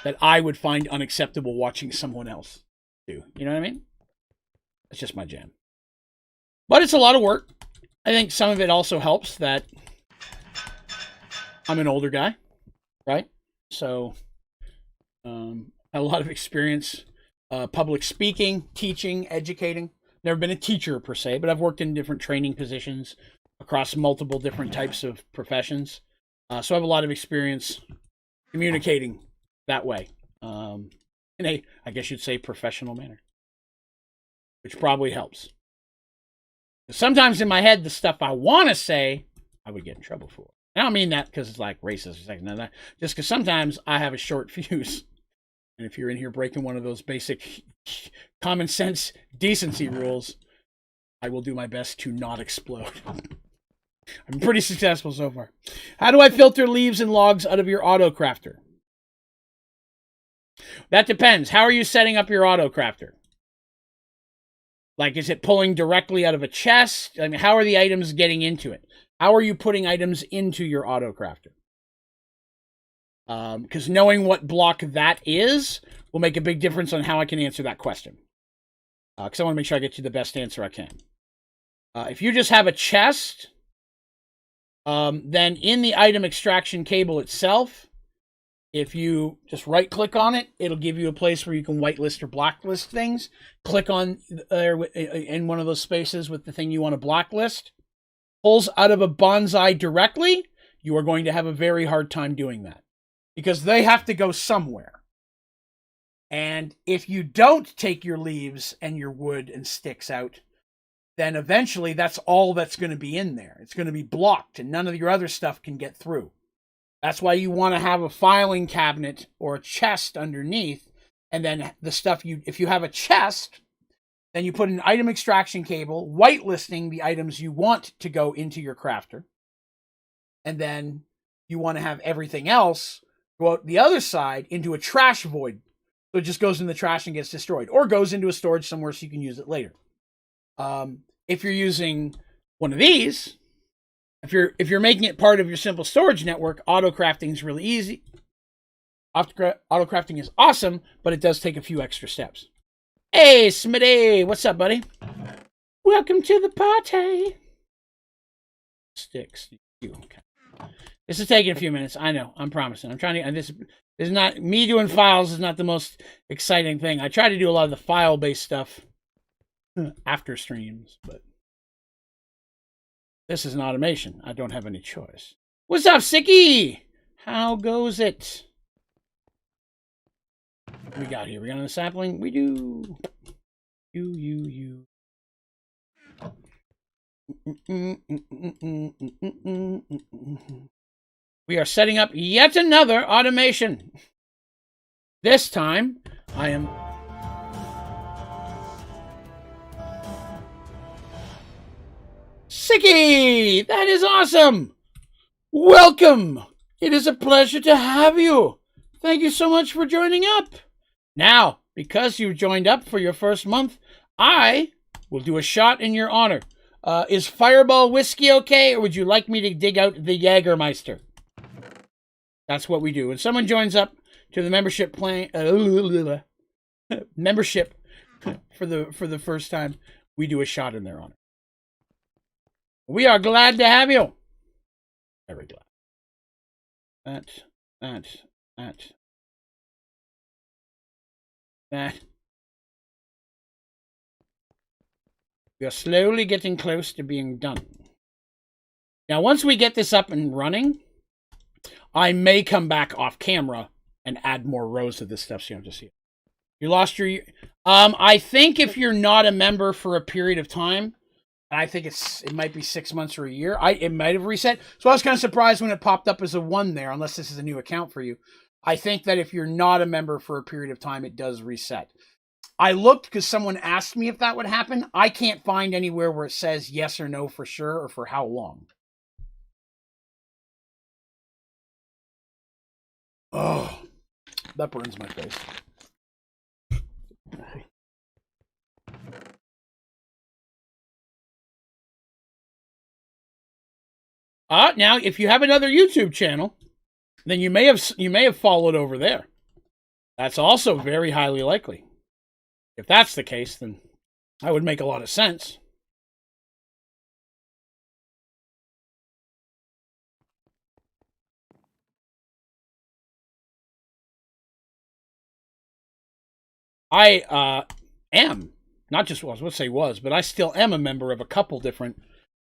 that I would find unacceptable watching someone else do. You know what I mean? It's just my jam. But it's a lot of work. I think some of it also helps that I'm an older guy, right? So a lot of experience public speaking, teaching, educating. Never been a teacher per se, but I've worked in different training positions across multiple different types of professions. So I have a lot of experience communicating that way in a, I guess you'd say, professional manner, which probably helps. Sometimes in my head, the stuff I want to say, I would get in trouble for. I don't mean that because it's like racist or something like that. Just because sometimes I have a short fuse. And if you're in here breaking one of those basic common sense decency rules, I will do my best to not explode. I'm pretty successful so far. How do I filter leaves and logs out of your auto crafter? That depends. How are you setting up your auto crafter? Like, is it pulling directly out of a chest? I mean, how are the items getting into it? How are you putting items into your auto crafter? Because knowing what block that is will make a big difference on how I can answer that question. Because I want to make sure I get you the best answer I can. If you just have a chest, then in the item extraction cable itself, if you just right-click on it, it'll give you a place where you can whitelist or blacklist things. Click on there in one of those spaces with the thing you want to blacklist. Pulls out of a bonsai directly, you are going to have a very hard time doing that. Because they have to go somewhere. And if you don't take your leaves and your wood and sticks out, then eventually that's all that's going to be in there. It's going to be blocked and none of your other stuff can get through. That's why you want to have a filing cabinet or a chest underneath. And then the stuff if you have a chest, then you put an item extraction cable, whitelisting the items you want to go into your crafter. And then you want to have everything else go out the other side into a trash void. So it just goes in the trash and gets destroyed. Or goes into a storage somewhere so you can use it later. If you're using one of these, if you're making it part of your simple storage network, auto crafting is really easy. Auto crafting is awesome, but it does take a few extra steps. Hey, Smitty, what's up, buddy? Welcome to the party. Sticks. Okay. This is taking a few minutes. I know. I'm promising. I'm trying to. And this is not me doing files. Is not the most exciting thing. I try to do a lot of the file-based stuff after streams, but this is an automation. I don't have any choice. What's up, Sicky? How goes it? What we got here? We got on the sapling? We do. You. We are setting up yet another automation. This time, I am... Sicky! That is awesome! Welcome! It is a pleasure to have you. Thank you so much for joining up. Now, because you joined up for your first month, I will do a shot in your honor. Is Fireball whiskey okay, or would you like me to dig out the Jägermeister? That's what we do. When someone joins up to the membership plan, membership for the first time, we do a shot in their honor. We are glad to have you. Very glad. That. We are slowly getting close to being done. Now, once we get this up and running, I may come back off camera and add more rows of this stuff so you don't have to see it. You lost your... I think if you're not a member for a period of time, I think it might be 6 months or a year, it might have reset. So I was kind of surprised when it popped up as a 1 there, unless this is a new account for you. I think that if you're not a member for a period of time, it does reset. I looked because someone asked me if that would happen. I can't find anywhere where it says yes or no for sure or for how long. Oh, that burns my face. Now, if you have another YouTube channel, then you may have followed over there. That's also very highly likely. If that's the case, then that would make a lot of sense. I am, not just was, let's say was, but I still am a member of a couple different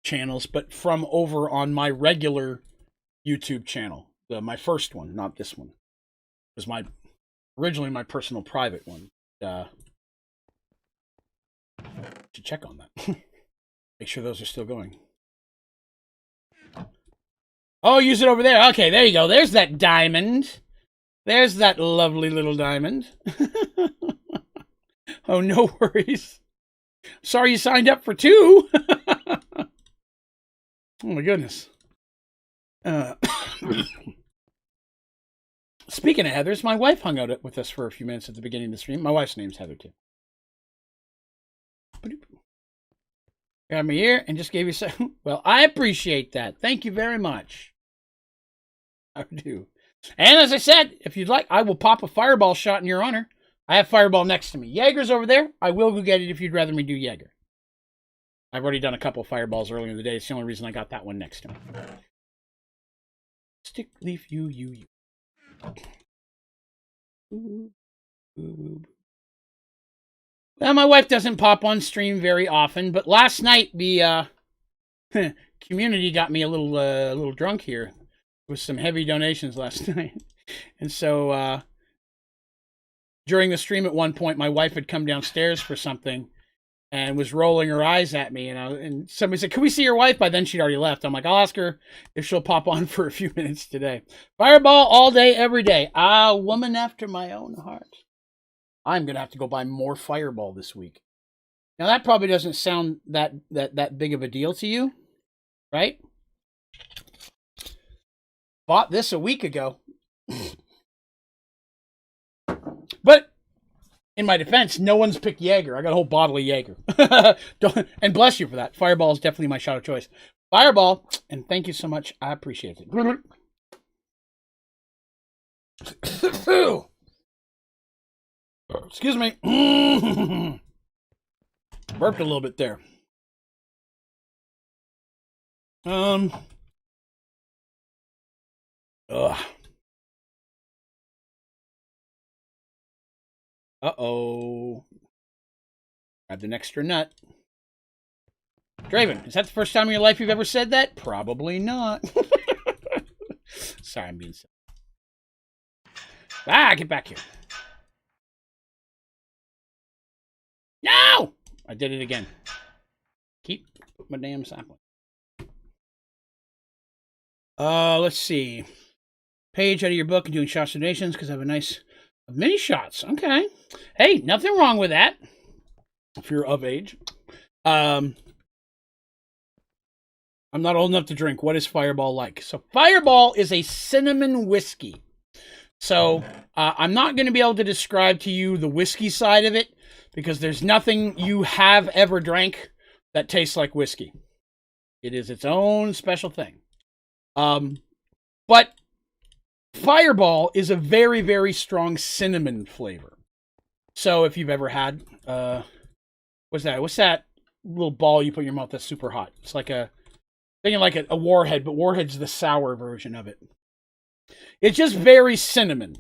channels, but from over on my regular YouTube channel. My first one, not this one. It was originally my personal private one. To check on that. Make sure those are still going. Oh, use it over there. Okay, there you go. There's that diamond. There's that lovely little diamond. Oh, no worries. Sorry you signed up for 2. Oh, my goodness. Speaking of Heathers, my wife hung out with us for a few minutes at the beginning of the stream. My wife's name's Heather, too. Got me here and just gave you some. Well, I appreciate that. Thank you very much. I do. And as I said, if you'd like, I will pop a fireball shot in your honor. I have fireball next to me. Jaeger's over there. I will go get it if you'd rather me do Jaeger. I've already done a couple of fireballs earlier in the day. It's the only reason I got that one next to me. Stick, leaf, you. Well, my wife doesn't pop on stream very often, but last night the community got me a little drunk here with some heavy donations last night. And so during the stream at one point, my wife had come downstairs for something and was rolling her eyes at me. And somebody said, "Can we see your wife?" By then, she'd already left. I'm like, "I'll ask her if she'll pop on for a few minutes today." Fireball all day, every day. Woman after my own heart. I'm going to have to go buy more Fireball this week. Now, that probably doesn't sound that big of a deal to you, right? Bought this a week ago. But in my defense, no one's picked Jaeger. I got a whole bottle of Jaeger. And bless you for that. Fireball is definitely my shot of choice. Fireball, and thank you so much. I appreciate it. Excuse me. Burped a little bit there. Ugh. Uh-oh. Grabbed an extra nut. Draven, is that the first time in your life you've ever said that? Probably not. Sorry, I'm being silly. Get back here. No! I did it again. Keep my damn sapling. Let's see. Page out of your book and doing shots donations because I have a nice mini shots. Okay. Hey, nothing wrong with that. If you're of age. I'm not old enough to drink. What is Fireball like? So Fireball is a cinnamon whiskey. So I'm not going to be able to describe to you the whiskey side of it because there's nothing you have ever drank that tastes like whiskey. It is its own special thing. But Fireball is a very, very strong cinnamon flavor. So if you've ever had, what's that little ball you put in your mouth that's super hot? It's like thinking like a Warhead, but Warhead's the sour version of it. It's just very cinnamon,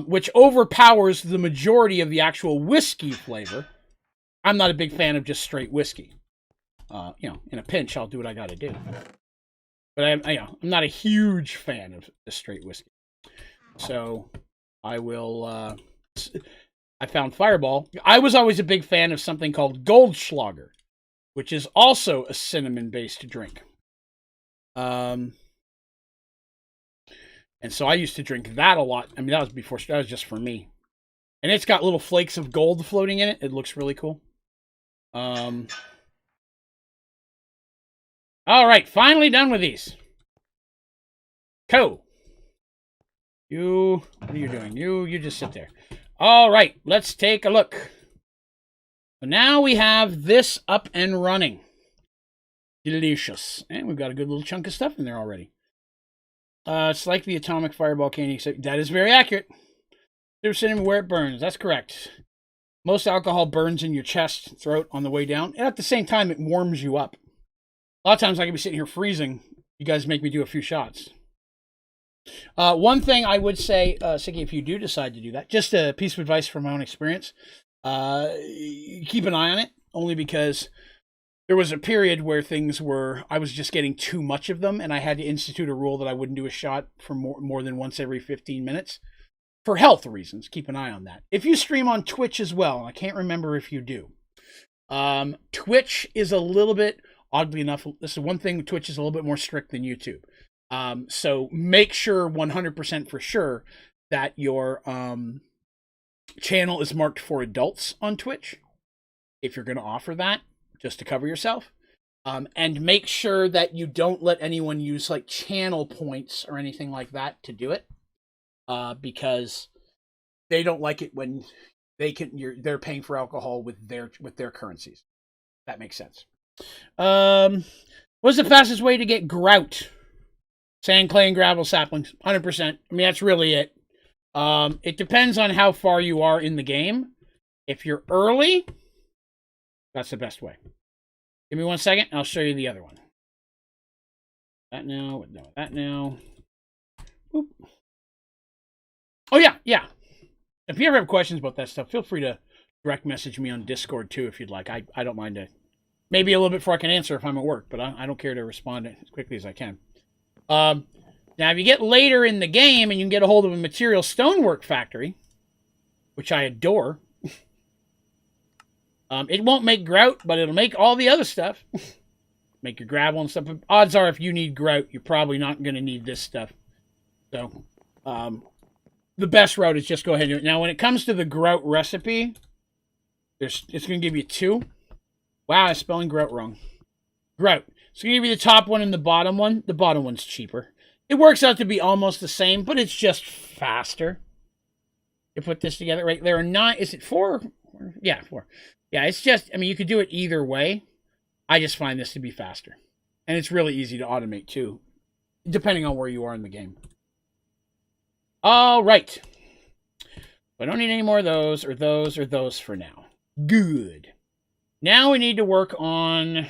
which overpowers the majority of the actual whiskey flavor. I'm not a big fan of just straight whiskey. In a pinch, I'll do what I got to do. But I'm not a huge fan of the straight whiskey. So I will. I found Fireball. I was always a big fan of something called Goldschlager, which is also a cinnamon-based drink. And so I used to drink that a lot. I mean, that was just for me. And it's got little flakes of gold floating in it. It looks really cool. All right, finally done with these. What are you doing? You just sit there. All right, let's take a look. So now we have this up and running. Delicious. And we've got a good little chunk of stuff in there already. It's like the atomic fireball candy. That is very accurate. There's cinnamon where it burns. That's correct. Most alcohol burns in your chest, throat on the way down. And at the same time, it warms you up. A lot of times I can be sitting here freezing. You guys make me do a few shots. One thing I would say, Siggy, if you do decide to do that, just a piece of advice from my own experience, keep an eye on it, only because there was a period where I was just getting too much of them, and I had to institute a rule that I wouldn't do a shot for more than once every 15 minutes. For health reasons, keep an eye on that. If you stream on Twitch as well, and I can't remember if you do, Twitch is a little bit, oddly enough, this is one thing, Twitch is a little bit more strict than YouTube. So make sure 100% for sure that your channel is marked for adults on Twitch, if you're going to offer that, just to cover yourself. And make sure that you don't let anyone use like channel points or anything like that to do it, because they don't like it when they're paying for alcohol with their currencies. That makes sense. What's the fastest way to get grout? Sand, clay, and gravel saplings. 100%. I mean, that's really it. It depends on how far you are in the game. If you're early, that's the best way. Give me 1 second, and I'll show you the other one. That now. No, that now. Boop. Oh, yeah. If you ever have questions about that stuff, feel free to direct message me on Discord, too, if you'd like. I don't mind it. Maybe a little bit before I can answer if I'm at work, but I don't care to respond as quickly as I can. Now, if you get later in the game and you can get a hold of a material stonework factory, which I adore, it won't make grout, but it'll make all the other stuff. Make your gravel and stuff. But odds are, if you need grout, you're probably not going to need this stuff. So, the best route is just go ahead and do it. Now, when it comes to the grout recipe, it's going to give you 2. Wow, I'm spelling grout wrong. Grout. It's going to give you the top one and the bottom one. The bottom one's cheaper. It works out to be almost the same, but it's just faster. You put this together, right? There are 9. Is it 4? Yeah, 4. Yeah, it's just, I mean, you could do it either way. I just find this to be faster. And it's really easy to automate, too, depending on where you are in the game. All right. I don't need any more of those or those or those for now. Good. Now we need to work on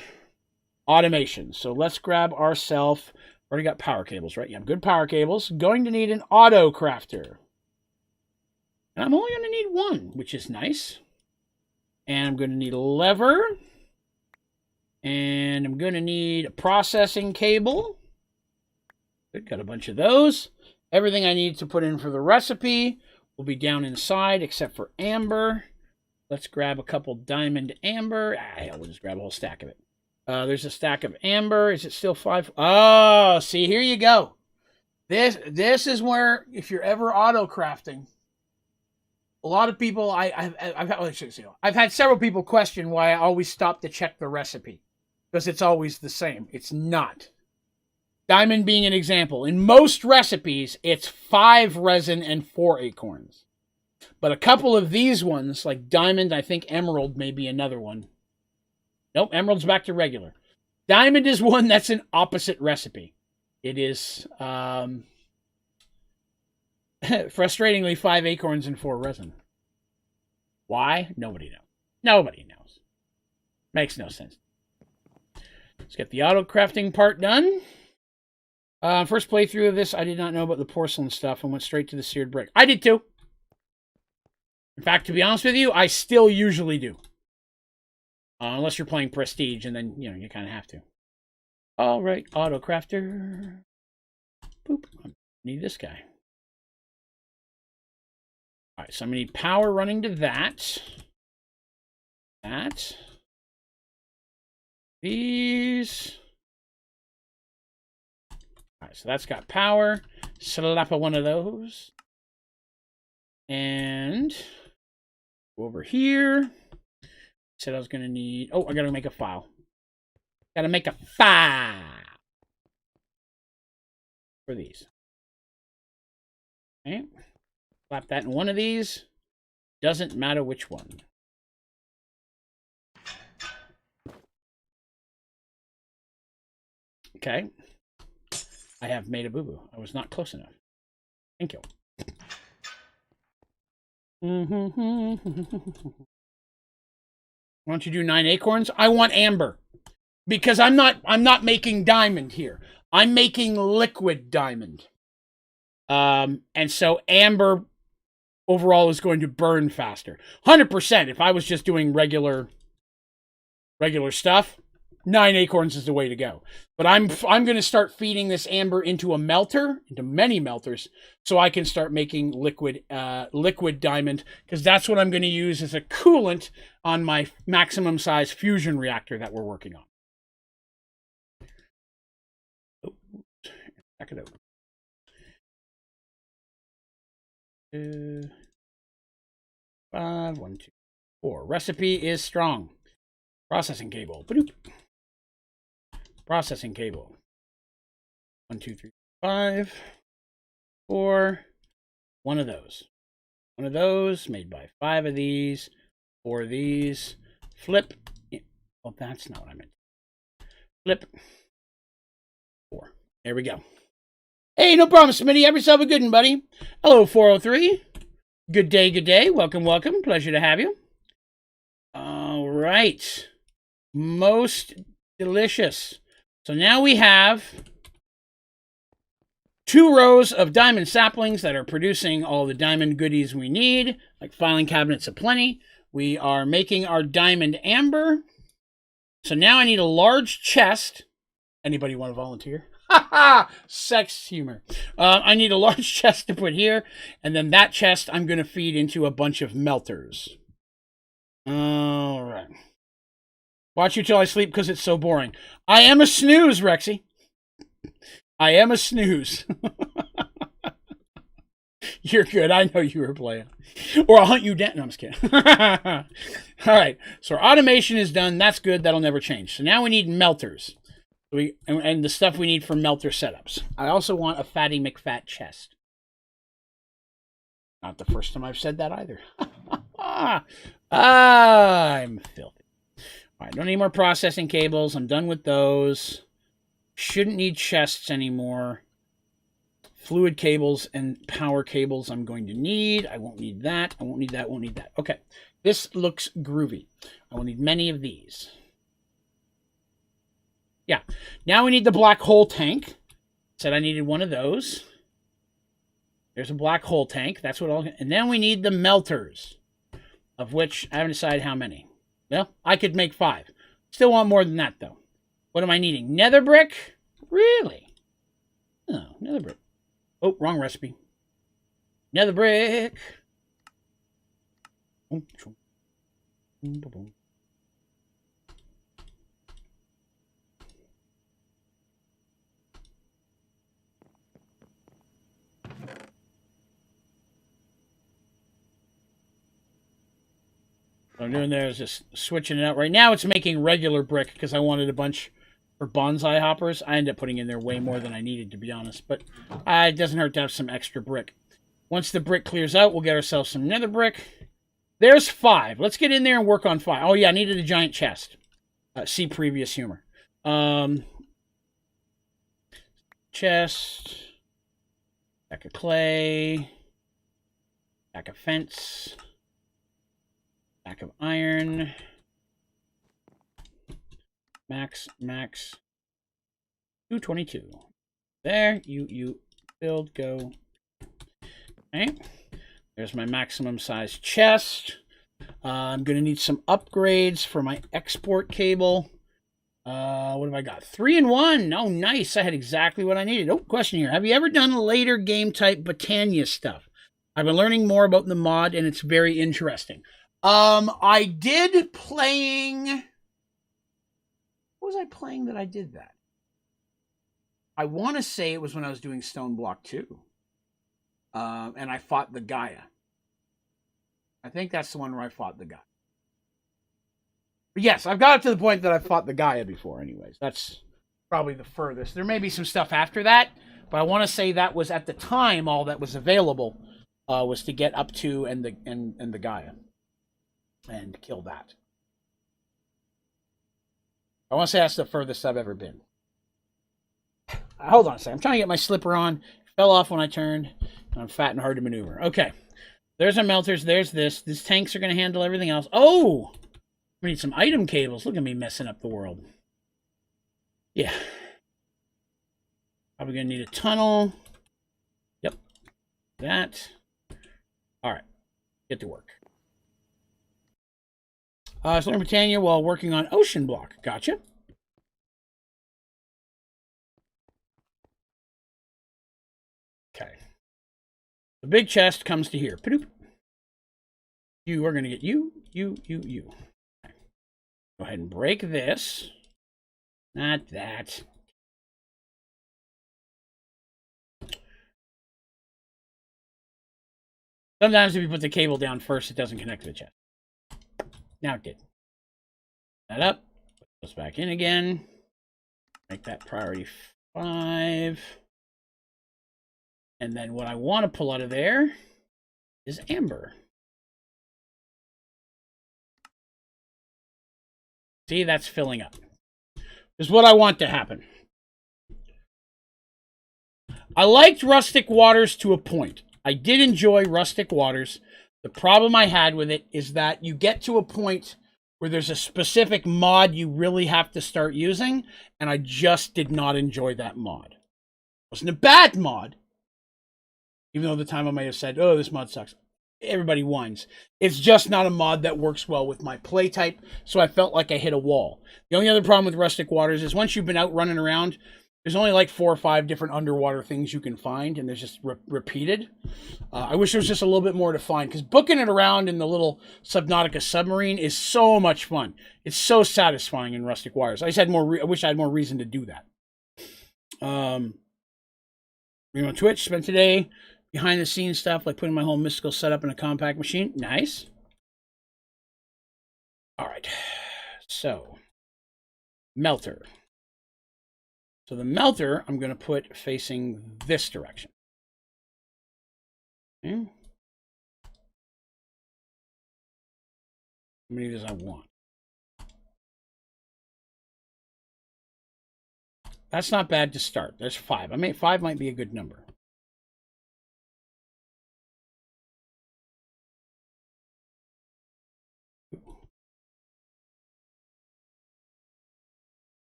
automation. So let's grab ourselves. Already got power cables, right? Yeah, good power cables. Going to need an auto crafter. And I'm only going to need 1, which is nice. And I'm going to need a lever. And I'm going to need a processing cable. Good, got a bunch of those. Everything I need to put in for the recipe will be down inside, except for amber. Let's grab a couple diamond amber. We'll just grab a whole stack of it. There's a stack of amber. Is it still 5? Oh, see, here you go. This is where, if you're ever auto crafting, a lot of people, I've had several people question why I always stop to check the recipe, because it's always the same. It's not. Diamond being an example. In most recipes, it's 5 resin and 4 acorns. But a couple of these ones, like diamond, I think emerald may be another one. Nope, emerald's back to regular. Diamond is one that's an opposite recipe. It is frustratingly 5 acorns and 4 resin. Why? Nobody knows. Nobody knows. Makes no sense. Let's get the auto crafting part done. First playthrough of this, I did not know about the porcelain stuff and went straight to the seared brick. I did too. In fact, to be honest with you, I still usually do. Unless you're playing Prestige, and then, you kind of have to. All right, auto crafter. Boop. I need this guy. All right, so I'm going to need power running to that. That. These. All right, so that's got power. Slap a one of those. And go over here. Said I was going to need... Oh, I got to make a file. Got to make a file for these. Okay. Slap that in one of these. Doesn't matter which one. Okay. I have made a boo-boo. I was not close enough. Thank you. Why don't you do 9 acorns? I want amber. Because I'm not making diamond here. I'm making liquid diamond. And so amber overall is going to burn faster. 100%. If I was just doing regular stuff, 9 acorns is the way to go. But I'm going to start feeding this amber into a melter, into many melters, so I can start making liquid diamond, because that's what I'm going to use as a coolant on my maximum size fusion reactor that we're working on. Oh, back it over. 2, 5, 1, 2, 4. Recipe is strong. Processing cable. Ba-doop. Processing cable. 1, 2, 3, 5, 4. One of those. One of those made by 5 of these. 4 of these. Flip. Oh, that's not what I meant. Flip. 4. There we go. Hey, no problem, Smitty. Have yourself a good one, buddy. Hello, 403. Good day, good day. Welcome, welcome. Pleasure to have you. All right. Most delicious. So now we have 2 rows of diamond saplings that are producing all the diamond goodies we need, like filing cabinets aplenty. We are making our diamond amber. So now I need a large chest. Anybody want to volunteer? Ha ha! Sex humor. I need a large chest to put here, and then that chest I'm going to feed into a bunch of melters. All right. Watch you till I sleep because it's so boring. I am a snooze, Rexy. I am a snooze. You're good. I know you were playing. Or I'll hunt you down. No, I'm just kidding. All right. So our automation is done. That's good. That'll never change. So now we need melters. And the stuff we need for melter setups. I also want a Fatty McFat chest. Not the first time I've said that either. I'm filthy. All right, don't need more processing cables. I'm done with those. Shouldn't need chests anymore. Fluid cables and power cables I'm going to need. I won't need that. I won't need that. Won't need that. Okay, this looks groovy. I will need many of these. Yeah. Now we need the black hole tank. Said I needed one of those. There's a black hole tank. That's what I'll... And then we need the melters, of which I haven't decided how many. Well, I could make 5. Still want more than that, though. What am I needing? Nether brick? Really? No, nether brick. Oh, wrong recipe. Nether brick. What I'm doing there is just switching it out. Right now it's making regular brick because I wanted a bunch for bonsai hoppers. I ended up putting in there way more than I needed, to be honest. But it doesn't hurt to have some extra brick. Once the brick clears out, we'll get ourselves some nether brick. There's 5. Let's get in there and work on 5. Oh, yeah, I needed a giant chest. See previous humor. Chest, stack of clay, stack of fence, stack of iron, max 222. There, you build, go. Okay, there's my maximum size chest. I'm gonna need some upgrades for my export cable. What have I got? 3 in 1. Oh, nice. I had exactly what I needed. Oh, question here. Have you ever done later game type Botania stuff? I've been learning more about the mod, and it's very interesting. I did playing... What was I playing that I did that? I want to say it was when I was doing Stone Block 2. And I fought the Gaia. I think that's the one where I fought the Gaia. But yes, I've got it to the point that I've fought the Gaia before anyways. That's probably the furthest. There may be some stuff after that, but I want to say that was at the time all that was available was to get up to and the Gaia and kill that. I want to say that's the furthest I've ever been. Hold on a second. I'm trying to get my slipper on. Fell off when I turned, and I'm fat and hard to maneuver. Okay. There's our melters. There's this. These tanks are going to handle everything else. Oh! We need some item cables. Look at me messing up the world. Yeah. Probably going to need a tunnel. Yep. That. All right. Get to work. So learn Britannia while working on Ocean Block. Gotcha. Okay. The big chest comes to here. Padoop. You are going to get you. Okay. Go ahead and break this. Not that. Sometimes if you put the cable down first, it doesn't connect to the chest. Now it did. That up. Goes back in again. Make that priority 5. And then what I want to pull out of there is amber. See, that's filling up. This is what I want to happen. I liked Rustic Waters to a point. I did enjoy Rustic Waters. The problem I had with it is that you get to a point where there's a specific mod you really have to start using, and I just did not enjoy that mod. It wasn't a bad mod, even though at the time I might have said, oh, this mod sucks. Everybody whines. It's just not a mod that works well with my play type, so I felt like I hit a wall. The only other problem with Rustic Waters is once you've been out running around, there's only like 4 or 5 different underwater things you can find, and they're just repeated. I wish there was just a little bit more to find, because booking it around in the little Subnautica submarine is so much fun. It's so satisfying in Rustic Waters. I wish I had more reason to do that. On Twitch, spent today behind the scenes stuff, like putting my whole mystical setup in a compact machine. Nice. All right. So, melter. So the melter, I'm going to put facing this direction. Okay. How many does I want? That's not bad to start. There's 5. 5 might be a good number.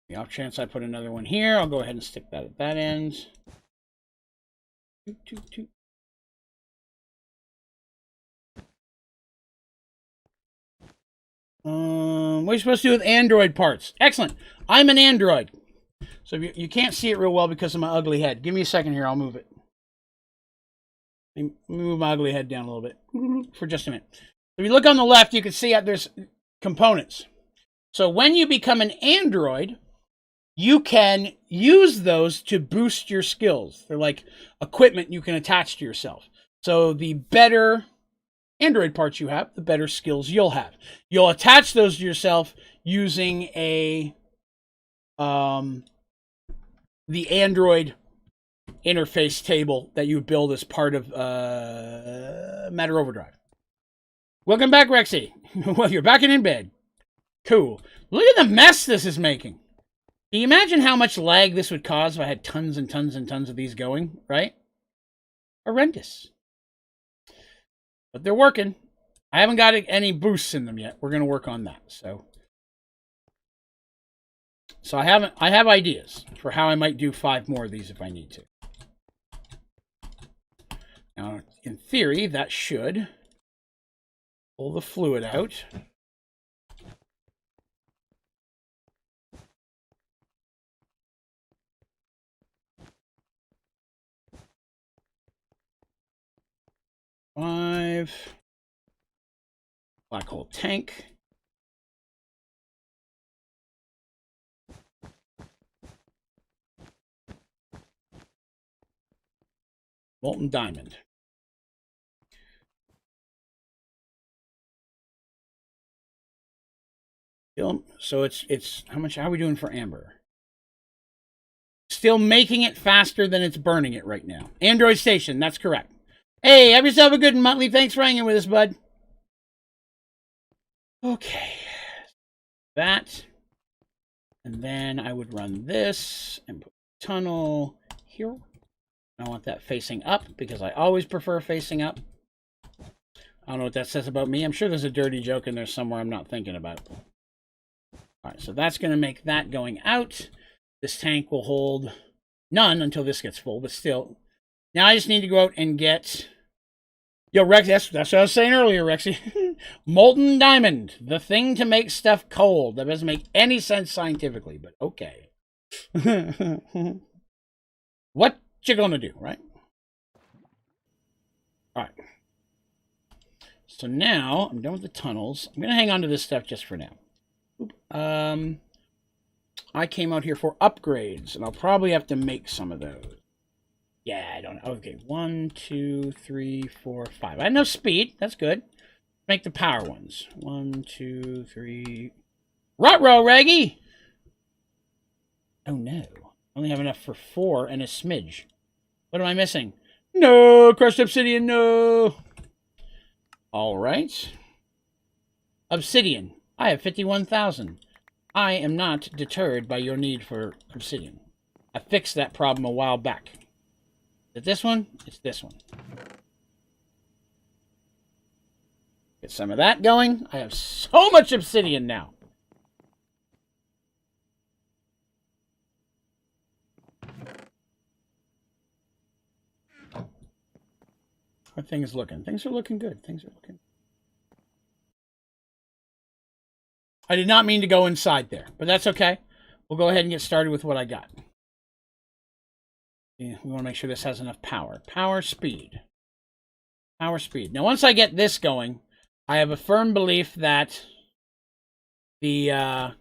The off chance I put another one here, I'll go ahead and stick that at that end. What are you supposed to do with Android parts? Excellent. I'm an Android. So you can't see it real well because of my ugly head. Give me a second here. I'll move it. Let me move my ugly head down a little bit for just a minute. If you look on the left, you can see there's components. So when you become an android, you can use those to boost your skills. They're like equipment you can attach to yourself. So the better android parts you have, the better skills you'll have. You'll attach those to yourself using the android interface table that you build as part of Matter Overdrive. Welcome back, Rexy. Well, you're back and in bed. Cool. Look at the mess this is making. Can you imagine how much lag this would cause if I had tons and tons and tons of these going, right? Horrendous. But they're working. I haven't got any boosts in them yet. We're going to work on that. So I have ideas for how I might do 5 more of these if I need to. Now, in theory, that should pull the fluid out. Five. Black hole tank. Molten diamond. So it's how much? How are we doing for amber? Still making it faster than it's burning it right now. Android station, that's correct. Hey, have yourself a good one, Muttley. Thanks for hanging with us, bud. Okay. That. And then I would run this and put a tunnel here. I want that facing up because I always prefer facing up. I don't know what that says about me. I'm sure there's a dirty joke in there somewhere I'm not thinking about. All right, so that's going to make that going out. This tank will hold none until this gets full, but still. Now I just need to go out and get... Yo, Rex, that's what I was saying earlier, Rexy. Molten diamond, the thing to make stuff cold. That doesn't make any sense scientifically, but okay. What you gonna do, right? All right. So now I'm done with the tunnels. I'm gonna hang on to this stuff just for now. I came out here for upgrades, and I'll probably have to make some of those. Yeah, I don't know. Okay, 1, 2, 3, 4, 5. I had enough speed. That's good. Make the power ones. 1, 2, 3. Ruh-roh, Reggie! Oh, no. I only have enough for 4 and a smidge. What am I missing? No! Crushed obsidian, no! All right. Obsidian. I have 51,000. I am not deterred by your need for obsidian. I fixed that problem a while back. Is it this one? It's this one. Get some of that going. I have so much obsidian now. How are things looking? Things are looking good. Things are looking. I did not mean to go inside there, but that's okay. We'll go ahead and get started with what I got. Yeah, we want to make sure this has enough power. Power, speed. Power, speed. Now, once I get this going, I have a firm belief that the...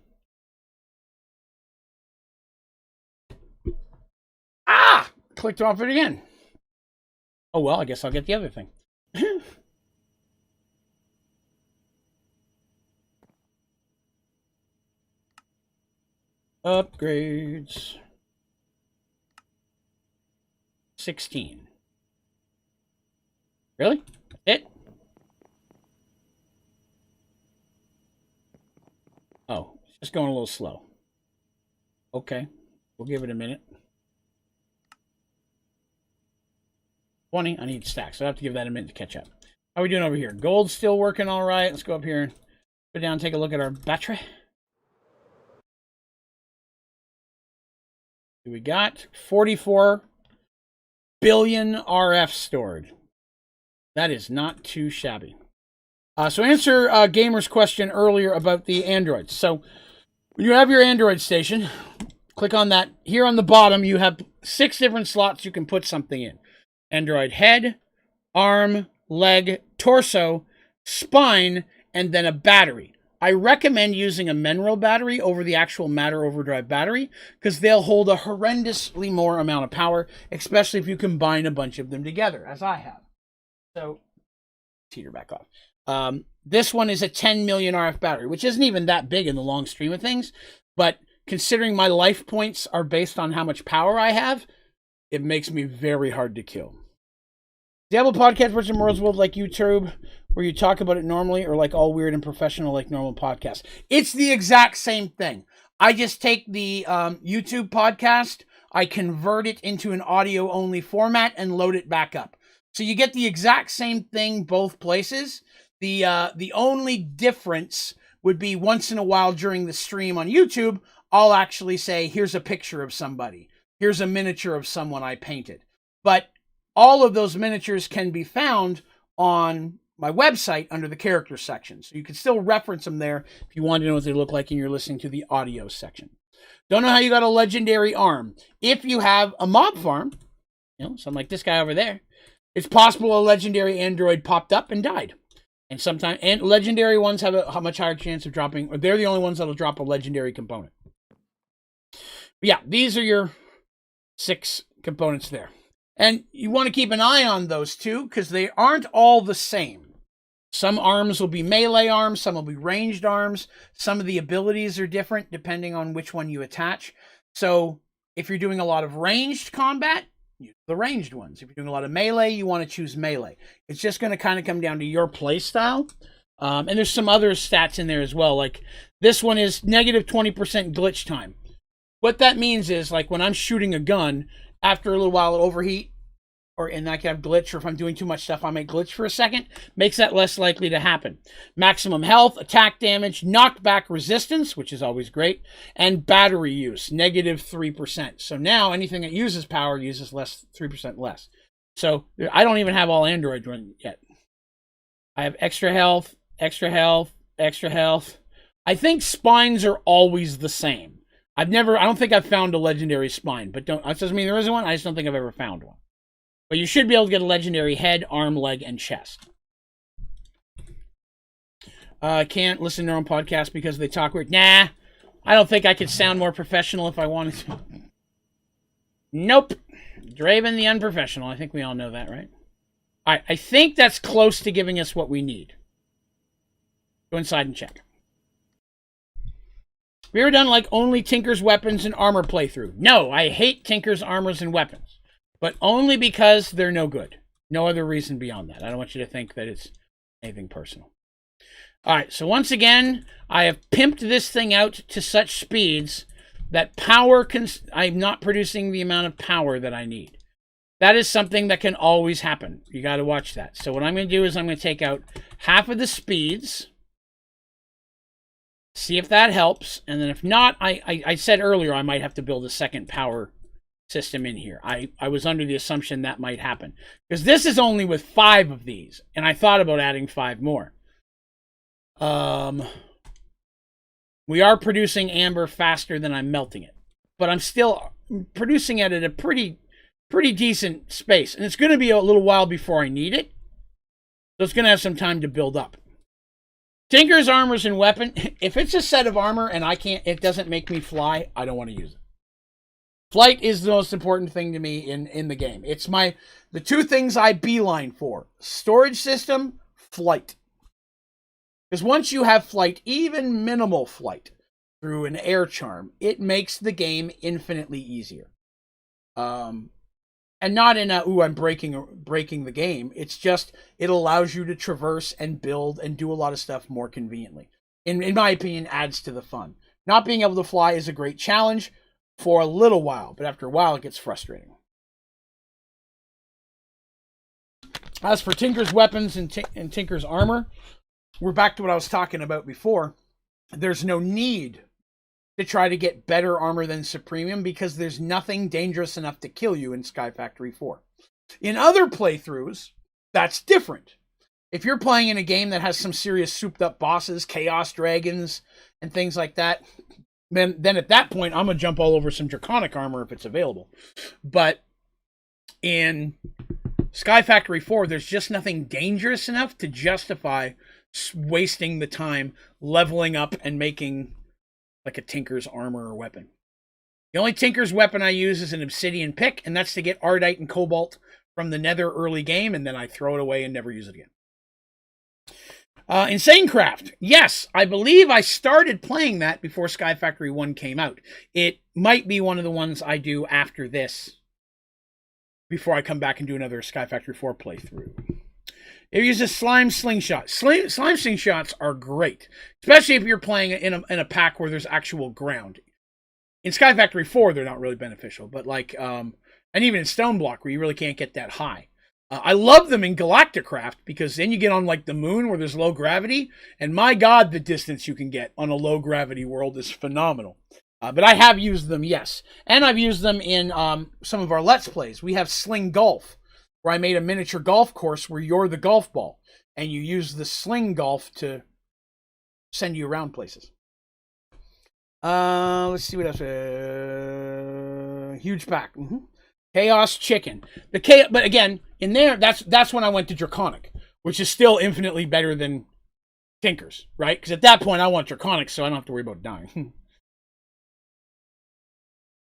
Clicked off it again. Oh, well, I guess I'll get the other thing. Upgrades. 16. Really? It? Oh, it's just going a little slow. Okay. We'll give it a minute. 20. I need stacks, so I have to give that a minute to catch up. How are we doing over here? Gold's still working all right. Let's go up here and go down and take a look at our battery. We got 44 billion RF stored. That is not too shabby. So answer Gamer's question earlier about the Androids. So when you have your Android station, click on that. Here on the bottom, you have 6 different slots you can put something in. Android head, arm, leg, torso, spine, and then a battery. I recommend using a mineral battery over the actual matter overdrive battery because they'll hold a horrendously more amount of power, especially if you combine a bunch of them together, as I have. So, heater back off. This one is a 10 million RF battery, which isn't even that big in the long stream of things, but considering my life points are based on how much power I have, it makes me very hard to kill. Diablo podcast versus World's World like YouTube, where you talk about it normally, or like all weird and professional like normal podcasts? It's the exact same thing. I just take the YouTube podcast, I convert it into an audio-only format, and load it back up. So you get the exact same thing both places. The only difference would be once in a while during the stream on YouTube, I'll actually say, here's a picture of somebody. Here's a miniature of someone I painted. But all of those miniatures can be found on my website under the character section. So you can still reference them there if you want to know what they look like and you're listening to the audio section. Don't know how you got a legendary arm. If you have a mob farm, something like this guy over there, it's possible a legendary android popped up and died. And sometimes, and legendary ones have a much higher chance of dropping, or they're the only ones that'll drop a legendary component. But yeah, these are your 6 components there. And you want to keep an eye on those too, because they aren't all the same. Some arms will be melee arms, some will be ranged arms. Some of the abilities are different depending on which one you attach. So if you're doing a lot of ranged combat, use the ranged ones. If you're doing a lot of melee, you want to choose melee. It's just going to kind of come down to your play style. And there's some other stats in there as well. Like this one is negative 20% glitch time. What that means is, like, when I'm shooting a gun, after a little while it'll overheat, and I can have glitch, or if I'm doing too much stuff, I might glitch for a second. Makes that less likely to happen. Maximum health, attack damage, knockback resistance, which is always great, and battery use, negative 3%. So now anything that uses power uses 3% less. So I don't even have all Android running yet. I have extra health, extra health, extra health. I think spines are always the same. I don't think I've found a legendary spine, but that doesn't mean there isn't one. I just don't think I've ever found one. But you should be able to get a legendary head, arm, leg, and chest. Can't listen to their own podcast because they talk weird. Nah, I don't think I could sound more professional if I wanted to. Nope. Draven the unprofessional. I think we all know that, right? All right, I think that's close to giving us what we need. Go inside and check. Have you ever done like only Tinker's weapons and armor playthrough? No, I hate Tinker's armors and weapons. But only because they're no good. No other reason beyond that. I don't want you to think that it's anything personal. All right, so once again, I have pimped this thing out to such speeds that I'm not producing the amount of power that I need. That is something that can always happen. You got to watch that. So what I'm going to do is I'm going to take out half of the speeds. See if that helps. And then if not, I said earlier I might have to build a second power system in here. I was under the assumption that might happen. Because this is only with 5 of these. And I thought about adding 5 more. We are producing amber faster than I'm melting it. But I'm still producing it at a pretty decent space. And it's going to be a little while before I need it. So it's going to have some time to build up. Tinker's armors and weapon. If it's a set of armor and it doesn't make me fly, I don't want to use it. Flight is the most important thing to me in the game. It's the 2 things I beeline for. Storage system, flight. Because once you have flight, even minimal flight, through an air charm, it makes the game infinitely easier. And not in I'm breaking the game. It's just, it allows you to traverse and build and do a lot of stuff more conveniently. In my opinion, adds to the fun. Not being able to fly is a great challenge for a little while, but after a while it gets frustrating. As for Tinker's weapons and Tinker's armor, we're back to what I was talking about before. There's no need to try to get better armor than Supremium because there's nothing dangerous enough to kill you in Skyfactory 4. In other playthroughs, that's different. If you're playing in a game that has some serious souped up bosses, chaos dragons, and things like that, then at that point, I'm going to jump all over some draconic armor if it's available. But in Skyfactory 4, there's just nothing dangerous enough to justify wasting the time leveling up and making like a Tinker's armor or weapon. The only Tinker's weapon I use is an obsidian pick, and that's to get Ardite and Cobalt from the Nether early game, and then I throw it away and never use it again. Insane Craft. Yes, I believe I started playing that before Skyfactory 1 came out. It might be one of the ones I do after this, before I come back and do another Skyfactory 4 playthrough. It uses slime slingshot. Slime slingshots are great, especially if you're playing in a pack where there's actual ground. In Skyfactory 4, they're not really beneficial, but like, and even in Stoneblock, where you really can't get that high. I love them in Galacticraft, because then you get on like the moon where there's low gravity, and my god, the distance you can get on a low gravity world is phenomenal. But I have used them, yes. And I've used them in some of our Let's Plays. We have Sling Golf, where I made a miniature golf course where you're the golf ball, and you use the Sling Golf to send you around places. Let's see what else. Huge pack. Chaos Chicken. But again, in there, that's when I went to Draconic, which is still infinitely better than Tinker's, right? Because at that point, I want Draconic, so I don't have to worry about dying.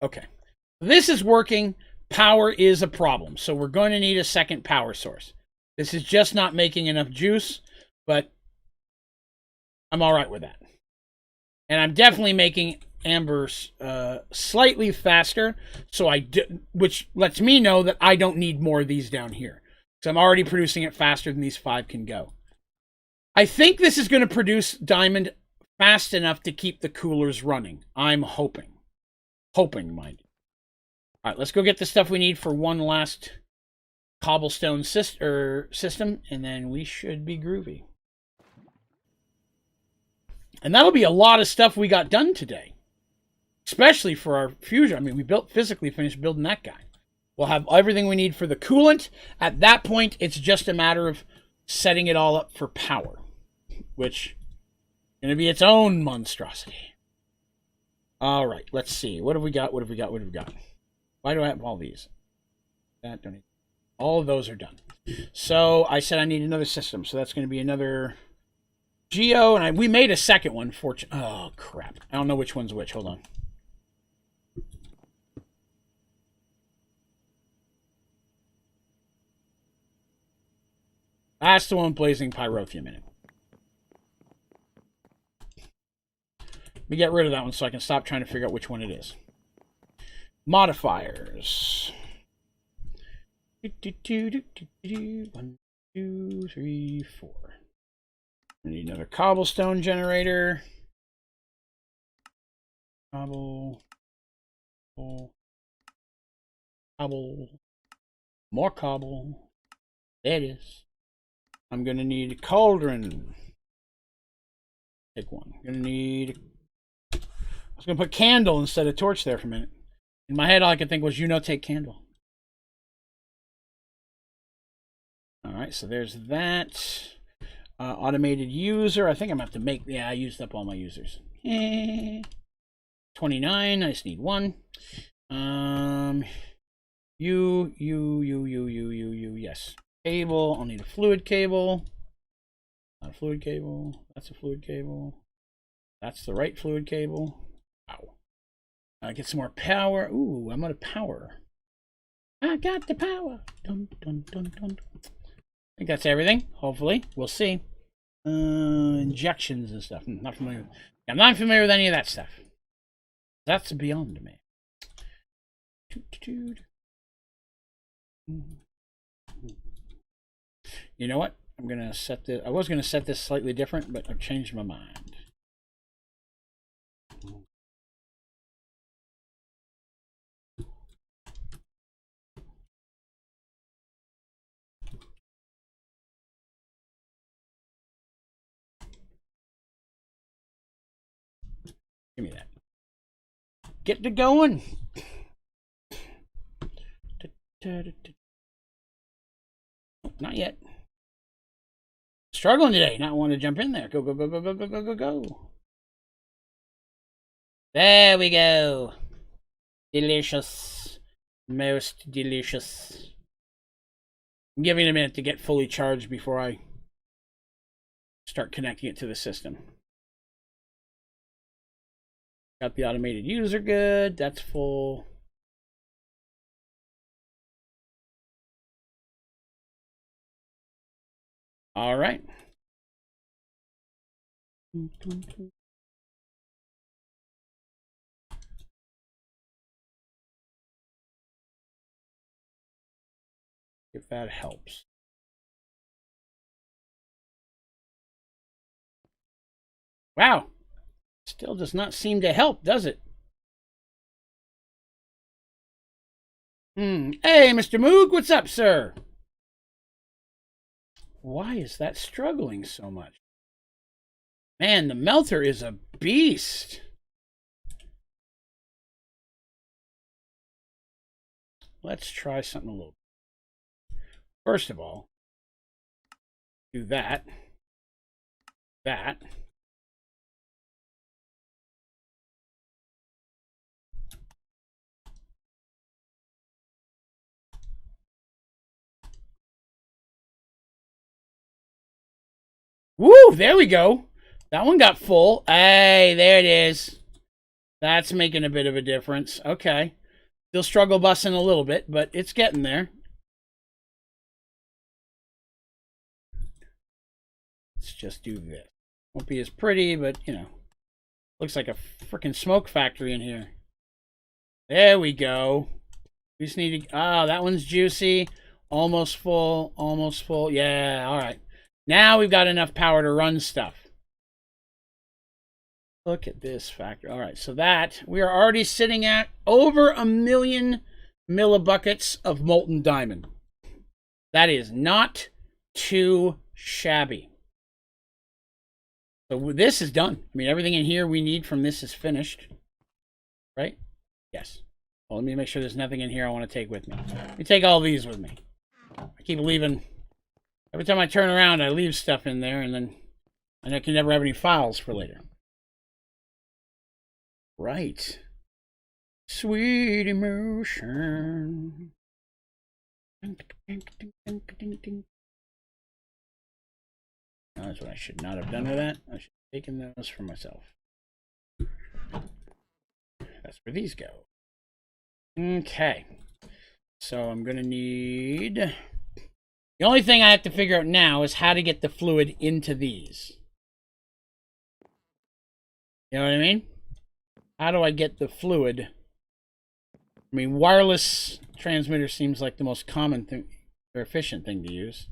Okay. This is working. Power is a problem, so we're going to need a second power source. This is just not making enough juice, but I'm all right with that. And I'm definitely making amber slightly faster, so which lets me know that I don't need more of these down here. So I'm already producing it faster than these 5 can go. I think this is going to produce diamond fast enough to keep the coolers running. I'm hoping. Hoping, mind you. All right, let's go get the stuff we need for one last cobblestone system, and then we should be groovy. And that'll be a lot of stuff we got done today, especially for our fusion. I mean, we physically finished building that guy. We'll have everything we need for the coolant. At that point, it's just a matter of setting it all up for power, which is going to be its own monstrosity. All right, let's see. What have we got? What have we got? What have we got? Why do I have all these? That don't need. All of those are done. So I said I need another system. So that's going to be another Geo, and we made a second one. Oh, crap. I don't know which one's which. Hold on. That's the one blazing Pyrotheum in it. Let me get rid of that one so I can stop trying to figure out which one it is. Modifiers. 1, 2, 3, 4. I need another cobblestone generator. Cobble. More cobble. There it is. I'm going to need a cauldron. Take one. I'm going to need... I was going to put candle instead of torch there for a minute. In my head, all I could think was, take candle. All right, so there's that. Automated user. I think I'm going to have to make... Yeah, I used up all my users. 29. I just need one. Yes. Cable. I'll need a fluid cable. Not a fluid cable. That's a fluid cable. That's the right fluid cable. Wow. Get some more power. Ooh, I'm out of power. I got the power. Dun, dun, dun, dun. I think that's everything. Hopefully. We'll see. Injections and stuff. Not familiar. I'm not familiar with any of that stuff. That's beyond me. You know what? I'm gonna set this. I was gonna set this slightly different, but I've changed my mind. Give me that. Get to going. Not yet. Struggling today. Not want to jump in there. Go, go, go, go, go, go, go, go, go. There we go. Delicious. Most delicious. I'm giving it a minute to get fully charged before I start connecting it to the system. Got the automated user good. That's full. All right. If that helps. Wow. Still does not seem to help, does it? Hey, Mr. Moog, what's up, sir? Why is that struggling so much? Man, the melter is a beast. Let's try something a little. First of all, do that. That. Woo, there we go. That one got full. Hey, there it is. That's making a bit of a difference. Okay. Still struggle busing a little bit, but it's getting there. Let's just do this. Won't be as pretty, but, you know, looks like a freaking smoke factory in here. There we go. We just need to... Oh, that one's juicy. Almost full. Almost full. Yeah, all right. Now we've got enough power to run stuff. Look at this factor. All right, so that we are already sitting at over 1 million millibuckets of molten diamond. That is not too shabby. So this is done. I mean, everything in here we need from this is finished. Right? Yes. Well, let me make sure there's nothing in here I want to take with me. Let me take all these with me. I keep leaving. Every time I turn around, I leave stuff in there, and I can never have any files for later. Right. Sweet emotion. That's what I should not have done with that. I should have taken those for myself. That's where these go. Okay. So I'm going to need... The only thing I have to figure out now is how to get the fluid into these. You know what I mean? How do I get the fluid? I mean, wireless transmitter seems like the most common thing, or efficient thing to use.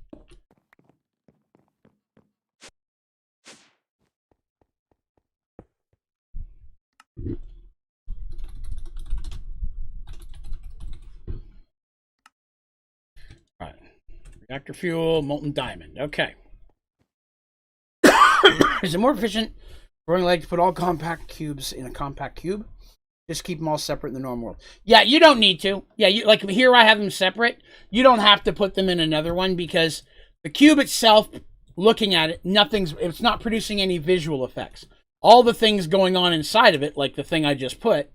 All right. Reactor fuel, molten diamond. Okay. Is it more efficient growing leg to put all compact cubes in a compact cube? Just keep them all separate in the normal world. Yeah, you don't need to. Yeah, you, like here I have them separate. You don't have to put them in another one because the cube itself, looking at it, it's not producing any visual effects. All the things going on inside of it, like the thing I just put,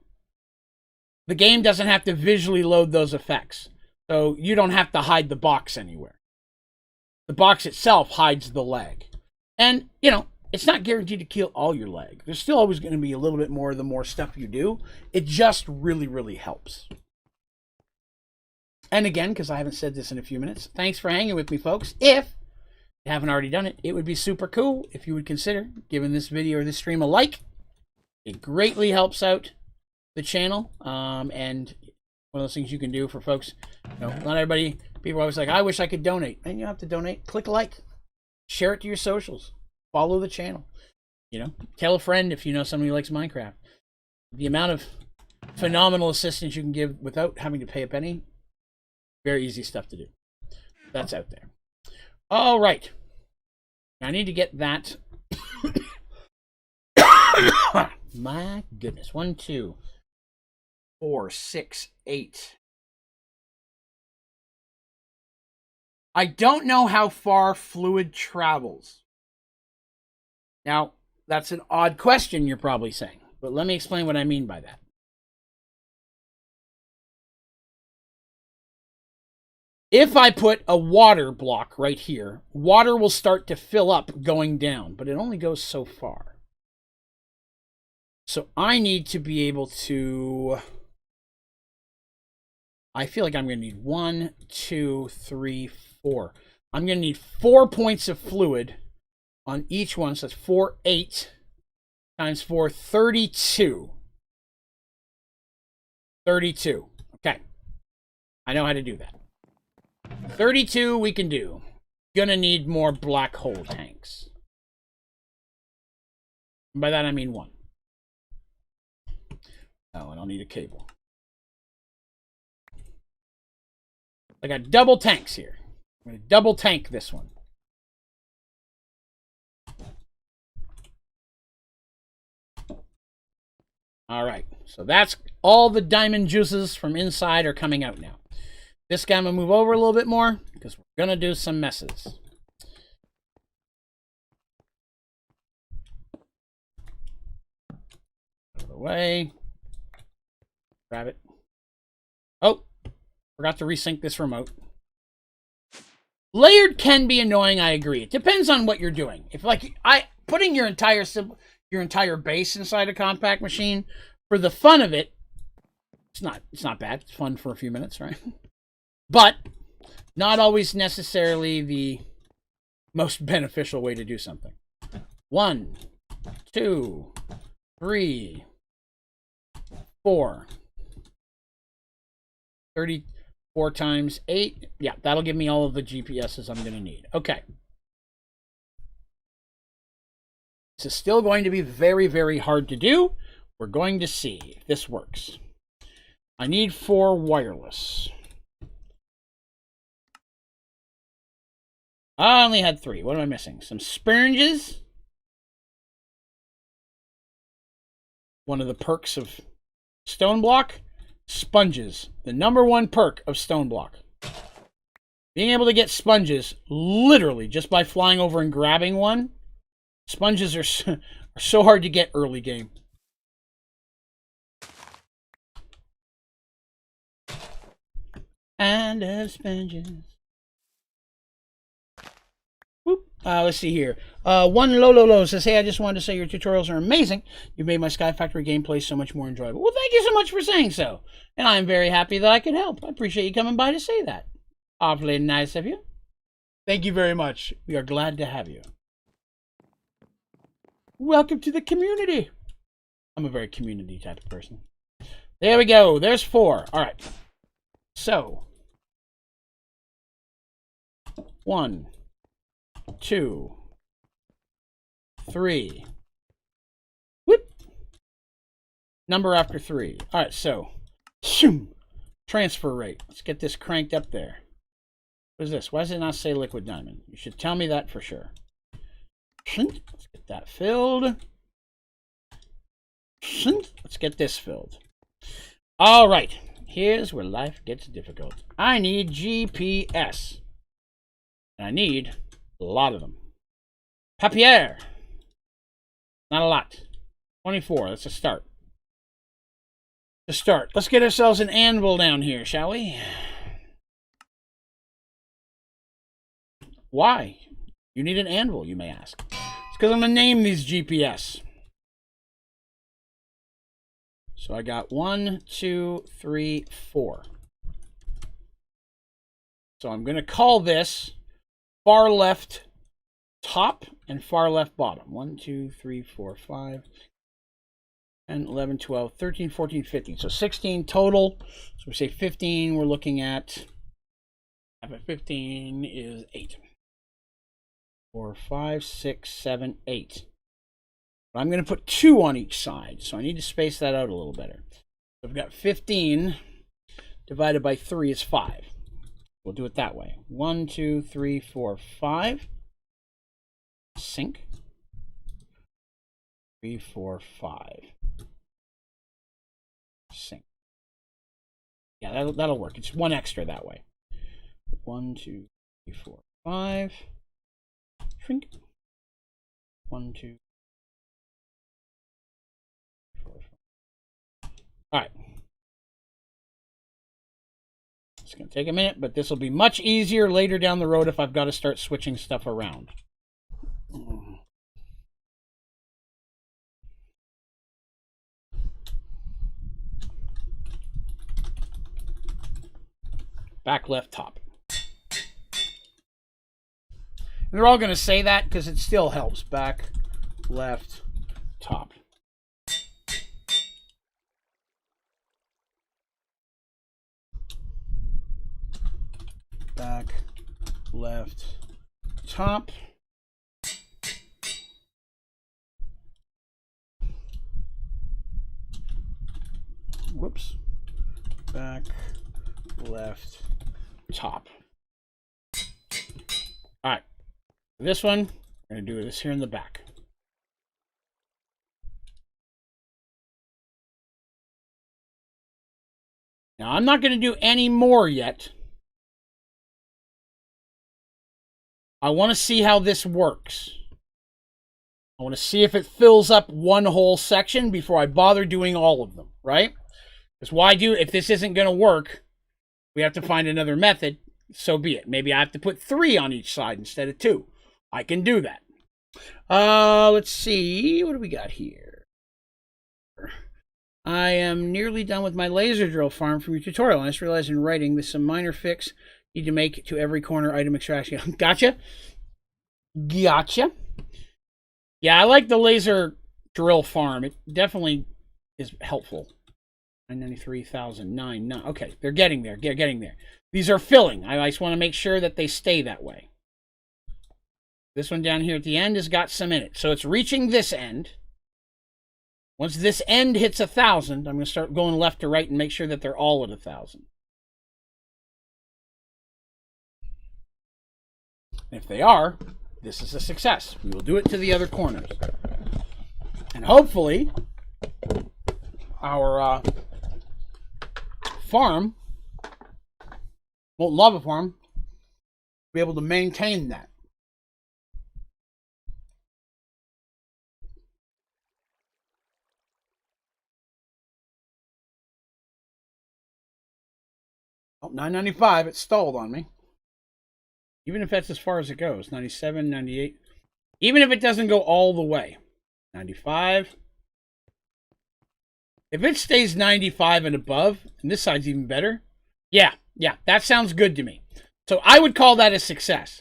the game doesn't have to visually load those effects. So you don't have to hide the box anywhere. The box itself hides the lag. And, you know, it's not guaranteed to kill all your lag. There's still always going to be a little bit more the more stuff you do. It just really, really helps. And again, because I haven't said this in a few minutes, thanks for hanging with me, folks. If you haven't already done it, it would be super cool if you would consider giving this video or this stream a like. It greatly helps out the channel. And one of those things you can do for folks. You know, not everybody, people are always like, I wish I could donate. And you don't have to donate. Click like. Share it to your socials. Follow the channel. You know, tell a friend if you know somebody who likes Minecraft. The amount of phenomenal assistance you can give without having to pay a penny, very easy stuff to do. That's out there. All right. I need to get that. My goodness. 1, 2, 4, 6, 8. I don't know how far fluid travels. Now, that's an odd question, you're probably saying, but let me explain what I mean by that. If I put a water block right here, water will start to fill up going down, but it only goes so far. So I need to be able to... I feel like I'm going to need 1, 2, 3, 4. I'm going to need 4 points of fluid on each one. So that's 4, 8 times 4, 32. 32. Okay. I know how to do that. 32 we can do. Gonna need more black hole tanks. By that I mean 1. Oh, and I'll need a cable. I got double tanks here. I'm going to double tank this one. All right. So that's all the diamond juices from inside are coming out now. This guy I'm going to move over a little bit more because we're going to do some messes. Out of the way. Grab it. Oh, forgot to resync this remote. Layered can be annoying, I agree. It depends on what you're doing. If like putting your entire base inside a compact machine for the fun of it, it's not bad. It's fun for a few minutes, right? But not always necessarily the most beneficial way to do something. 1, 2, 3, 4. 34 times 8. Yeah, that'll give me all of the GPSs I'm going to need. Okay. This is still going to be very, very hard to do. We're going to see if this works. I need 4 wireless. I only had 3. What am I missing? Some sponges. One of the perks of stone block. Sponges. The #1 perk of stone block. Being able to get sponges literally just by flying over and grabbing one. Sponges are so hard to get early game. I love sponges. Whoop. Let's see here. One Lolo says, hey, I just wanted to say your tutorials are amazing. You've made my Skyfactory gameplay so much more enjoyable. Well, thank you so much for saying so. And I'm very happy that I could help. I appreciate you coming by to say that. Awfully nice of you. Thank you very much. We are glad to have you. Welcome to the community. I'm a very community type of person. There we go. There's 4. All right. So, 1, 2, 3. Whoop. Number after 3. All right, so transfer rate. Let's get this cranked up there. What is this? Why does it not say liquid diamond? You should tell me that for sure. Let's get that filled. Let's get this filled. All right. Here's where life gets difficult. I need GPS. And I need a lot of them. Papier. Not a lot. 24. That's a start. Let's get ourselves an anvil down here, shall we? Why? You need an anvil, you may ask. It's because I'm going to name these GPS. So I got 1, 2, 3, 4. So I'm going to call this far left top and far left bottom. 1, 2, 3, 4, 5, 10, 11, 12, 13, 14, 15. So 16 total. So we say 15, we're looking at 15 is 8. 4, 5, 6, 7, 8. But I'm going to put 2 on each side, so I need to space that out a little better. So I've got 15 divided by 3 is 5. We'll do it that way. 1, 2, 3, 4, 5. Sync. 3, 4, 5. Sync. Yeah, that'll work. It's 1 extra that way. 1, 2, 3, 4, 5. Shrink. 1, 2. 4, 5. All right. It's going to take a minute, but this will be much easier later down the road if I've got to start switching stuff around. Back left top. And they're all going to say that because it still helps. Back left top. Back left top. Whoops. Back left top. All right. This one, I'm going to do this here in the back. Now, I'm not going to do any more yet. I want to see how this works. I want to see if it fills up one whole section before I bother doing all of them, right? Because why do, if this isn't going to work, we have to find another method, so be it. Maybe I have to put 3 on each side instead of 2. I can do that. Let's see. What do we got here? I am nearly done with my laser drill farm from your tutorial. I just realized in writing there's some minor fix need to make to every corner item extraction. Gotcha. Gotcha. Yeah, I like the laser drill farm. It definitely is helpful. 993,009. No, okay, they're getting there. They're getting there. These are filling. I just want to make sure that they stay that way. This one down here at the end has got some in it. So it's reaching this end. Once this end hits 1,000, I'm going to start going left to right and make sure that they're all at 1,000. If they are, this is a success. We will do it to the other corners. And hopefully, our farm, molten lava farm, be able to maintain that. Oh, 995, it stalled on me. Even if that's as far as it goes. 97, 98. Even if it doesn't go all the way. 95. If it stays 95 and above, and this side's even better, yeah, that sounds good to me. So I would call that a success.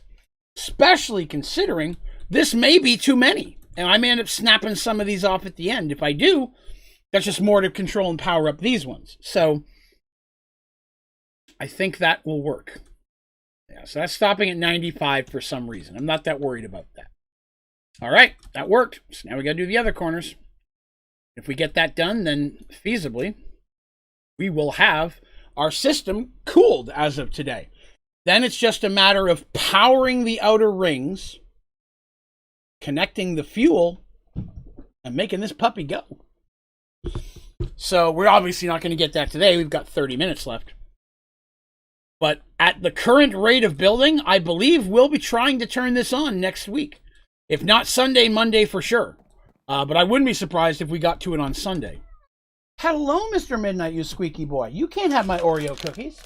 Especially considering this may be too many. And I may end up snapping some of these off at the end. If I do, that's just more to control and power up these ones. So I think that will work. Yeah, so that's stopping at 95 for some reason. I'm not that worried about that. All right, that worked. So now we got to do the other corners. If we get that done, then feasibly, we will have our system cooled as of today. Then it's just a matter of powering the outer rings, connecting the fuel, and making this puppy go. So we're obviously not going to get that today. We've got 30 minutes left. But at the current rate of building, I believe we'll be trying to turn this on next week. If not Sunday, Monday for sure. But I wouldn't be surprised if we got to it on Sunday. Hello, Mr. Midnight, you squeaky boy. You can't have my Oreo cookies.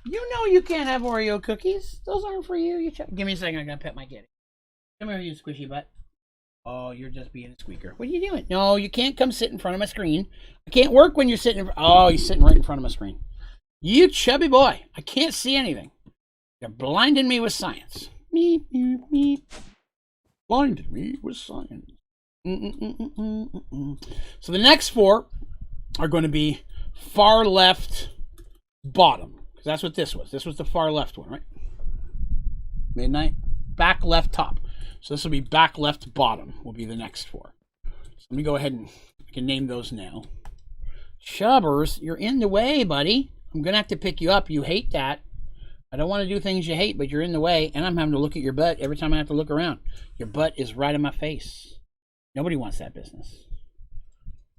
You know you can't have Oreo cookies. Those aren't for you. Give me a second. I gotta pet my kitty. Come here, you squishy butt. Oh, you're just being a squeaker. What are you doing? No, you can't come sit in front of my screen. I can't work when you're sitting. Oh, he's sitting right in front of my screen. You chubby boy. I can't see anything. You're blinding me with science. Meep, meep, meep. Blinded me with science. So the next 4 are going to be far left bottom. Because that's what this was. This was the far left one, right? Midnight. Back left top. So this will be back left bottom will be the next 4. So let me go ahead and I can name those now. Chubbers, you're in the way, buddy. I'm going to have to pick you up. You hate that. I don't want to do things you hate, but you're in the way, and I'm having to look at your butt every time I have to look around. Your butt is right in my face. Nobody wants that business.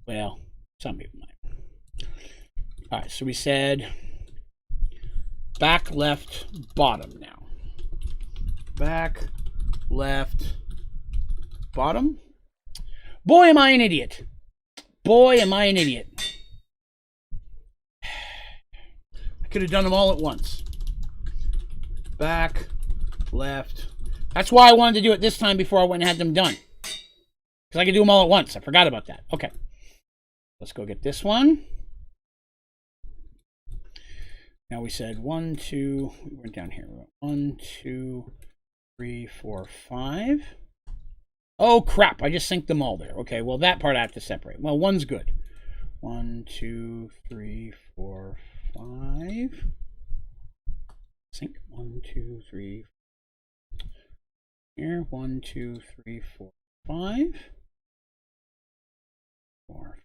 Well, some people might. All right, so we said back left bottom now. Back left bottom. Boy, am I an idiot. Boy, am I an idiot. I could have done them all at once. Back, left. That's why I wanted to do it this time before I went and had them done. Because I could do them all at once. I forgot about that. Okay. Let's go get this one. Now we said 1, 2, we went down here. 1, 2, 3, 4, 5. Oh, crap. I just synced them all there. Okay, well, that part I have to separate. Well, one's good. 1, 2, 3, 4, 5. Sync. 1, 2, 3. Here. 1, 2, 3, 4, 5. 4,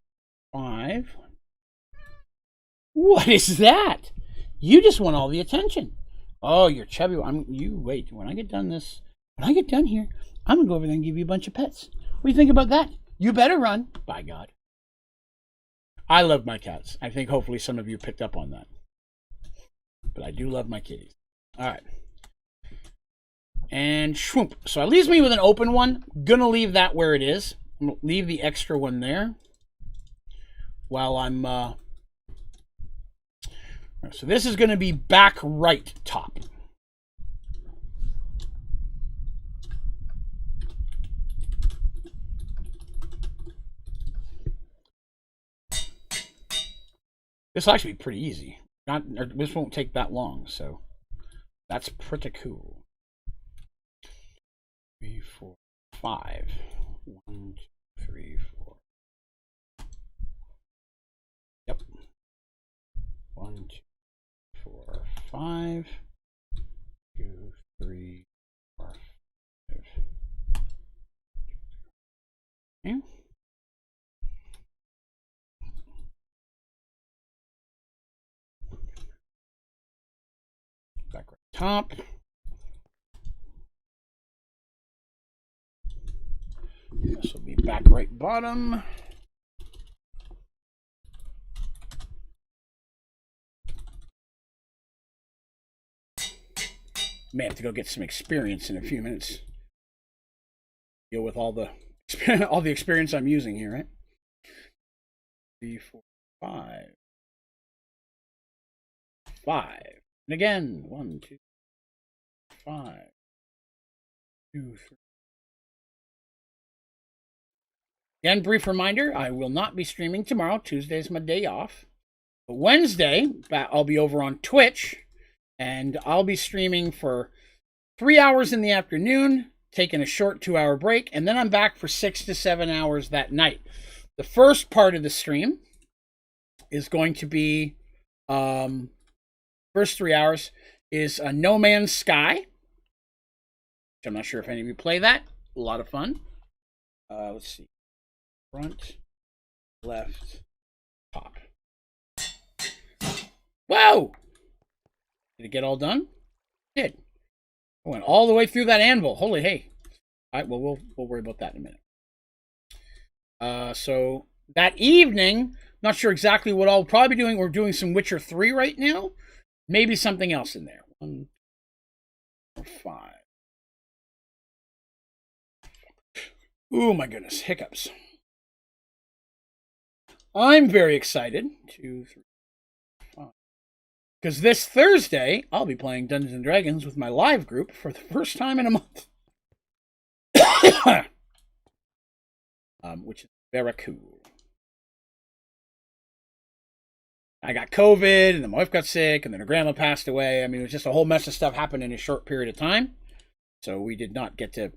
5. What is that? You just want all the attention. Oh, you're chubby. You wait. When I get done here, I'm gonna go over there and give you a bunch of pets. What do you think about that? You better run. By God. I love my cats. I think hopefully some of you picked up on that. But I do love my kitties. All right. And shwoomp. So it leaves me with an open one. Gonna leave that where it is. I'm gonna leave the extra one there while I'm so this is going to be back right top. This will actually be pretty easy. This won't take that long, so that's pretty cool. 3, 4, 5. 1, 2, 3, 4. Yep. 1, 2, 4, 5. 2, 3, 4, 5. Okay. Back right top. This will be back right bottom. May have to go get some experience in a few minutes. Deal with all the experience I'm using here, right? 3, 4, 5. 5. And again, 1, 2, 5. 2, 3. Again, brief reminder, I will not be streaming tomorrow. Tuesday's my day off. But Wednesday, I'll be over on Twitch. And I'll be streaming for 3 hours in the afternoon, taking a short 2-hour break, and then I'm back for 6 to 7 hours that night. The first part of the stream is going to be, first 3 hours is No Man's Sky, which I'm not sure if any of you play that. A lot of fun. Let's see. Front, left, top. Whoa! Did it get all done? It did. I went all the way through that anvil. Holy hey. All right, well, we'll worry about that in a minute. So that evening, not sure exactly what I'll probably be doing. We're doing some Witcher 3 right now. Maybe something else in there. 1, 4, 5. Ooh, my goodness. Hiccups. I'm very excited. 2, 3. Because this Thursday, I'll be playing Dungeons & Dragons with my live group for the first time in a month. Which is very cool. I got COVID, and then my wife got sick, and then her grandma passed away. I mean, it was just a whole mess of stuff happened in a short period of time. So we did not get to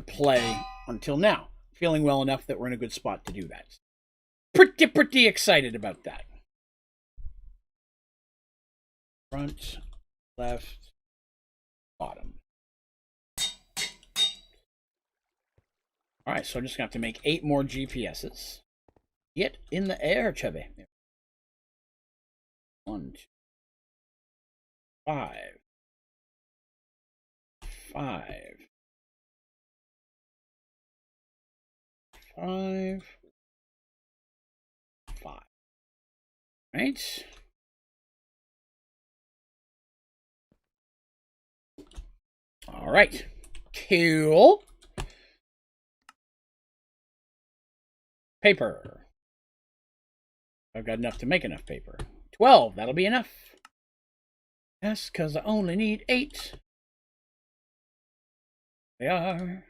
play until now. Feeling well enough that we're in a good spot to do that. Pretty excited about that. Front, left, bottom. All right, so I'm just going to have to make 8 more GPSs. Get in the air, chubby. 1, 2, 5. 5. 5. 5. Right? All right. Cool. Paper. I've got enough to make enough paper. 12. That'll be enough. Yes, because I only need 8. They are.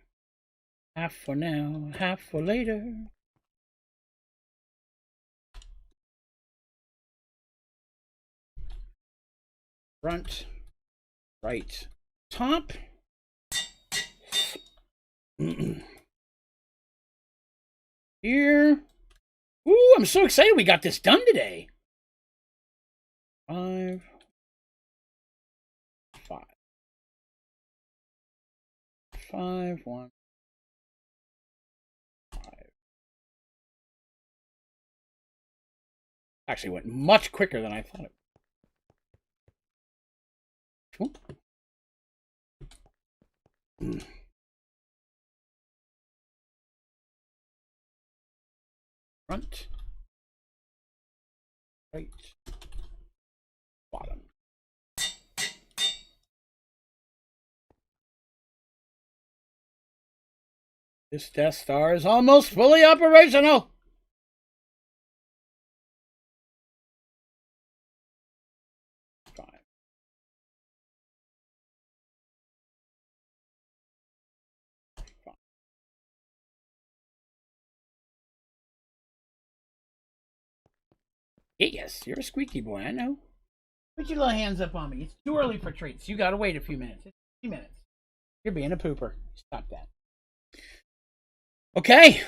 Half for now, half for later. Front, right, top. Here. Ooh, I'm so excited we got this done today. 5, 5, 5, 1, 5. Actually went much quicker than I thought it would. Front, right, bottom. This Death Star is almost fully operational. Yes, you're a squeaky boy, I know. Put your little hands up on me. It's too early for treats. You gotta wait a few minutes. It's a few minutes. You're being a pooper. Stop that. Okay.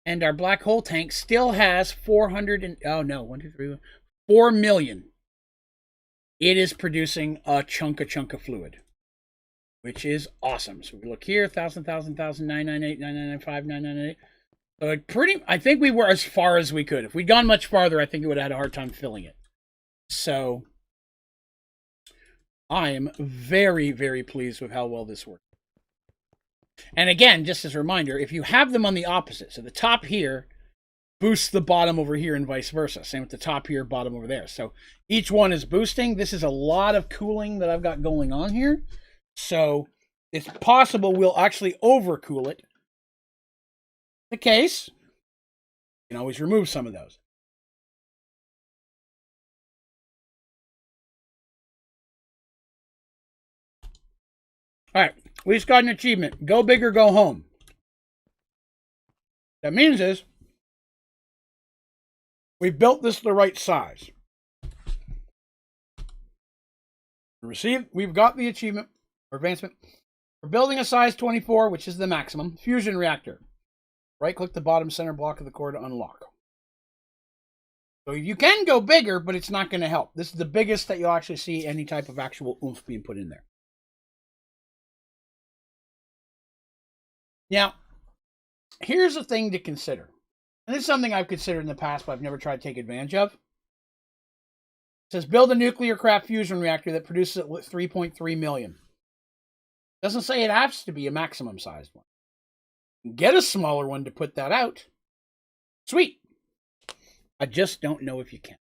And our black hole tank still has 400 and... Oh, no. 1, 2, 3, 4 million. It is producing a chunk of fluid, which is awesome. So we look here, 1,000, 998, 9995, 998. So I think we were as far as we could. If we'd gone much farther, I think it would have had a hard time filling it. So I am very, very pleased with how well this worked. And again, just as a reminder, if you have them on the opposite, so the top here boosts the bottom over here and vice versa. Same with the top here, bottom over there. So each one is boosting. This is a lot of cooling that I've got going on here. So it's possible we'll actually overcool it. The case, you can always remove some of those. All right, we just got an achievement. Go big or go home. That means is we built this the right size. We've got the achievement or advancement. We're building a size 24, which is the maximum. Fusion reactor. Right-click the bottom center block of the core to unlock. So you can go bigger, but it's not going to help. This is the biggest that you'll actually see any type of actual oomph being put in there. Now, here's a thing to consider. And this is something I've considered in the past, but I've never tried to take advantage of. It says build a nuclear craft fusion reactor that produces at 3.3 million. Doesn't say it has to be a maximum sized one. Get a smaller one to put that out. Sweet. I just don't know if you can.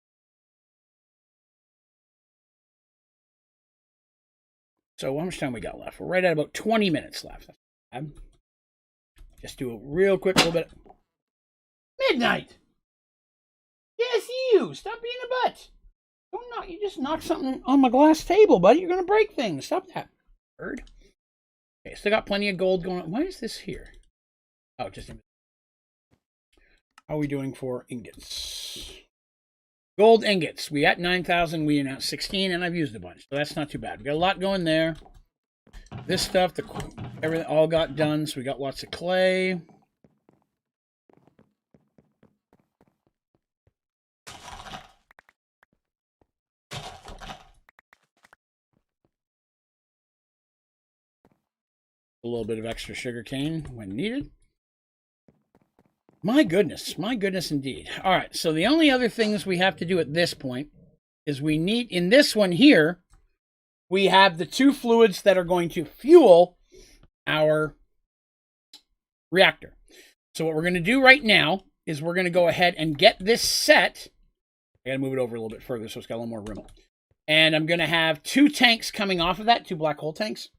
So how much time we got left? We're right at about 20 minutes left. Just do a real quick little bit. Midnight. Yes, you. Stop being a butt. Don't knock. You just knocked something on my glass table, buddy. You're going to break things. Stop that. Bird. Okay, still got plenty of gold going on. Why is this here? Oh, just... How are we doing for ingots? Gold ingots. We at 9,000. We announced 16, and I've used a bunch. So that's not too bad. We got a lot going there. This stuff, everything all got done. So we got lots of clay. A little bit of extra sugar cane when needed. My goodness indeed. All right, so the only other things we have to do at this point is we need, in this one here, we have the 2 fluids that are going to fuel our reactor. So what we're going to do right now is we're going to go ahead and get this set. I got to move it over a little bit further so it's got a little more room. And I'm going to have 2 tanks coming off of that, 2 black hole tanks.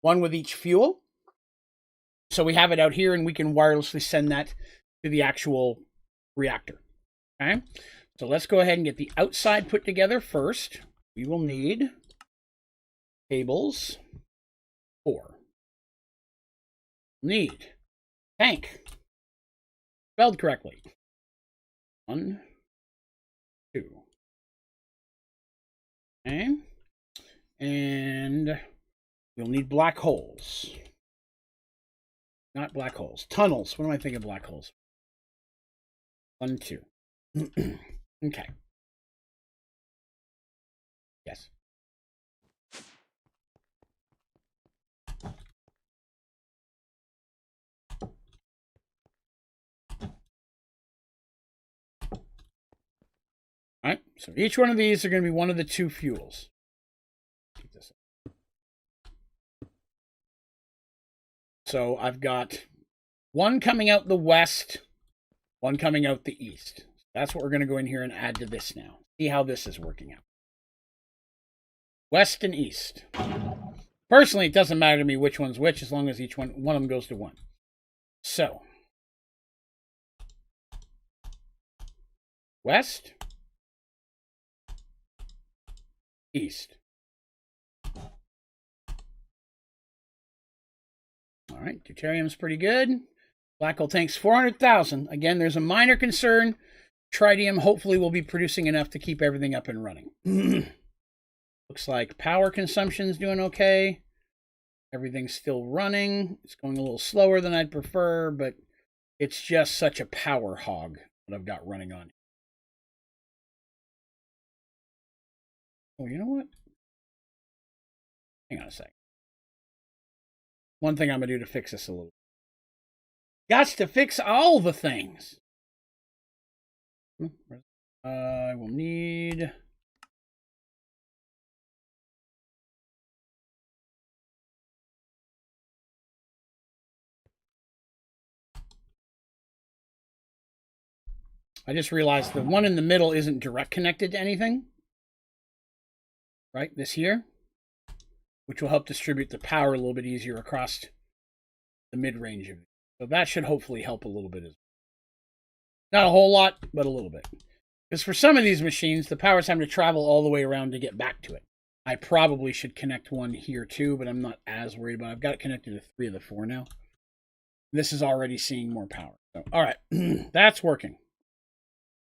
One with each fuel. So we have it out here and we can wirelessly send that to the actual reactor. Okay. So let's go ahead and get the outside put together first. we will need cables 4. Need tank. Spelled correctly. 1, 2. Okay. And we'll need black holes. Not black holes. Tunnels. What am I thinking of black holes? 1, 2. Okay. Yes. All right, so each one of these are going to be one of the 2 fuels. Keep this up. So I've got one coming out the west, one coming out the east. That's what we're going to go in here and add to this now. See how this is working out. West and east. Personally, it doesn't matter to me which one's which, as long as each one of them goes to 1. So, west, east. All right, deuterium's pretty good. Black hole tank's 400,000. Again, there's a minor concern. Tritium hopefully will be producing enough to keep everything up and running. Looks like power consumption's doing okay. Everything's still running. It's going a little slower than I'd prefer, but it's just such a power hog that I've got running on. Oh, you know what? Hang on a sec. One thing I'm going to do to fix this a little. Got to fix all the things. I will need... I just realized the one in the middle isn't direct connected to anything. Right, this here. Which will help distribute the power a little bit easier across the mid-range of it. So that should hopefully help a little bit as well. Not a whole lot, but a little bit. Because for some of these machines, the power's having to travel all the way around to get back to it. I probably should connect one here too, but I'm not as worried about it. I've got it connected to 3 of the 4 now. This is already seeing more power. So, all right, that's working.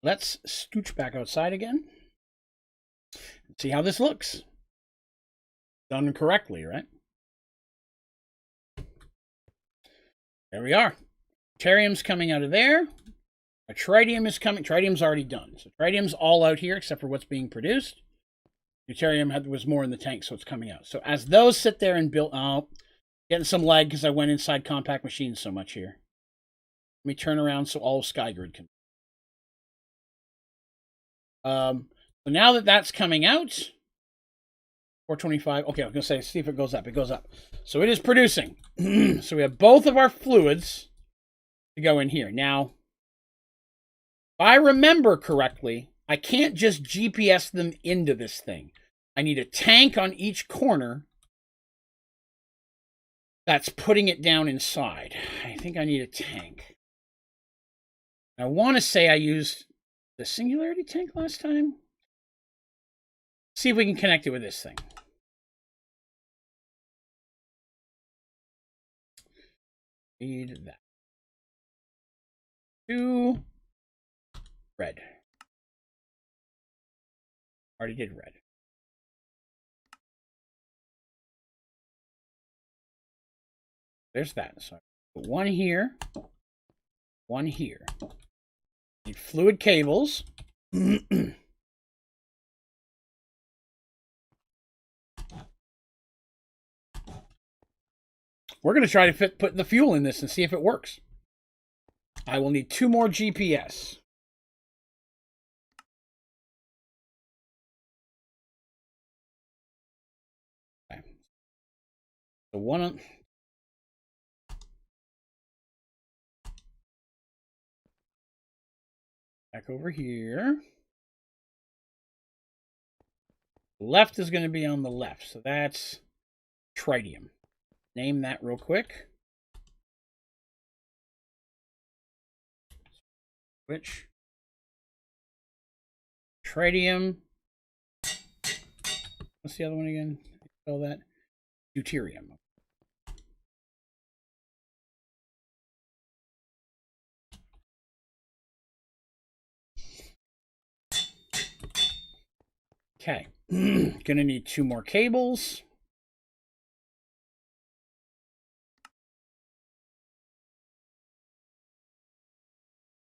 Let's scooch back outside again. And see how this looks. Done correctly, right? There we are. Deuterium's coming out of there. A tritium is coming. Tritium's already done. So tritium's all out here except for what's being produced. Deuterium was more in the tank, so it's coming out. So as those sit there and build... Oh, getting some lag because I went inside compact machines so much here. Let me turn around so all of SkyGrid can... So now that that's coming out... 425. Okay, I was going to say, see if it goes up. It goes up. So it is producing. So we have both of our fluids to go in here. Now, if I remember correctly, I can't just GPS them into this thing. I need a tank on each corner that's putting it down inside. I think I need a tank. I want to say I used the Singularity tank last time. See if we can connect it with this thing. Need that. 2 red. Already did red. There's that. So put 1 here, 1 here. Need fluid cables. We're going to try to put the fuel in this and see if it works. I will need 2 more GPS. Okay. So one on... Back over here. The left is going to be on the left. So that's tritium. Name that real quick. Switch. Tritium. What's the other one again? Spell that. Deuterium. Okay. Gonna need 2 more cables.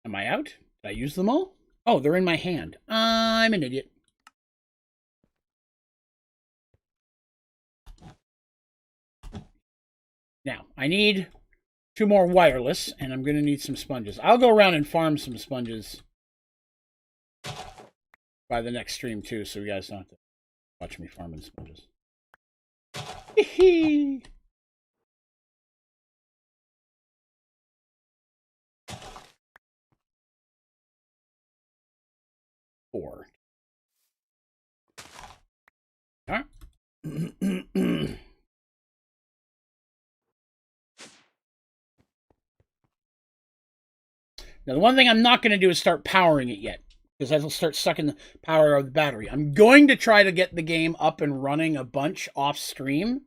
Am I out? Did I use them all? Oh, they're in my hand. I'm an idiot. Now, I need 2 more wireless, and I'm going to need some sponges. I'll go around and farm some sponges by the next stream, too, so you guys don't have to watch me farming sponges. Hee-hee. Four. All right. Now, the one thing I'm not going to do is start powering it yet, because that'll start sucking the power out of the battery. I'm going to try to get the game up and running a bunch off stream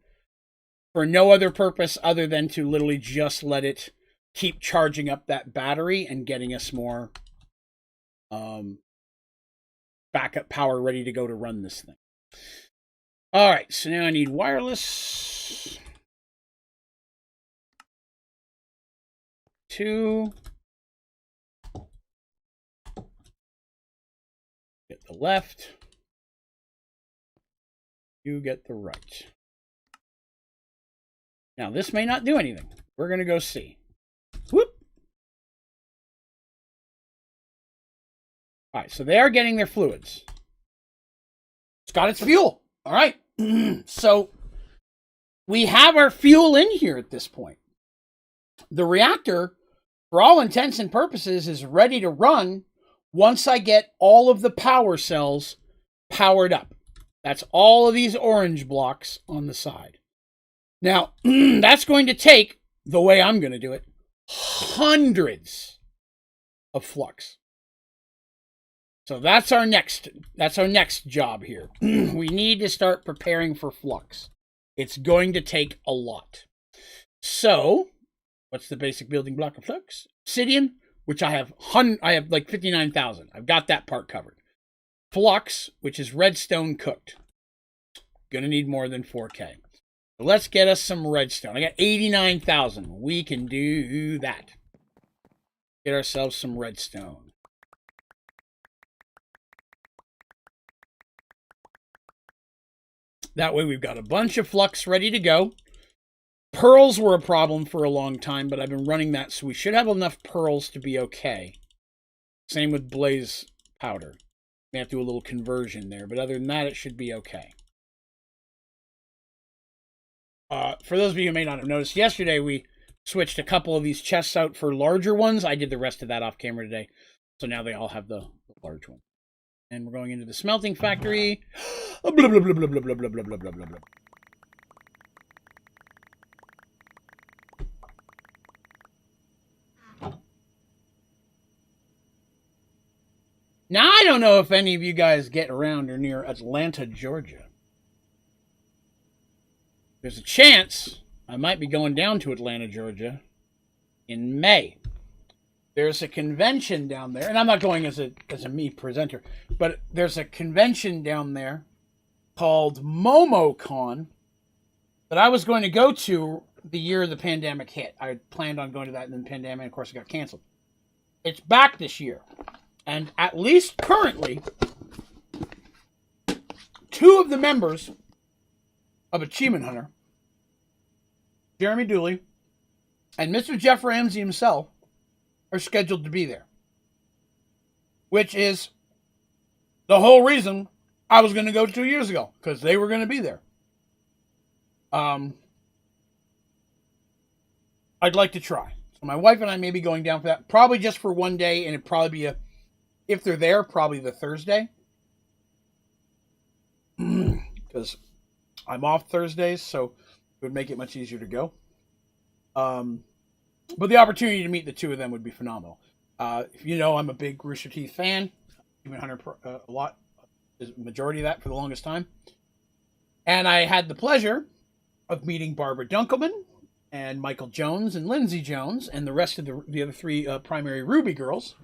for no other purpose other than to literally just let it keep charging up that battery and getting us more backup power ready to go to run this thing. All right, so now I need wireless. 2. Get the left. You get the right. Now, this may not do anything. We're going to go see. Whoop. All right, so they are getting their fluids. It's got its fuel. All right. So we have our fuel in here at this point. The reactor, for all intents and purposes, is ready to run once I get all of the power cells powered up. That's all of these orange blocks on the side. Now, that's going to take, the way I'm going to do it, hundreds of flux. So that's our next job here. We need to start preparing for flux. It's going to take a lot. So, what's the basic building block of flux? Obsidian, which I have like 59,000. I've got that part covered. Flux, which is redstone cooked. Gonna need more than 4K. So let's get us some redstone. I got 89,000. We can do that. Get ourselves some redstone. That way we've got a bunch of flux ready to go. Pearls were a problem for a long time, but I've been running that, so we should have enough pearls to be okay. Same with blaze powder. May have to do a little conversion there, but other than that, it should be okay. For those of you who may not have noticed, yesterday we switched a couple of these chests out for larger ones. I did the rest of that off camera today, so now they all have the large one. And we're going into the smelting factory. Blah, blah, blah, blah, blah, blah, blah, blah, blah, blah, blah. Now, I don't know if any of you guys get around or near Atlanta, Georgia. There's a chance I might be going down to Atlanta, Georgia in May. There's a convention down there, and I'm not going as a me presenter, but there's a convention down there called MomoCon that I was going to go to the year the pandemic hit. I had planned on going to that, and then the pandemic, of course, it got canceled. It's back this year. And at least currently, 2 of the members of Achievement Hunter, Jeremy Dooley and Mr. Jeff Ramsey himself, are scheduled to be there. Which is the whole reason I was going to go 2 years ago, because they were going to be there. I'd like to try. So my wife and I may be going down for that, probably just for one day, and it'd probably be if they're there, probably the Thursday. Because I'm off Thursdays, so it would make it much easier to go. But the opportunity to meet the 2 of them would be phenomenal. If you know, I'm a big Rooster Teeth fan. Even Hunter a lot, is the majority of that for the longest time. And I had the pleasure of meeting Barbara Dunkelman and Michael Jones and Lindsay Jones and the rest of the other three primary Ruby girls.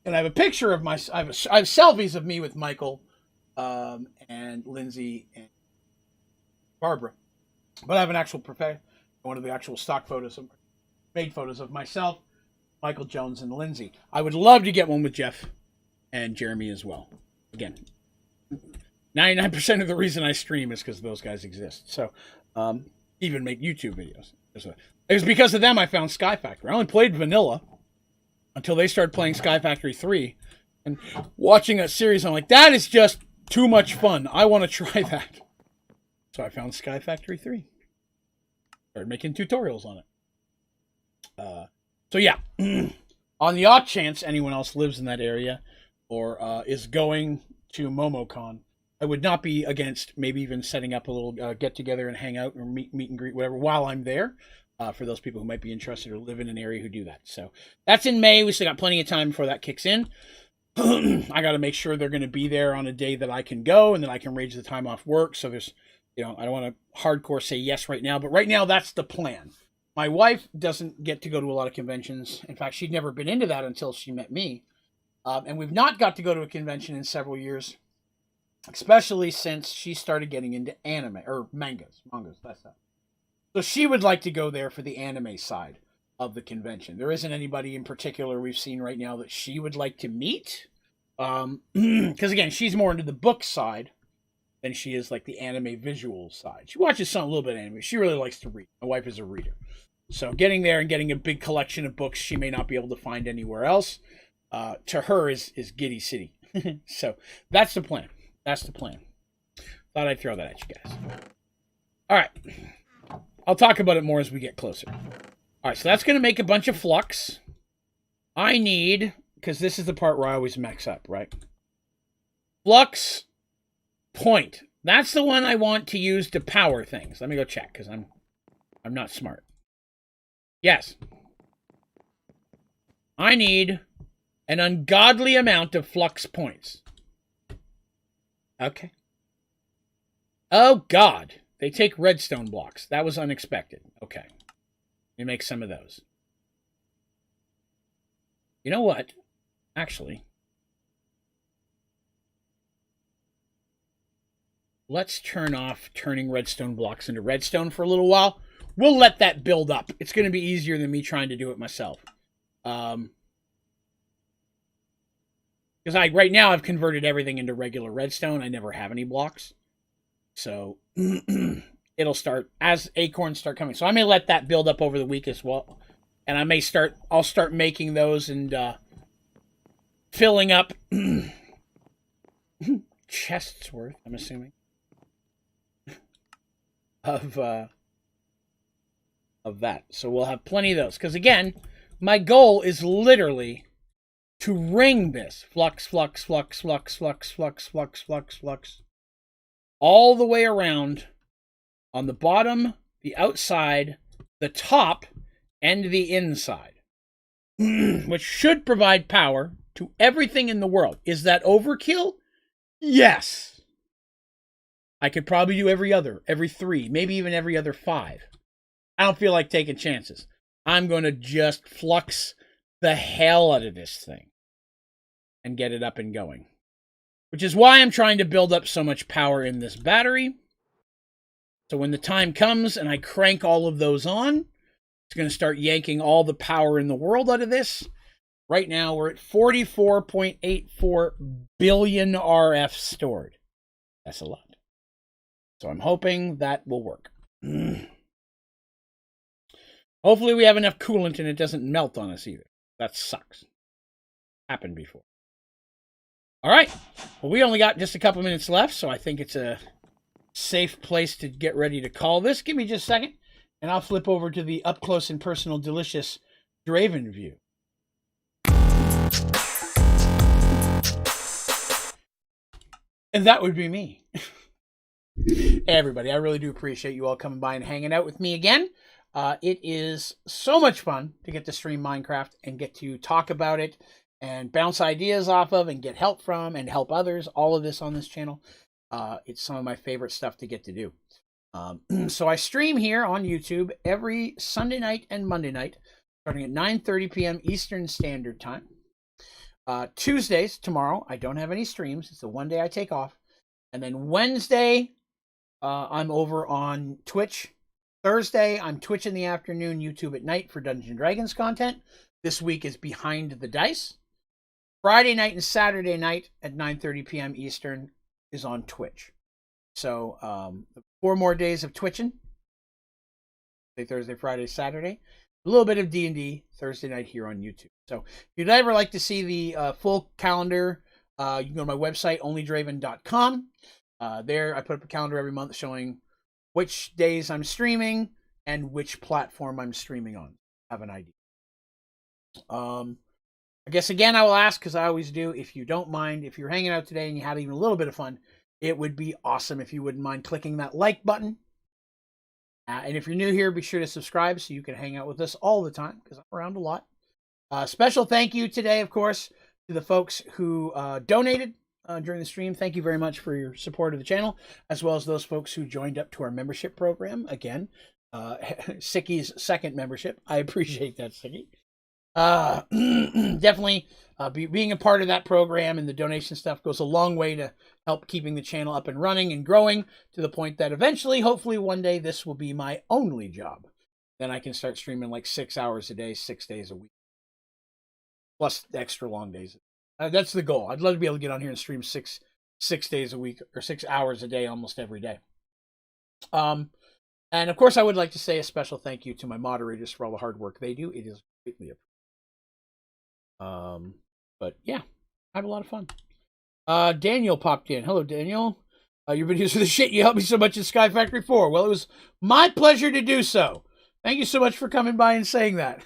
And I have a picture of I have selfies of me with Michael and Lindsay and Barbara. But I have an actual one of the actual stock photos, made photos of myself, Michael Jones, and Lindsay. I would love to get one with Jeff and Jeremy as well. Again, 99% of the reason I stream is because those guys exist. So, even make YouTube videos. It was because of them I found Skyfactory. I only played vanilla until they started playing Skyfactory 3. And watching that series, I'm like, that is just too much fun. I want to try that. So I found Skyfactory 3. Started making tutorials on it. So yeah, on the off chance anyone else lives in that area or is going to MomoCon, I would not be against maybe even setting up a little get-together and hang out or meet and greet, whatever, while I'm there, for those people who might be interested or live in an area who do that. So that's in May. We still got plenty of time before that kicks in. I got to make sure they're going to be there on a day that I can go and that I can arrange the time off work. So there's, I don't want to hardcore say yes right now, but right now that's the plan. My wife doesn't get to go to a lot of conventions. In fact, she'd never been into that until she met me. And we've not got to go to a convention in several years, especially since she started getting into anime, or mangas, that's that. So she would like to go there for the anime side of the convention. There isn't anybody in particular we've seen right now that she would like to meet. Because again, she's more into the book side than she is like the anime visual side. She watches a little bit of anime. She really likes to read. My wife is a reader. So getting there and getting a big collection of books she may not be able to find anywhere else, to her is Giddy City. So that's the plan. That's the plan. Thought I'd throw that at you guys. All right. I'll talk about it more as we get closer. All right, so that's going to make a bunch of flux. I need, because this is the part where I always mess up, right? Flux point. That's the one I want to use to power things. Let me go check, because I'm not smart. Yes. I need an ungodly amount of flux points. Okay. Oh, God. They take redstone blocks. That was unexpected. Okay. Let me make some of those. You know what? Actually, let's turn off turning redstone blocks into redstone for a little while. We'll let that build up. It's going to be easier than me trying to do it myself. Because right now I've converted everything into regular redstone. I never have any blocks. So it'll start as acorns start coming. So I may let that build up over the week as well. And I'll start making those and filling up chests worth, I'm assuming, of that. So we'll have plenty of those. Because again, my goal is literally to ring this flux, flux, flux, flux, flux, flux, flux, flux, flux, all the way around on the bottom, the outside, the top, and the inside, which should provide power to everything in the world. Is that overkill? Yes. I could probably do every 3, maybe even every other 5. I don't feel like taking chances. I'm going to just flux the hell out of this thing and get it up and going. Which is why I'm trying to build up so much power in this battery. So when the time comes and I crank all of those on, it's going to start yanking all the power in the world out of this. Right now, we're at 44.84 billion RF stored. That's a lot. So I'm hoping that will work. Hopefully we have enough coolant and it doesn't melt on us either. That sucks. Happened before. All right. Well, we only got just a couple minutes left, so I think it's a safe place to get ready to call this. Give me just a second, and I'll flip over to the up-close and personal delicious Draven view. And that would be me. Hey, everybody. I really do appreciate you all coming by and hanging out with me again. It is so much fun to get to stream Minecraft and get to talk about it and bounce ideas off of and get help from and help others. All of this on this channel. It's some of my favorite stuff to get to do. So I stream here on YouTube every Sunday night and Monday night, starting at 9:30 p.m. Eastern Standard Time. Tuesdays, tomorrow, I don't have any streams. It's the one day I take off. And then Wednesday, I'm over on Twitch. Thursday, I'm Twitch in the afternoon, YouTube at night for Dungeons & Dragons content. This week is Behind the Dice. Friday night and Saturday night at 9:30 p.m. Eastern is on Twitch. So 4 more days of twitching. Thursday, Friday, Saturday. A little bit of D&D Thursday night here on YouTube. So if you'd ever like to see the full calendar, you can go to my website, Onlydraven.com. There I put up a calendar every month showing which days I'm streaming and which platform I'm streaming on. Have an idea. I guess again I will ask, because I always do, if you don't mind, if you're hanging out today and you had even a little bit of fun, it would be awesome if you wouldn't mind clicking that like button. And if you're new here, be sure to subscribe so you can hang out with us all the time, because I'm around a lot. Special thank you today, of course, to the folks who donated during the stream. Thank you very much for your support of the channel, as well as those folks who joined up to our membership program. Again, Sicky's second membership. I appreciate that, Sicky. Definitely being a part of that program and the donation stuff goes a long way to help keeping the channel up and running and growing to the point that eventually, hopefully one day, this will be my only job. Then I can start streaming like 6 hours a day, 6 days a week, plus extra long days. That's the goal. I'd love to be able to get on here and stream six days a week, or 6 hours a day almost every day. And of course, I would like to say a special thank you to my moderators for all the hard work they do. It is greatly appreciated. But yeah, I have a lot of fun. Daniel popped in. Hello, Daniel. Your videos are the shit. You helped me so much in Skyfactory 4. Well, it was my pleasure to do so. Thank you so much for coming by and saying that.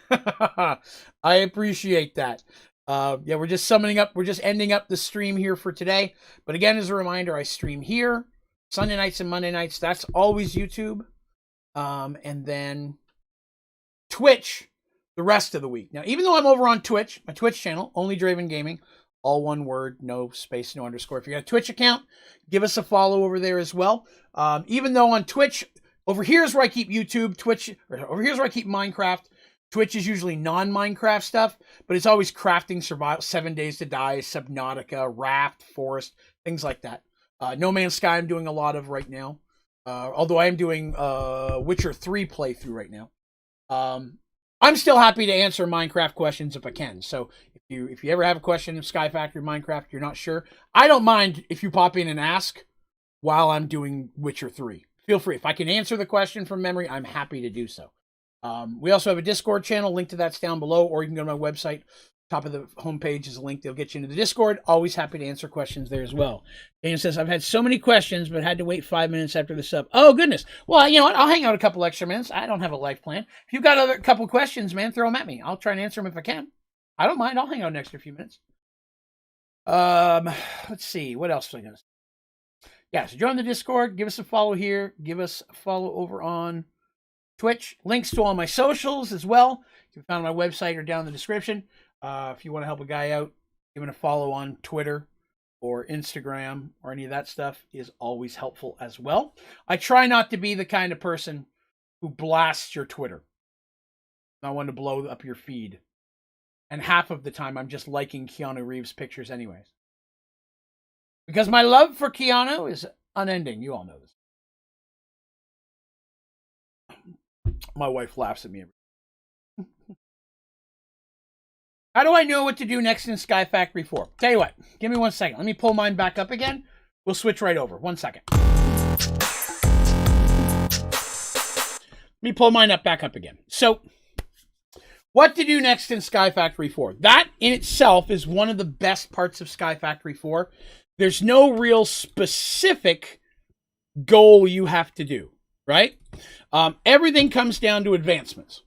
I appreciate that. Yeah, we're just summing up. We're just ending up the stream here for today. But again, as a reminder, I stream here Sunday nights and Monday nights. That's always YouTube. And then Twitch the rest of the week. Now, even though I'm over on Twitch, my Twitch channel, Onlydraven Gaming, all one word, no space, no underscore. If you got a Twitch account, give us a follow over there as well. Even though on Twitch, over here is where I keep YouTube, Twitch, or over here is where I keep Minecraft. Twitch is usually non-Minecraft stuff, but it's always crafting, survival, 7 Days to Die, Subnautica, Raft, Forest, things like that. No Man's Sky I'm doing a lot of right now. Although I am doing Witcher 3 playthrough right now. I'm still happy to answer Minecraft questions if I can. So if you ever have a question of Skyfactory, Minecraft, you're not sure, I don't mind if you pop in and ask while I'm doing Witcher 3. Feel free. If I can answer the question from memory, I'm happy to do so. We also have a Discord channel. Link to that's down below, or you can go to my website. Top of the homepage is a link. They'll get you into the Discord. Always happy to answer questions there as well. Daniel says, I've had so many questions, but had to wait 5 minutes after the sub. Oh, goodness. Well, you know what? I'll hang out a couple extra minutes. I don't have a life plan. If you've got a couple questions, man, throw them at me. I'll try and answer them if I can. I don't mind. I'll hang out an extra few minutes. Let's see. What else was I going to say? Yeah, so join the Discord. Give us a follow here. Give us a follow over on Twitch. Links to all my socials as well. You can find on my website or down in the description. If you want to help a guy out, giving a follow on Twitter or Instagram or any of that stuff is always helpful as well. I try not to be the kind of person who blasts your Twitter. I want to blow up your feed. And half of the time, I'm just liking Keanu Reeves' pictures anyways. Because my love for Keanu is unending. You all know this. My wife laughs at me. How do I know what to do next in Skyfactory 4? Tell you what, give me 1 second. Let me pull mine back up again. We'll switch right over. 1 second. Let me pull mine back up again. So, what to do next in Skyfactory 4? That in itself is one of the best parts of Skyfactory 4. There's no real specific goal you have to do, right? Everything comes down to advancements,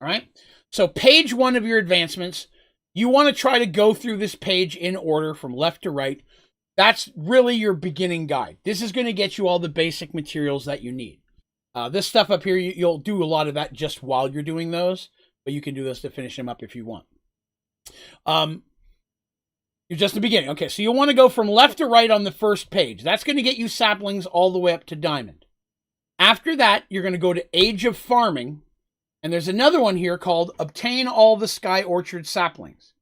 all right? So page 1 of your advancements, you want to try to go through this page in order from left to right. That's really your beginning guide. This is going to get you all the basic materials that you need. This stuff up here, you'll do a lot of that just while you're doing those, but you can do this to finish them up if you want. You're just the beginning. Okay, so you'll want to go from left to right on the first page. That's going to get you saplings all the way up to diamond. After that, you're going to go to Age of Farming, and there's another one here called Obtain All the Sky Orchard Saplings.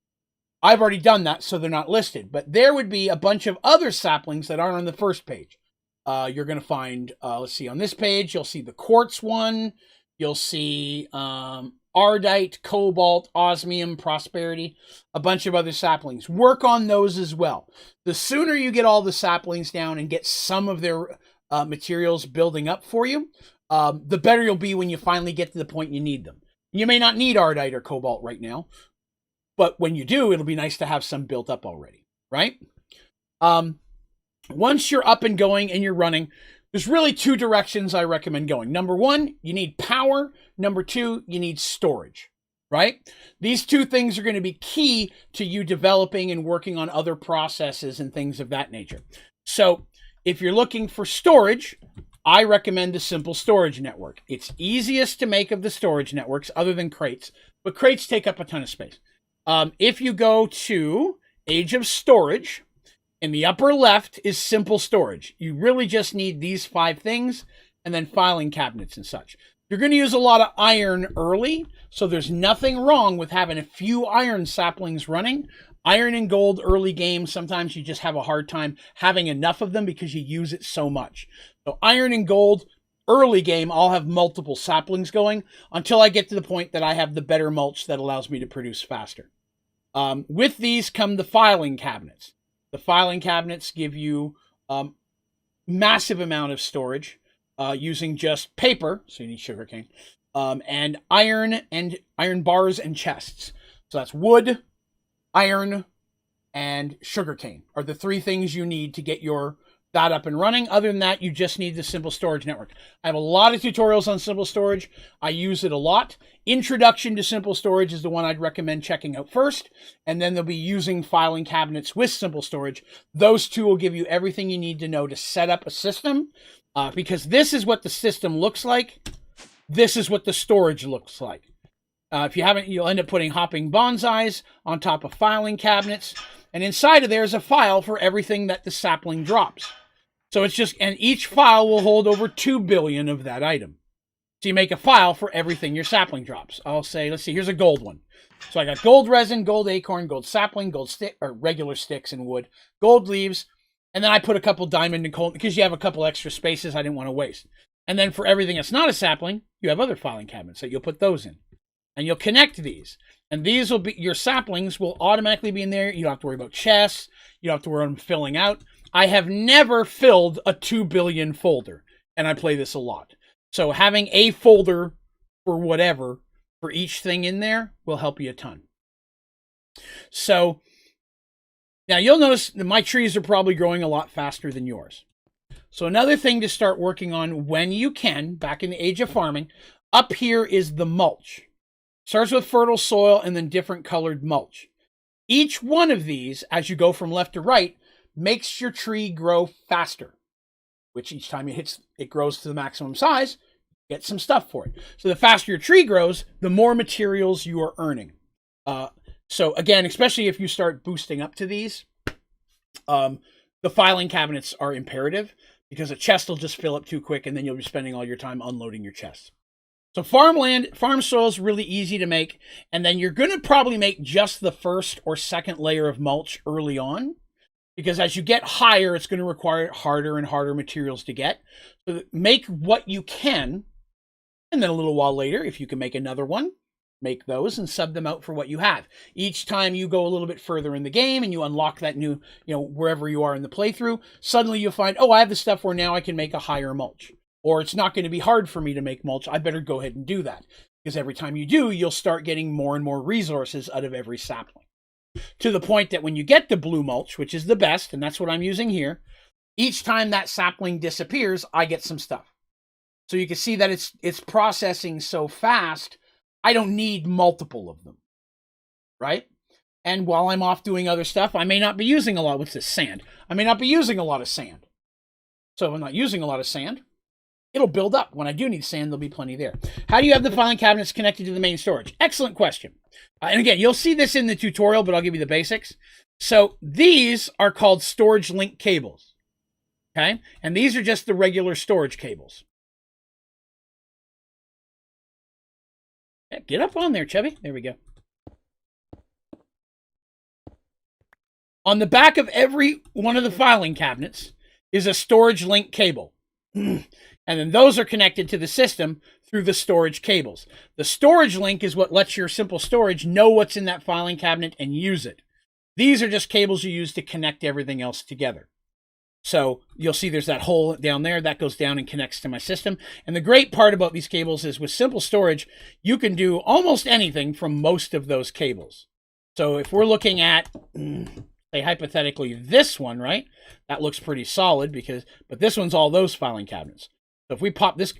I've already done that, so they're not listed, but there would be a bunch of other saplings that aren't on the first page. You're going to find, let's see, on this page, you'll see the quartz one, you'll see ardite, cobalt, osmium, prosperity, a bunch of other saplings. Work on those as well. The sooner you get all the saplings down and get some of their materials building up for you, the better you'll be when you finally get to the point you need them. You may not need ardite or cobalt right now, but when you do, it'll be nice to have some built up already, right? Once you're up and going and you're running, there's really two directions I recommend going. Number one, you need power. Number two, you need storage, right? These two things are going to be key to you developing and working on other processes and things of that nature. So if you're looking for storage, I recommend the Simple Storage Network. It's easiest to make of the storage networks other than crates, but crates take up a ton of space. If you go to Age of Storage, in the upper left is Simple Storage. You really just need these 5 things and then filing cabinets and such. You're going to use a lot of iron early, so there's nothing wrong with having a few iron saplings running. Iron and gold early game, sometimes you just have a hard time having enough of them because you use it so much. So iron and gold early game, I'll have multiple saplings going until I get to the point that I have the better mulch that allows me to produce faster. With these come the filing cabinets. The filing cabinets give you massive amount of storage using just paper, so you need sugarcane, and iron bars and chests. So that's wood, iron, and sugarcane are the 3 things you need to get that up and running. Other than that, you just need the Simple Storage Network. I have a lot of tutorials on Simple Storage. I use it a lot. Introduction to Simple Storage is the one I'd recommend checking out first, and then they'll be using filing cabinets with Simple Storage. Those two will give you everything you need to know to set up a system, because this is what the system looks like. This is what the storage looks like. If you haven't, you'll end up putting hopping bonsais on top of filing cabinets, and inside of there is a file for everything that the sapling drops. So it's just, and each file will hold over 2 billion of that item. So you make a file for everything your sapling drops. I'll say, let's see, here's a gold one. So I got gold resin, gold acorn, gold sapling, gold stick, or regular sticks and wood, gold leaves, and then I put a couple diamond and coal, because you have a couple extra spaces I didn't want to waste. And then for everything that's not a sapling, you have other filing cabinets that you'll put those in. And you'll connect these. And these will be, your saplings will automatically be in there. You don't have to worry about chests. You don't have to worry about them filling out. I have never filled a 2 billion folder, and I play this a lot. So having a folder for whatever, for each thing in there, will help you a ton. So now you'll notice that my trees are probably growing a lot faster than yours. So another thing to start working on when you can, back in the Age of Farming, up here is the mulch. Starts with fertile soil and then different colored mulch. Each one of these, as you go from left to right, makes your tree grow faster, which each time it grows to the maximum size, you get some stuff for it. So the faster your tree grows, the more materials you are earning. So again, especially if you start boosting up to these, the filing cabinets are imperative, because a chest will just fill up too quick and then you'll be spending all your time unloading your chests. So farm soil is really easy to make, and then you're going to probably make just the first or second layer of mulch early on, because as you get higher, it's going to require harder and harder materials to get. So make what you can, and then a little while later, if you can make another one, make those and sub them out for what you have. Each time you go a little bit further in the game and you unlock that new, wherever you are in the playthrough, suddenly you'll find, oh, I have the stuff where now I can make a higher mulch. Or it's not going to be hard for me to make mulch. I better go ahead and do that. Because every time you do, you'll start getting more and more resources out of every sapling. To the point that when you get the blue mulch, which is the best, and that's what I'm using here, each time that sapling disappears, I get some stuff. So you can see that it's processing so fast, I don't need multiple of them. Right? And while I'm off doing other stuff, I may not be using a lot. What's this? Sand. I may not be using a lot of sand. So if I'm not using a lot of sand, it'll build up. When I do need sand, there'll be plenty there. How do you have the filing cabinets connected to the main storage? Excellent question. And again, you'll see this in the tutorial, but I'll give you the basics. So these are called storage link cables. Okay? And these are just the regular storage cables. Get up on there, Chubby. There we go. On the back of every one of the filing cabinets is a storage link cable. And then those are connected to the system through the storage cables. The storage link is what lets your simple storage know what's in that filing cabinet and use it. These are just cables you use to connect everything else together. So you'll see there's that hole down there that goes down and connects to my system. And the great part about these cables is with simple storage, you can do almost anything from most of those cables. So if we're looking at, say hypothetically this one, right? That looks pretty solid but this one's all those filing cabinets. So if we pop this,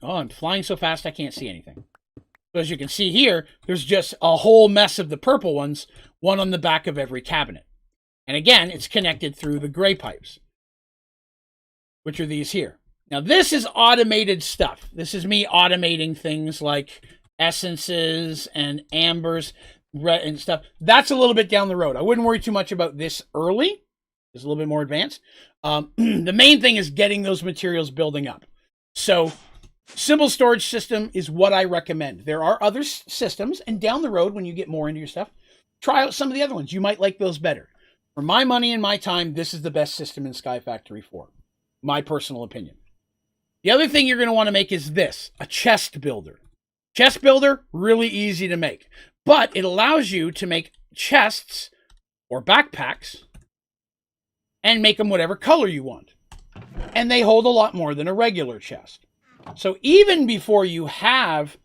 I'm flying so fast I can't see anything. So as you can see here, there's just a whole mess of the purple ones, one on the back of every cabinet. And again, it's connected through the gray pipes, which are these here. Now this is automated stuff. This is me automating things like essences and ambers and stuff. That's a little bit down the road. I wouldn't worry too much about this early. It's a little bit more advanced. The main thing is getting those materials building up. So simple storage system is what I recommend. There are other systems, and down the road when you get more into your stuff, try out some of the other ones. You might like those better. For my money and my time, this is the best system in Skyfactory 4. My personal opinion. The other thing you're going to want to make is this, a chest builder. Chest builder, really easy to make. But it allows you to make chests or backpacks and make them whatever color you want. And they hold a lot more than a regular chest. So even before you have,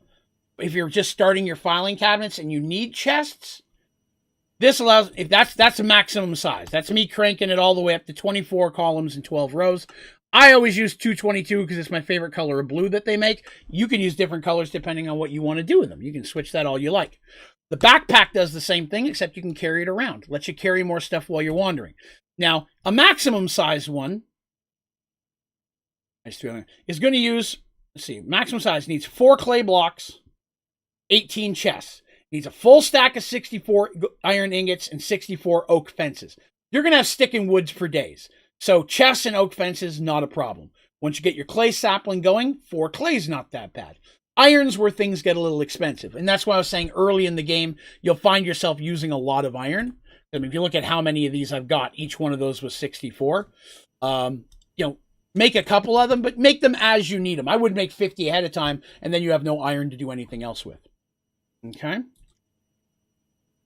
if you're just starting your filing cabinets and you need chests, this allows, if that's a maximum size. That's me cranking it all the way up to 24 columns and 12 rows. I always use 222 because it's my favorite color of blue that they make. You can use different colors depending on what you want to do with them. You can switch that all you like. The backpack does the same thing, except you can carry it around. Lets you carry more stuff while you're wandering. Now, a maximum size one is going to use, let's see, maximum size needs 4 clay blocks, 18 chests. Needs a full stack of 64 iron ingots and 64 oak fences. You're going to have stick and woods for days. So chests and oak fences, not a problem. Once you get your clay sapling going, 4 clay's not that bad. Iron's where things get a little expensive. And that's why I was saying early in the game, you'll find yourself using a lot of iron. I mean, if you look at how many of these I've got, each one of those was 64. Make a couple of them, but make them as you need them. I would make 50 ahead of time, and then you have no iron to do anything else with. Okay.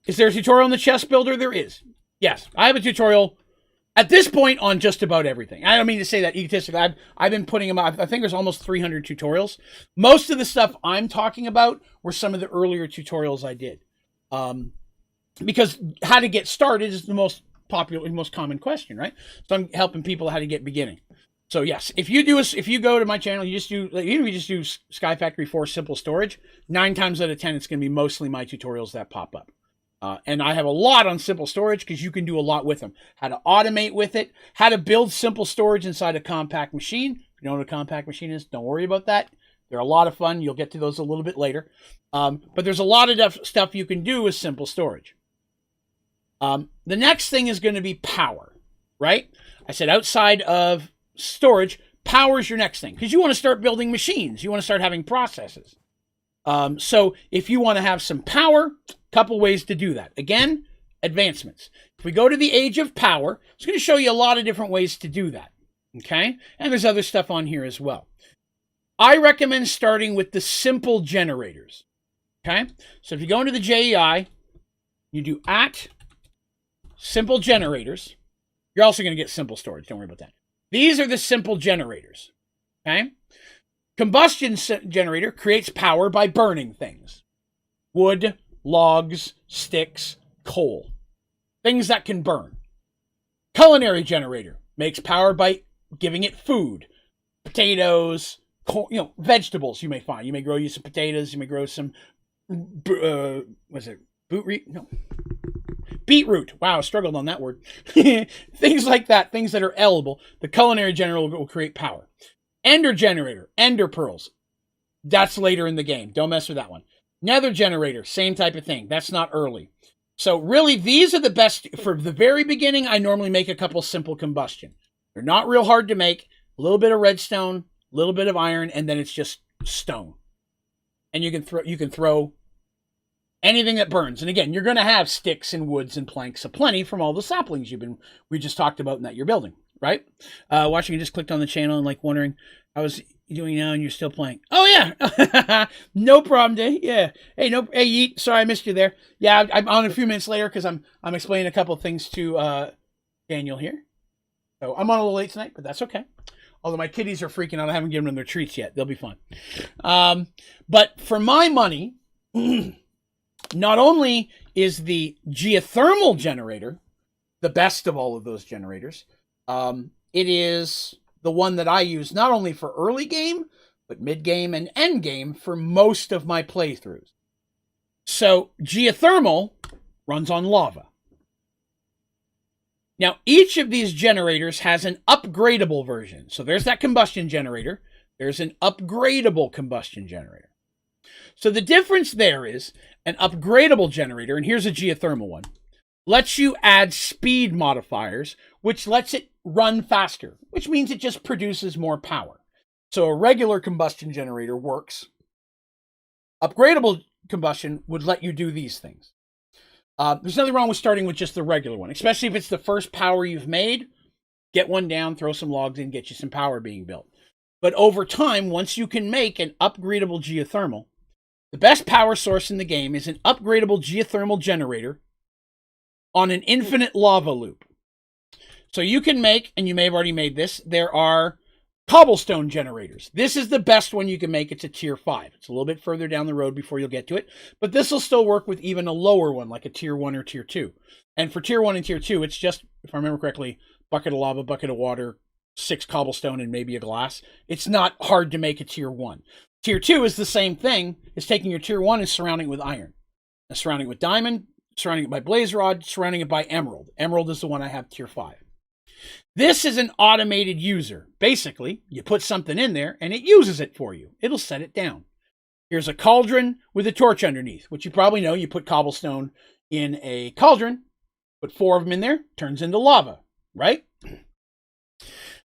Is there a tutorial on the chest builder? There is. Yes, I have a tutorial at this point on just about everything. I don't mean to say that egotistically. I've been putting them out. I think there's almost 300 tutorials. Most of the stuff I'm talking about were some of the earlier tutorials I did. Because how to get started is the most popular, most common question, right? So I'm helping people how to get beginning. So yes, if you go to my channel, you just do Skyfactory 4 simple storage, 9 times out of 10, it's going to be mostly my tutorials that pop up. And I have a lot on simple storage because you can do a lot with them. How to automate with it, how to build simple storage inside a compact machine. If you know what a compact machine is, don't worry about that. They're a lot of fun. You'll get to those a little bit later. But there's a lot of stuff you can do with simple storage. The next thing is going to be power, right? I said outside of storage, power is your next thing because you want to start building machines. You want to start having processes. So if you want to have some power, couple ways to do that. Again, advancements. If we go to the age of power, it's going to show you a lot of different ways to do that. Okay? And there's other stuff on here as well. I recommend starting with the simple generators. Okay? So if you go into the JEI, you do @simple generators. You're also going to get simple storage. Don't worry about that. These are the simple generators. Okay? Combustion generator creates power by burning things. Wood, logs, sticks, coal. Things that can burn. Culinary generator makes power by giving it food. Potatoes, vegetables you may find. You may grow you some potatoes. You may grow some, beetroot. Wow, I struggled on that word. Things like that, things that are edible. The culinary generator will create power. Ender generator, ender pearls. That's later in the game. Don't mess with that one. Nether generator, same type of thing. That's not early. So really, these are the best. For the very beginning, I normally make a couple simple combustion. They're not real hard to make. A little bit of redstone, a little bit of iron, and then it's just stone. And you can throw anything that burns. And again, you're going to have sticks and woods and planks aplenty from all the saplings we just talked about and that you're building, right? Watching, you just clicked on the channel and like wondering how is you doing now and you're still playing. Oh yeah. No problem, Day. Yeah. Hey, Yeet. Sorry I missed you there. Yeah, I'm on a few minutes later because I'm explaining a couple of things to Daniel here. So I'm on a little late tonight, but that's okay. Although my kitties are freaking out. I haven't given them their treats yet. They'll be fun. But for my money, not only is the geothermal generator the best of all of those generators, it is the one that I use not only for early game, but mid game and end game for most of my playthroughs. So geothermal runs on lava. Now, each of these generators has an upgradable version. So there's that combustion generator. There's an upgradable combustion generator. So the difference there is an upgradable generator, and here's a geothermal one, lets you add speed modifiers, which lets it run faster, which means it just produces more power. So a regular combustion generator works. Upgradable combustion would let you do these things. There's nothing wrong with starting with just the regular one, especially if it's the first power you've made. Get one down, throw some logs in, get you some power being built. But over time, once you can make an upgradable geothermal, the best power source in the game is an upgradable geothermal generator on an infinite lava loop. So you can make, and you may have already made this, there are cobblestone generators. This is the best one you can make. It's a tier 5. It's a little bit further down the road before you'll get to it, but this will still work with even a lower one, like a tier 1 or tier 2. And for tier 1 and tier 2, it's just, if I remember correctly, bucket of lava, bucket of water, 6 cobblestone, and maybe a glass. It's not hard to make a tier 1. Tier 2 is the same thing. It's taking your tier 1 and surrounding it with iron, and surrounding it with diamond, surrounding it by blaze rod, surrounding it by emerald. Emerald is the one I have tier 5. This is an automated user. Basically, you put something in there and it uses it for you. It'll set it down. Here's a cauldron with a torch underneath, which you probably know. You put cobblestone in a cauldron, put 4 of them in there, turns into lava, right?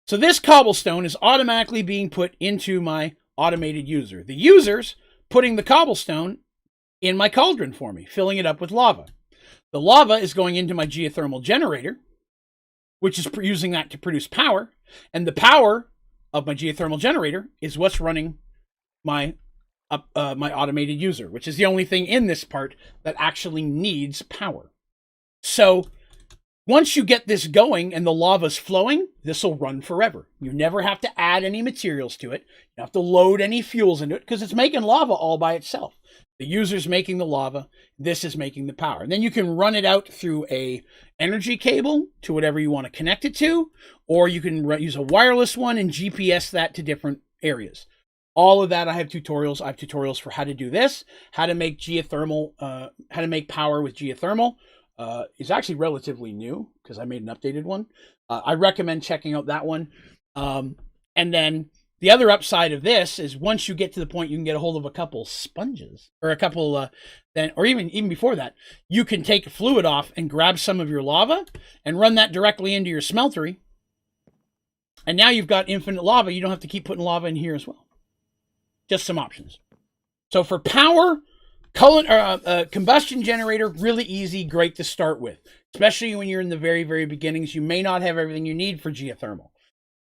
So this cobblestone is automatically being put into my automated user. The user's putting the cobblestone in my cauldron for me, filling it up with lava. The lava is going into my geothermal generator, which is using that to produce power. And the power of my geothermal generator is what's running my my automated user, which is the only thing in this part that actually needs power. So once you get this going and the lava's flowing, this will run forever. You never have to add any materials to it. You don't have to load any fuels into it because it's making lava all by itself. The user's making the lava. This is making the power. And then you can run it out through a energy cable to whatever you want to connect it to, or you can use a wireless one and GPS that to different areas. All of that, I have tutorials. I have tutorials for how to do this, how to make geothermal, how to make power with geothermal. It's actually relatively new because I made an updated one. I recommend checking out that one. And then the other upside of this is once you get to the point you can get a hold of a couple sponges or a couple, or even before that, you can take fluid off and grab some of your lava and run that directly into your smeltery. And now you've got infinite lava. You don't have to keep putting lava in here as well. Just some options. So for power, combustion generator, really easy, great to start with, especially when you're in the very, very beginnings. You may not have everything you need for geothermal.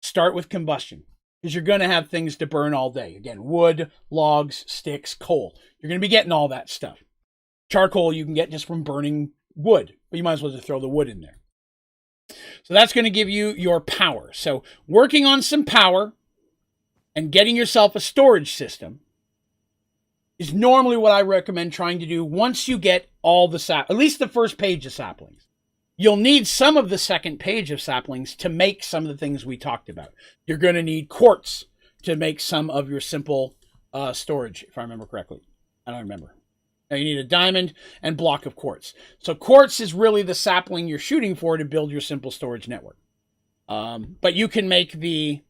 Start with combustion because you're going to have things to burn all day. Again, wood, logs, sticks, coal. You're going to be getting all that stuff. Charcoal you can get just from burning wood, but you might as well just throw the wood in there. So that's going to give you your power. So working on some power and getting yourself a storage system is normally what I recommend trying to do once you get all the at least the first page of saplings. You'll need some of the second page of saplings to make some of the things we talked about. You're going to need quartz to make some of your simple storage, if I remember correctly. I don't remember. Now you need a diamond and block of quartz. So quartz is really the sapling you're shooting for to build your simple storage network. But you can make the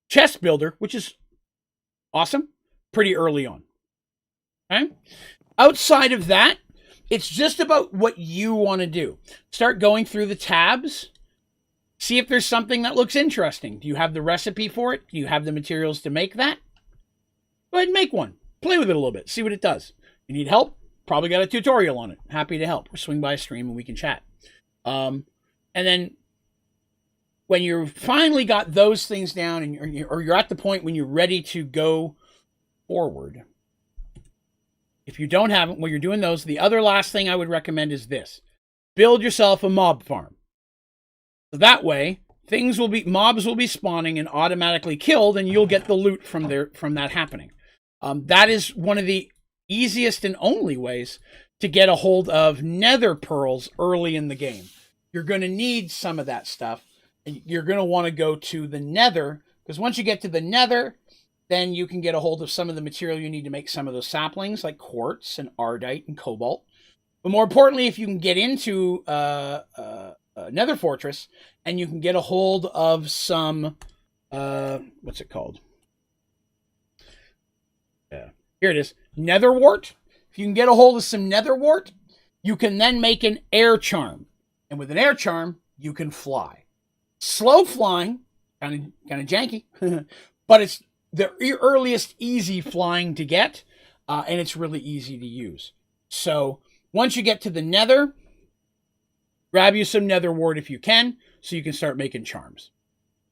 chest builder, which is awesome, pretty early on. Okay? Outside of that, It's just about what you want to do. Start going through the tabs. See if there's something that looks interesting. Do you have the recipe for it? Do you have the materials to make that? Go ahead and make one. Play with it a little bit. See what it does. You need help? Probably got a tutorial on it. Happy to help. Or swing by a stream and we can chat. And then when you've finally got those things down and or you're at the point when you're ready to go forward, if you don't have it, when you're doing those, the other last thing I would recommend is this. Build yourself a mob farm. So that way, mobs will be spawning and automatically killed, and you'll get the loot from that happening. That is one of the easiest and only ways to get a hold of nether pearls early in the game. You're going to need some of that stuff. And you're going to want to go to the nether, because once you get to the nether, then you can get a hold of some of the material you need to make some of those saplings, like quartz and ardite and cobalt. But more importantly, if you can get into Nether Fortress, and you can get a hold of some, what's it called? Here it is, Nether Wart. If you can get a hold of some Nether Wart, you can then make an air charm. And with an air charm, you can fly. Slow flying, kind of janky, but it's the earliest easy flying to get, and it's really easy to use. So once you get to the Nether, grab you some Nether Wart if you can, so you can start making charms.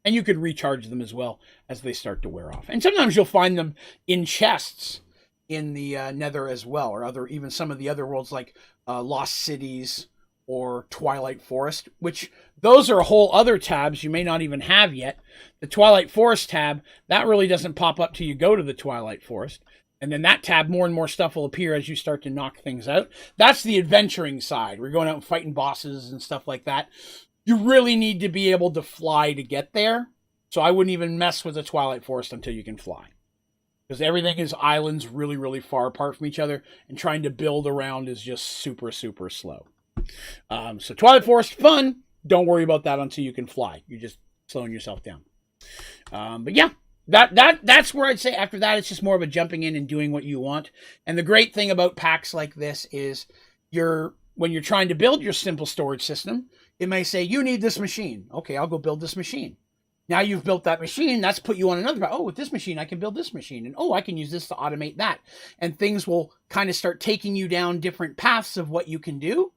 And you could recharge them as well as they start to wear off. And sometimes you'll find them in chests in the Nether as well, or even some of the other worlds like Lost Cities or Twilight Forest, which those are whole other tabs you may not even have yet. The Twilight Forest tab, that really doesn't pop up till you go to the Twilight Forest. And then that tab, more and more stuff will appear as you start to knock things out. That's the adventuring side. We're going out and fighting bosses and stuff like that. You really need to be able to fly to get there. So I wouldn't even mess with the Twilight Forest until you can fly. Because everything is islands really, really far apart from each other. And trying to build around is just super, super slow. So Twilight Forest, fun. Don't worry about that until you can fly. You're just slowing yourself down. But yeah. That's where I'd say after that, it's just more of a jumping in and doing what you want. And the great thing about packs like this is when you're trying to build your simple storage system, it may say, you need this machine. Okay, I'll go build this machine. Now you've built that machine, that's put you on another path. Oh, with this machine, I can build this machine. And oh, I can use this to automate that. And things will kind of start taking you down different paths of what you can do.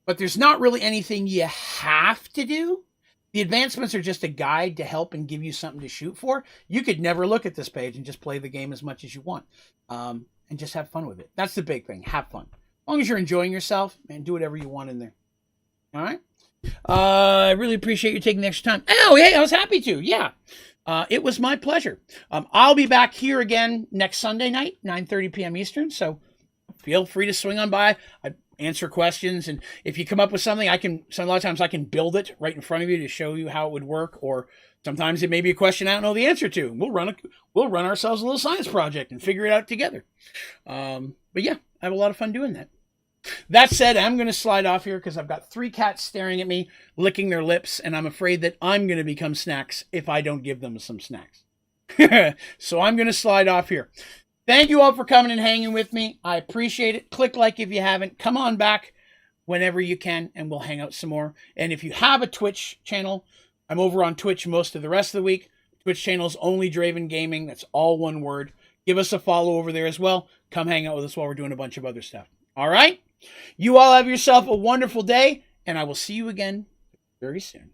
But there's not really anything you have to do. The advancements are just a guide to help and give you something to shoot for. You could never look at this page and just play the game as much as you want. And just have fun with it. That's the big thing. Have fun. As long as you're enjoying yourself, man, do whatever you want in there. All right? I really appreciate you taking the extra time. Oh, hey, I was happy to. Yeah. It was my pleasure. I'll be back here again next Sunday night, 9:30 p.m. Eastern. So feel free to swing on by. I answer questions, and if you come up with something, a lot of times I can build it right in front of you to show you how it would work, or sometimes it may be a question I don't know the answer to. We'll run ourselves a little science project and figure it out together. But yeah, I have a lot of fun doing that. That said, I'm going to slide off here because I've got 3 cats staring at me, licking their lips, and I'm afraid that I'm going to become snacks if I don't give them some snacks. So I'm going to slide off here. Thank you all for coming and hanging with me. I appreciate it. Click like if you haven't. Come on back whenever you can, and we'll hang out some more. And if you have a Twitch channel, I'm over on Twitch most of the rest of the week. Twitch channel is Onlydraven Gaming. That's all one word. Give us a follow over there as well. Come hang out with us while we're doing a bunch of other stuff. All right? You all have yourself a wonderful day, and I will see you again very soon.